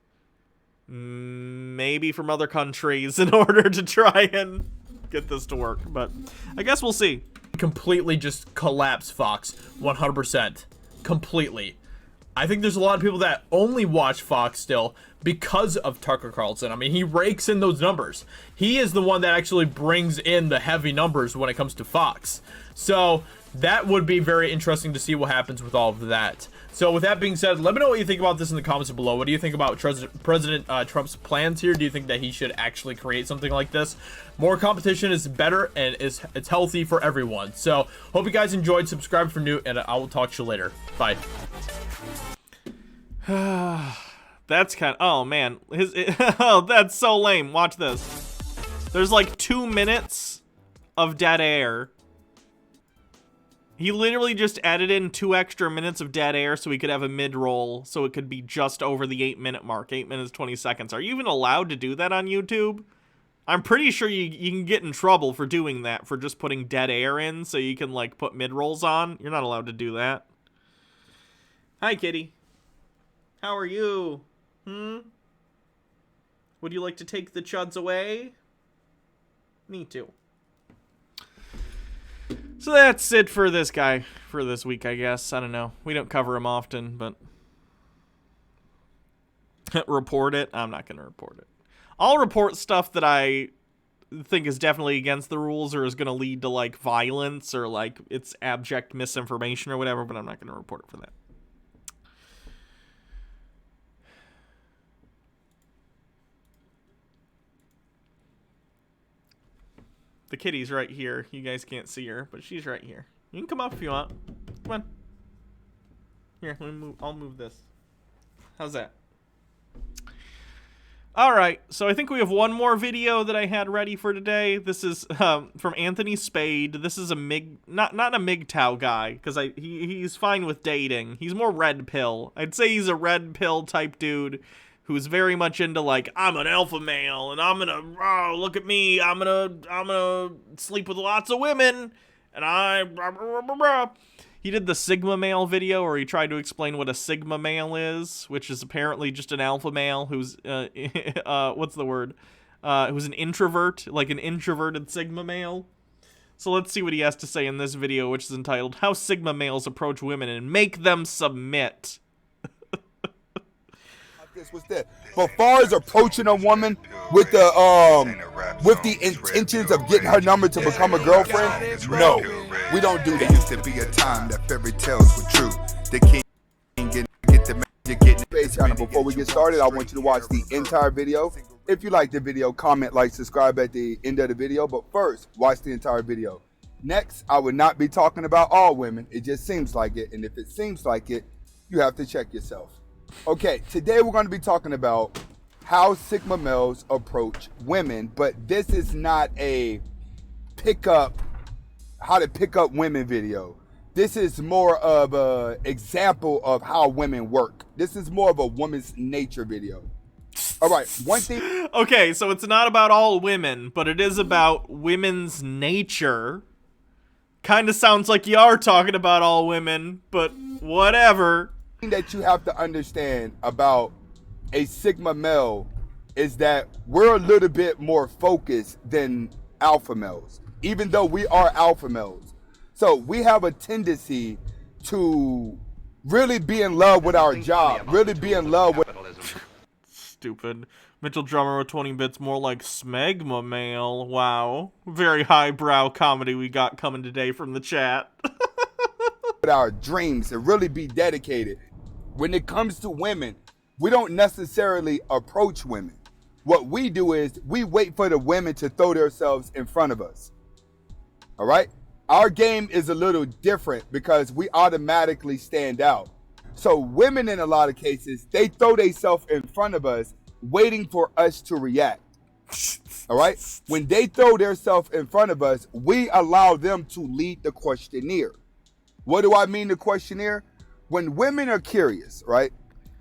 maybe from other countries, in order to try and get this to work. But I guess we'll see. Completely just collapse Fox 100%. Completely. I think there's a lot of people that only watch Fox still because of Tucker Carlson. I mean, he rakes in those numbers. He is the one that actually brings in the heavy numbers when it comes to Fox. So that would be very interesting to see what happens with all of that. So with that being said, let me know what you think about this in the comments below. What do you think about President Trump's plans here? Do you think that he should actually create something like this? More competition is better and it's healthy for everyone. So hope you guys enjoyed. Subscribe for new, and I will talk to you later. Bye. That's kind of, oh man, oh, that's so lame. Watch this. There's like 2 minutes of dead air. He literally just added in 2 extra minutes of dead air so we could have a mid-roll, so it could be just over the 8-minute mark. 8 minutes, 20 seconds. Are you even allowed to do that on YouTube? I'm pretty sure you can get in trouble for doing that, for just putting dead air in so you can, like, put mid-rolls on. You're not allowed to do that. Hi, kitty. How are you? Would you like to take the chuds away? Me too. So that's it for this guy for this week, I guess. I don't know. We don't cover him often, but report it. I'm not going to report it. I'll report stuff that I think is definitely against the rules or is going to lead to, like, violence or, like, it's abject misinformation or whatever, but I'm not going to report it for that. The kitty's right here. You guys can't see her, but she's right here. You can come up if you want. Come on. Here, let me move. I'll move this. How's that? All right, so I think we have one more video that I had ready for today. This is from Anthony Spade. This is a not a MGTOW guy, because he's fine with dating. He's more red pill. I'd say he's a red pill type dude who's very much into, like, I'm an alpha male and I'm gonna look at me. I'm gonna sleep with lots of women and He did the Sigma male video where he tried to explain what a Sigma male is, which is apparently just an alpha male who's, what's the word? Who's an introvert, like an introverted Sigma male. So let's see what he has to say in this video, which is entitled, How Sigma Males Approach Women and Make Them Submit. What's that? But far as approaching a woman with the intentions of getting her number to become a girlfriend, no, we don't do that. There used to be a time that fairy tales were true. The king get the channel. Before we get started, I want you to watch the entire video. If you like the video, comment, like, subscribe at the end of the video. But first, watch the entire video. Next, I would not be talking about all women. It just seems like it. And if it seems like it, you have to check yourself. Okay, today we're going to be talking about how Sigma males approach women, but this is not a how to pick up women video. This is more of an example of how women work. This is more of a woman's nature video. All right, one thing. Okay, so it's not about all women, but it is about women's nature. Kind of sounds like you are talking about all women, but whatever. That you have to understand about a Sigma male is that we're a little bit more focused than alpha males, even though we are alpha males. So we have a tendency to really be in love with our job, really be in love with... Stupid. Mitchell Drummer with 20 bits, more like smegma male. Wow. Very highbrow comedy we got coming today from the chat. with our dreams and really be dedicated. When it comes to women, we don't necessarily approach women. What we do is we wait for the women to throw themselves in front of us. All right? Our game is a little different because we automatically stand out. So women, in a lot of cases, they throw themselves in front of us waiting for us to react. All right? When they throw themselves in front of us, we allow them to lead the questionnaire. What do I mean the questionnaire? When women are curious, right?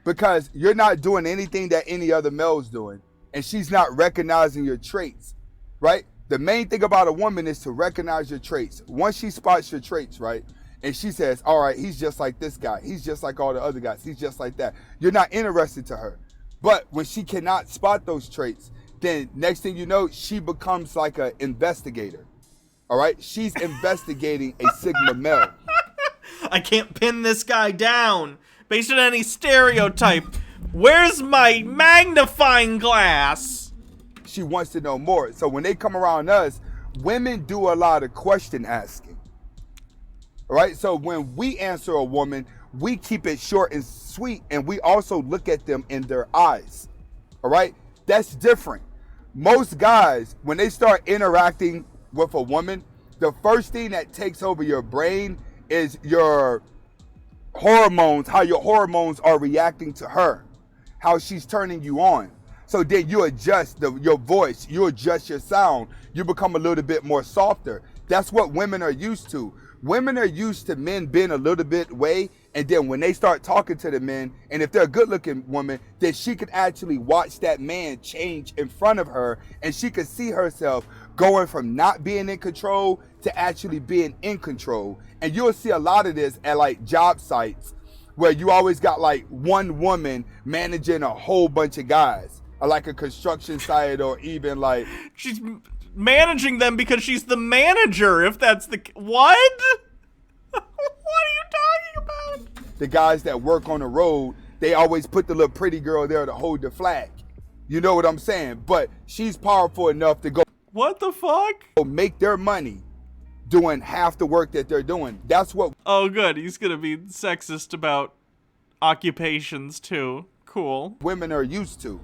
Because you're not doing anything that any other male's doing, and she's not recognizing your traits, right? The main thing about a woman is to recognize your traits. Once she spots your traits, right? And she says, all right, he's just like this guy. He's just like all the other guys. He's just like that. You're not interested to her. But when she cannot spot those traits, then next thing you know, she becomes like an investigator. All right? She's investigating a Sigma male. I can't pin this guy down based on any stereotype. Where's my magnifying glass? She wants to know more. So when they come around us, women do a lot of question asking. All right? So when we answer a woman, we keep it short and sweet, and we also look at them in their eyes. All right? That's different. Most guys, when they start interacting with a woman, the first thing that takes over your brain is your hormones, how your hormones are reacting to her, how she's turning you on. So then you adjust your voice, you adjust your sound, you become a little bit more softer. That's what women are used to. Women are used to men being a little bit way, and then when they start talking to the men, and if they're a good looking woman, then she could actually watch that man change in front of her, and she could see herself going from not being in control to actually being in control. And you'll see a lot of this at like job sites where you always got like one woman managing a whole bunch of guys, or like a construction site, or even like she's managing them because she's the manager. If that's the what? What are you talking about? The guys that work on the road, they always put the little pretty girl there to hold the flag. You know what I'm saying? But she's powerful enough to go. What the fuck? Make their money doing half the work that they're doing. That's what. Oh, good. He's gonna be sexist about occupations too. Cool. Women are used to.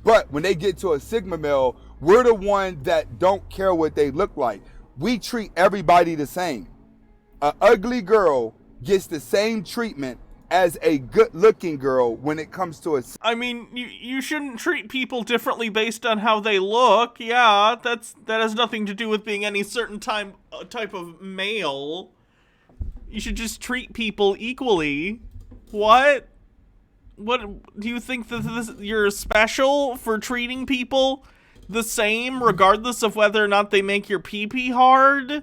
But when they get to a Sigma male, we're the one that don't care what they look like. We treat everybody the same. An ugly girl gets the same treatment as a good-looking girl when it comes to a... I mean, you shouldn't treat people differently based on how they look. Yeah, that has nothing to do with being any certain type of male. You should just treat people equally. What? What do you think that you're special for treating people the same regardless of whether or not they make your pee-pee hard?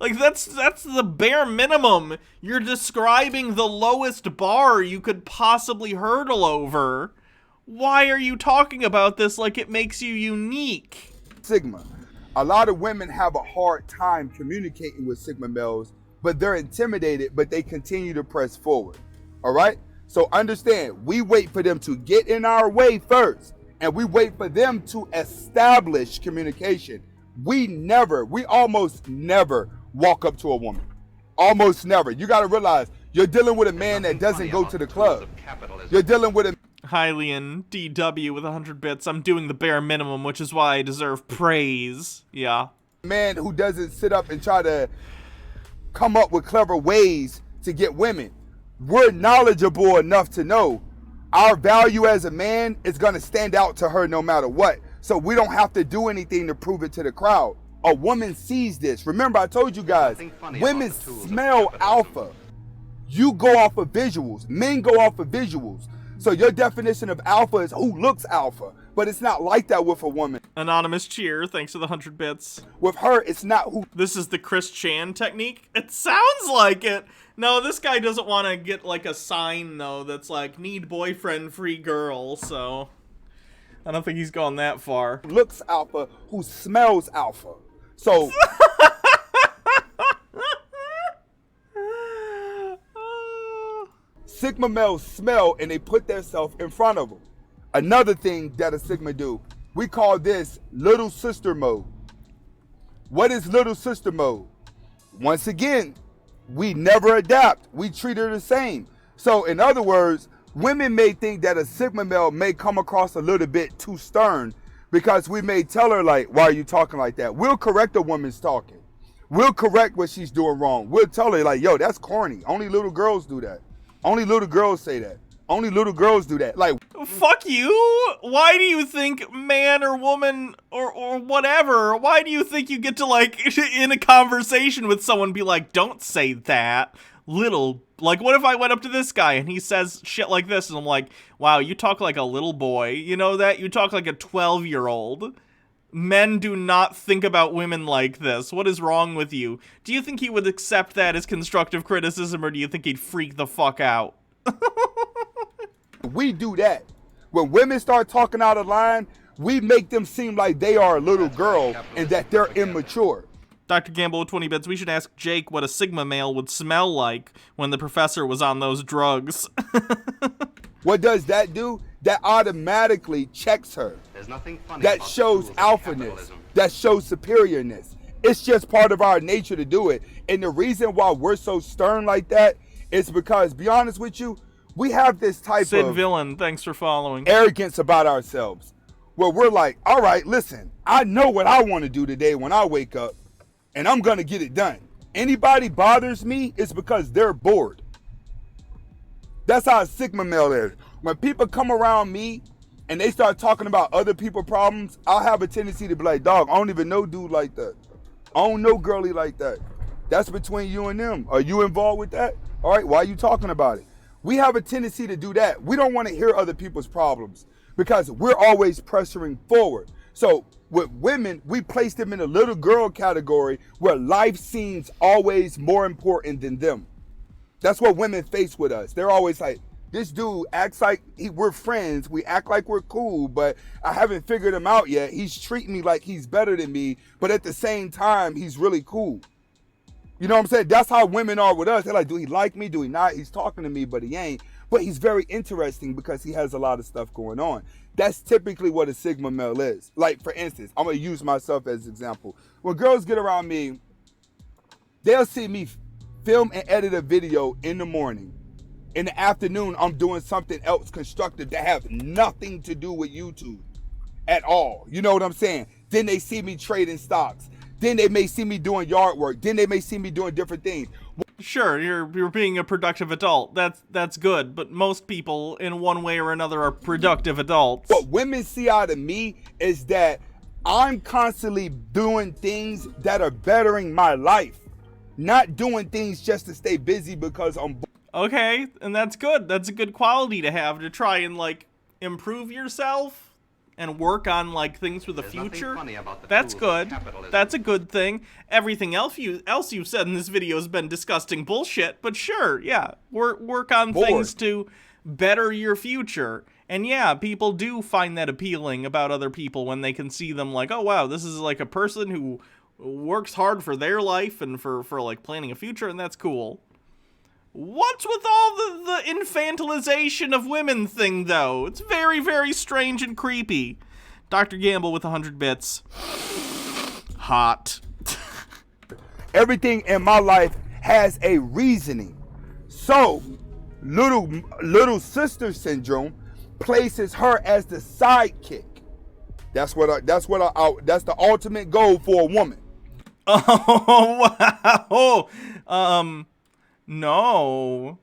Like, that's the bare minimum. You're describing the lowest bar you could possibly hurdle over. Why are you talking about this like it makes you unique? Sigma. A lot of women have a hard time communicating with Sigma males, but they're intimidated, but they continue to press forward. All right? So understand, we wait for them to get in our way first, and we wait for them to establish communication. We almost never walk up to a woman. Almost never. You got to realize, you're dealing with a man that doesn't go to the club. You're dealing with a... Hylian DW with 100 bits. I'm doing the bare minimum, which is why I deserve praise. Yeah. Man who doesn't sit up and try to come up with clever ways to get women. We're knowledgeable enough to know our value as a man is going to stand out to her no matter what. So we don't have to do anything to prove it to the crowd. A woman sees this. Remember, I told you guys, women smell alpha. You go off of visuals. Men go off of visuals. So your definition of alpha is who looks alpha. But it's not like that with a woman. Anonymous cheer, thanks for the 100 bits. With her, it's not who... This is the Chris Chan technique? It sounds like it. No, this guy doesn't want to get like a sign, though, that's like, need boyfriend, free girl, so... I don't think he's gone that far. Looks alpha, who smells alpha. So... Sigma males smell and they put themselves in front of them. Another thing that a Sigma do, we call this little sister mode. What is little sister mode? Once again, we never adapt. We treat her the same. So in other words, women may think that a Sigma male may come across a little bit too stern because we may tell her like, why are you talking like that? We'll correct a woman's talking. We'll correct what she's doing wrong. We'll tell her like, yo, that's corny. Only little girls do that. Only little girls say that. Only little girls do that. Like, fuck you. Why do you think man or woman or whatever, why do you think you get to like in a conversation with someone be like, don't say that? Little, like, what if I went up to this guy and he says shit like this and I'm like, wow, you talk like a little boy. You know that? You talk like a 12-year-old. Men do not think about women like this. What is wrong with you? Do you think he would accept that as constructive criticism, or do you think he'd freak the fuck out? We do that. When women start talking out of line, we make them seem like they are a little girl and that they're immature. Dr. Gamble with 20 bits, we should ask Jake what a Sigma male would smell like when the professor was on those drugs. What does that do? That automatically checks her. There's nothing funny that about shows the tools of alphaness. capitalism. That shows superiorness. It's just part of our nature to do it. And the reason why we're so stern like that is because, be honest with you, we have this type Sid of Villain, thanks for following. Arrogance about ourselves. Where we're like, all right, listen, I know what I want to do today when I wake up, and I'm going to get it done. Anybody bothers me, it's because they're bored. That's how a Sigma male is. When people come around me and they start talking about other people's problems, I'll have a tendency to be like, dog, I don't even know dude like that. I don't know girly like that. That's between you and them. Are you involved with that? All right, why are you talking about it? We have a tendency to do that. We don't want to hear other people's problems because we're always pressuring forward. So with women, we place them in a little girl category where life seems always more important than them. That's what women face with us. They're always like, this dude acts like we're friends. We act like we're cool, but I haven't figured him out yet. He's treating me like he's better than me, but at the same time, he's really cool. You know what I'm saying? That's how women are with us. They're like, do he like me? Do he not? He's talking to me, but he ain't. but he's very interesting because he has a lot of stuff going on. That's typically what a Sigma male is. Like, for instance, I'm going to use myself as an example. When girls get around me, they'll see me film and edit a video in the morning. In the afternoon, I'm doing something else constructive that has nothing to do with YouTube at all. You know what I'm saying? Then they see me trading stocks. Then they may see me doing yard work. Then they may see me doing different things. Sure, you're being a productive adult. That's good, but most people in one way or another are productive adults. What women see out of me is that I'm constantly doing things that are bettering my life, not doing things just to stay busy because I'm okay, and that's good. That's a good quality to have, to try and like improve yourself and work on like things for the future. That's good. That's a good thing. Everything else you've said in this video has been disgusting bullshit, but sure, yeah. Work on things to better your future. And yeah, people do find that appealing about other people when they can see them like, oh wow, this is like a person who works hard for their life and for like planning a future, and that's cool. What's with all the infantilization of women thing, though? It's very, very strange and creepy. Dr. Gamble with 100 bits. Hot. Everything in my life has a reasoning. So, little sister syndrome places her as the sidekick. That's the ultimate goal for a woman. Oh, wow. No.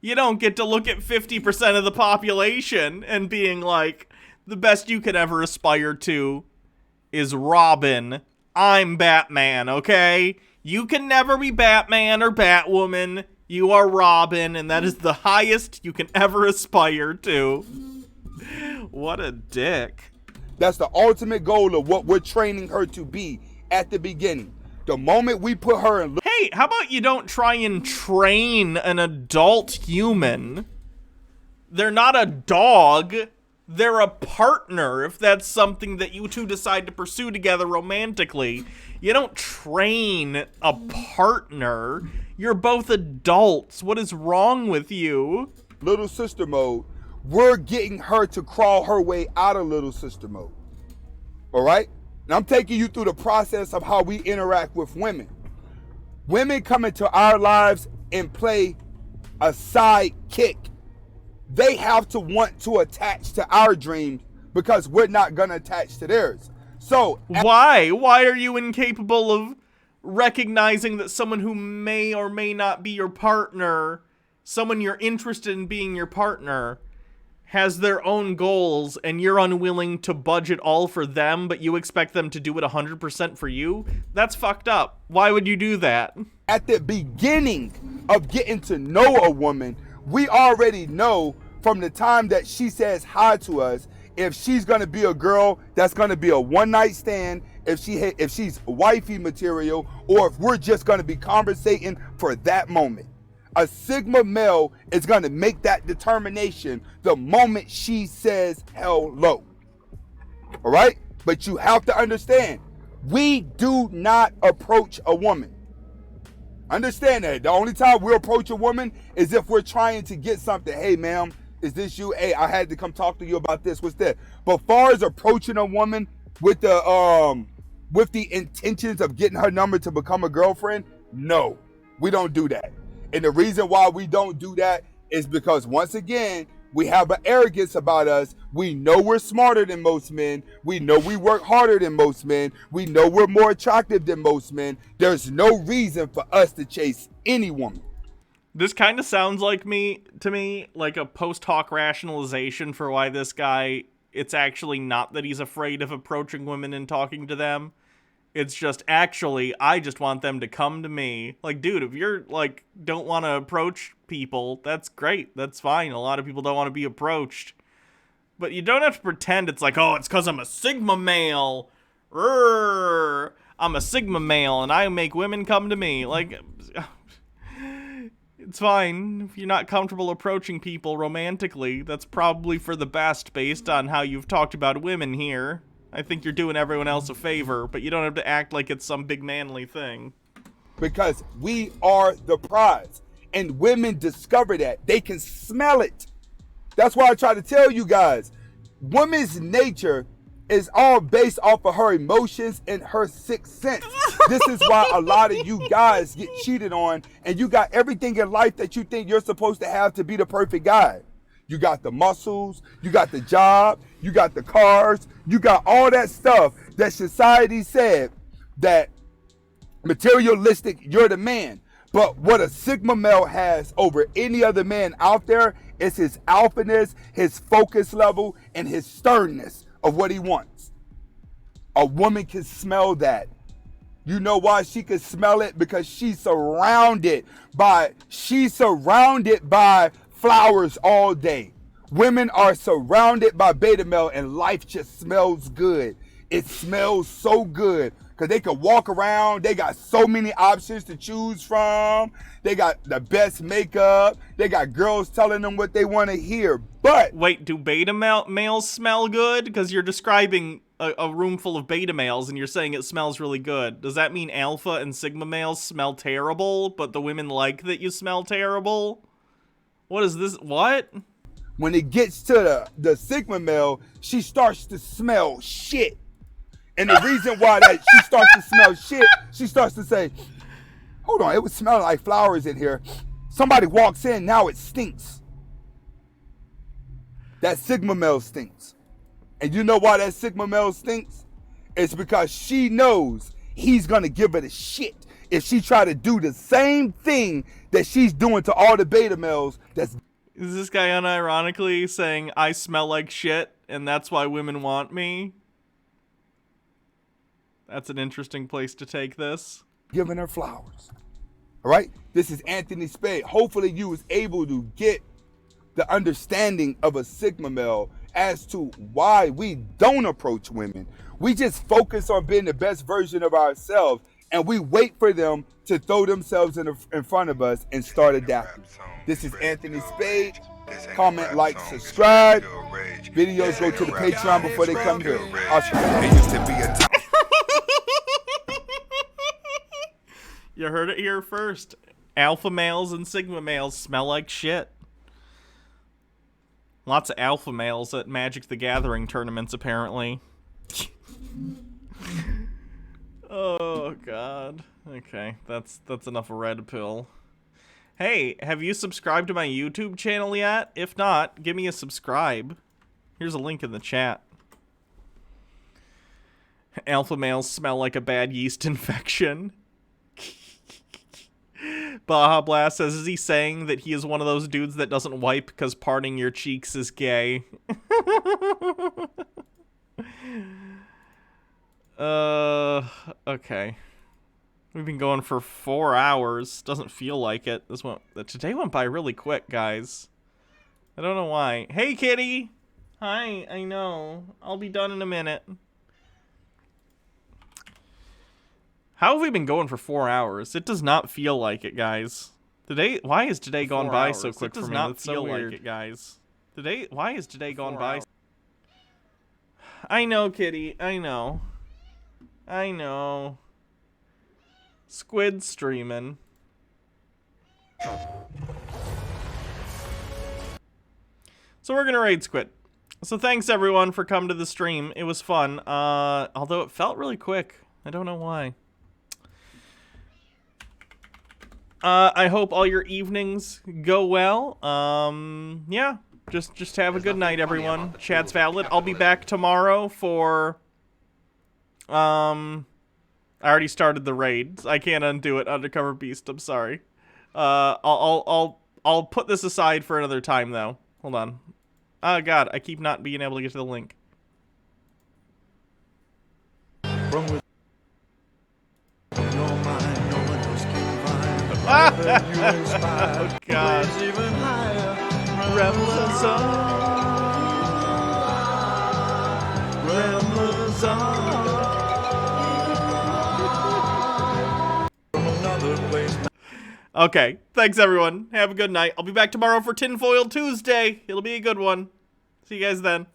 You don't get to look at 50% of the population and being like, the best you could ever aspire to is Robin. I'm Batman, okay? You can never be Batman or Batwoman. You are Robin, and that is the highest you can ever aspire to. What a dick. That's the ultimate goal of what we're training her to be at the beginning. The moment we put her in... Hey, how about you don't try and train an adult human? They're not a dog. They're a partner, if that's something that you two decide to pursue together romantically. You don't train a partner. You're both adults. What is wrong with you? Little sister mode. We're getting her to crawl her way out of little sister mode. All right? And I'm taking you through the process of how we interact with women. Women come into our lives and play a sidekick. They have to want to attach to our dreams because we're not going to attach to theirs. So why? Why are you incapable of recognizing that someone who may or may not be your partner, someone you're interested in being your partner, has their own goals and you're unwilling to budget all for them, but you expect them to do it 100% for you? That's fucked up. Why would you do that? At the beginning of getting to know a woman, we already know from the time that she says hi to us, if she's going to be a girl that's going to be a one-night stand, if she's wifey material, or if we're just going to be conversating for that moment. A Sigma male is going to make that determination the moment she says hello. All right? But you have to understand, we do not approach a woman. Understand that. The only time we approach a woman is if we're trying to get something. Hey, ma'am, is this you? Hey, I had to come talk to you about this. What's that? But far as approaching a woman with the intentions of getting her number to become a girlfriend, no, we don't do that. And the reason why we don't do that is because, once again, we have an arrogance about us. We know we're smarter than most men. We know we work harder than most men. We know we're more attractive than most men. There's no reason for us to chase any woman. This kind of sounds like to me, like a post hoc rationalization for why this guy, it's actually not that he's afraid of approaching women and talking to them. It's just, actually, I just want them to come to me. Like, dude, if you're, like, don't want to approach people, that's great. That's fine. A lot of people don't want to be approached. But you don't have to pretend it's like, oh, it's because I'm a Sigma male. I'm a Sigma male, and I make women come to me. Like, it's fine. If you're not comfortable approaching people romantically, that's probably for the best based on how you've talked about women here. I think you're doing everyone else a favor, but you don't have to act like it's some big manly thing. because we are the prize. And women discover that. They can smell it. That's why I try to tell you guys, women's nature is all based off of her emotions and her sixth sense. This is why a lot of you guys get cheated on, and you got everything in life that you think you're supposed to have to be the perfect guy. You got the muscles, you got the job, you got the cars, you got all that stuff that society said that materialistic, you're the man. But what a Sigma male has over any other man out there is his alphaness, his focus level, and his sternness of what he wants. A woman can smell that. You know why she can smell it? Because she's surrounded by flowers all day. Women are surrounded by beta male, and life just smells good. It smells so good because they can walk around. They got so many options to choose from. They got the best makeup. They got girls telling them what they want to hear. But wait, do beta males smell good? Because you're describing a room full of beta males and you're saying it smells really good. Does that mean alpha and sigma males smell terrible, but the women like that you smell terrible? What is this? What? When it gets to the sigma male, she starts to smell shit. And the reason why that she starts to smell shit, she starts to say, hold on, it was smelling like flowers in here. Somebody walks in, now it stinks. That sigma male stinks. And you know why that sigma male stinks? It's because she knows he's gonna give her the shit if she try to do the same thing that she's doing to all the beta males. Is this guy unironically saying I smell like shit and that's why women want me? That's an interesting place to take this. Giving her flowers. All right? This is Anthony Spade. Hopefully you was able to get the understanding of a sigma male as to why we don't approach women. We just focus on being the best version of ourselves, and we wait for them to throw themselves in front of us and start adapting. This is Anthony Spade. Comment, like, subscribe. Videos go to the Patreon before they come here. You heard it here first. Alpha males and sigma males smell like shit. Lots of alpha males at Magic the Gathering tournaments, apparently. Oh, God. Okay, that's enough red pill. Hey, have you subscribed to my YouTube channel yet? If not, give me a subscribe. Here's a link in the chat. Alpha males smell like a bad yeast infection. Baja Blast says, is he saying that he is one of those dudes that doesn't wipe because parting your cheeks is gay? Okay. We've been going for 4 hours. Doesn't feel like it. Today went by really quick, guys. I don't know why. Hey, kitty! Hi, I know. I'll be done in a minute. How have we been going for 4 hours? It does not feel like it, guys. Why is today gone by so quick for me? It does not feel like it, guys. Why is today gone by? I know, kitty. I know. I know. Squid streaming. So we're gonna raid Squid. So thanks everyone for coming to the stream. It was fun. Although it felt really quick. I don't know why. I hope all your evenings go well. Yeah. Just have a good night, everyone. Chad's valid. I'll be back tomorrow for I already started the raid. I can't undo it. Undercover Beast. I'm sorry. I'll put this aside for another time though. Hold on. Oh god, I keep not being able to get to the link. Oh god. Okay, thanks everyone. Have a good night. I'll be back tomorrow for Tinfoil Tuesday. It'll be a good one. See you guys then.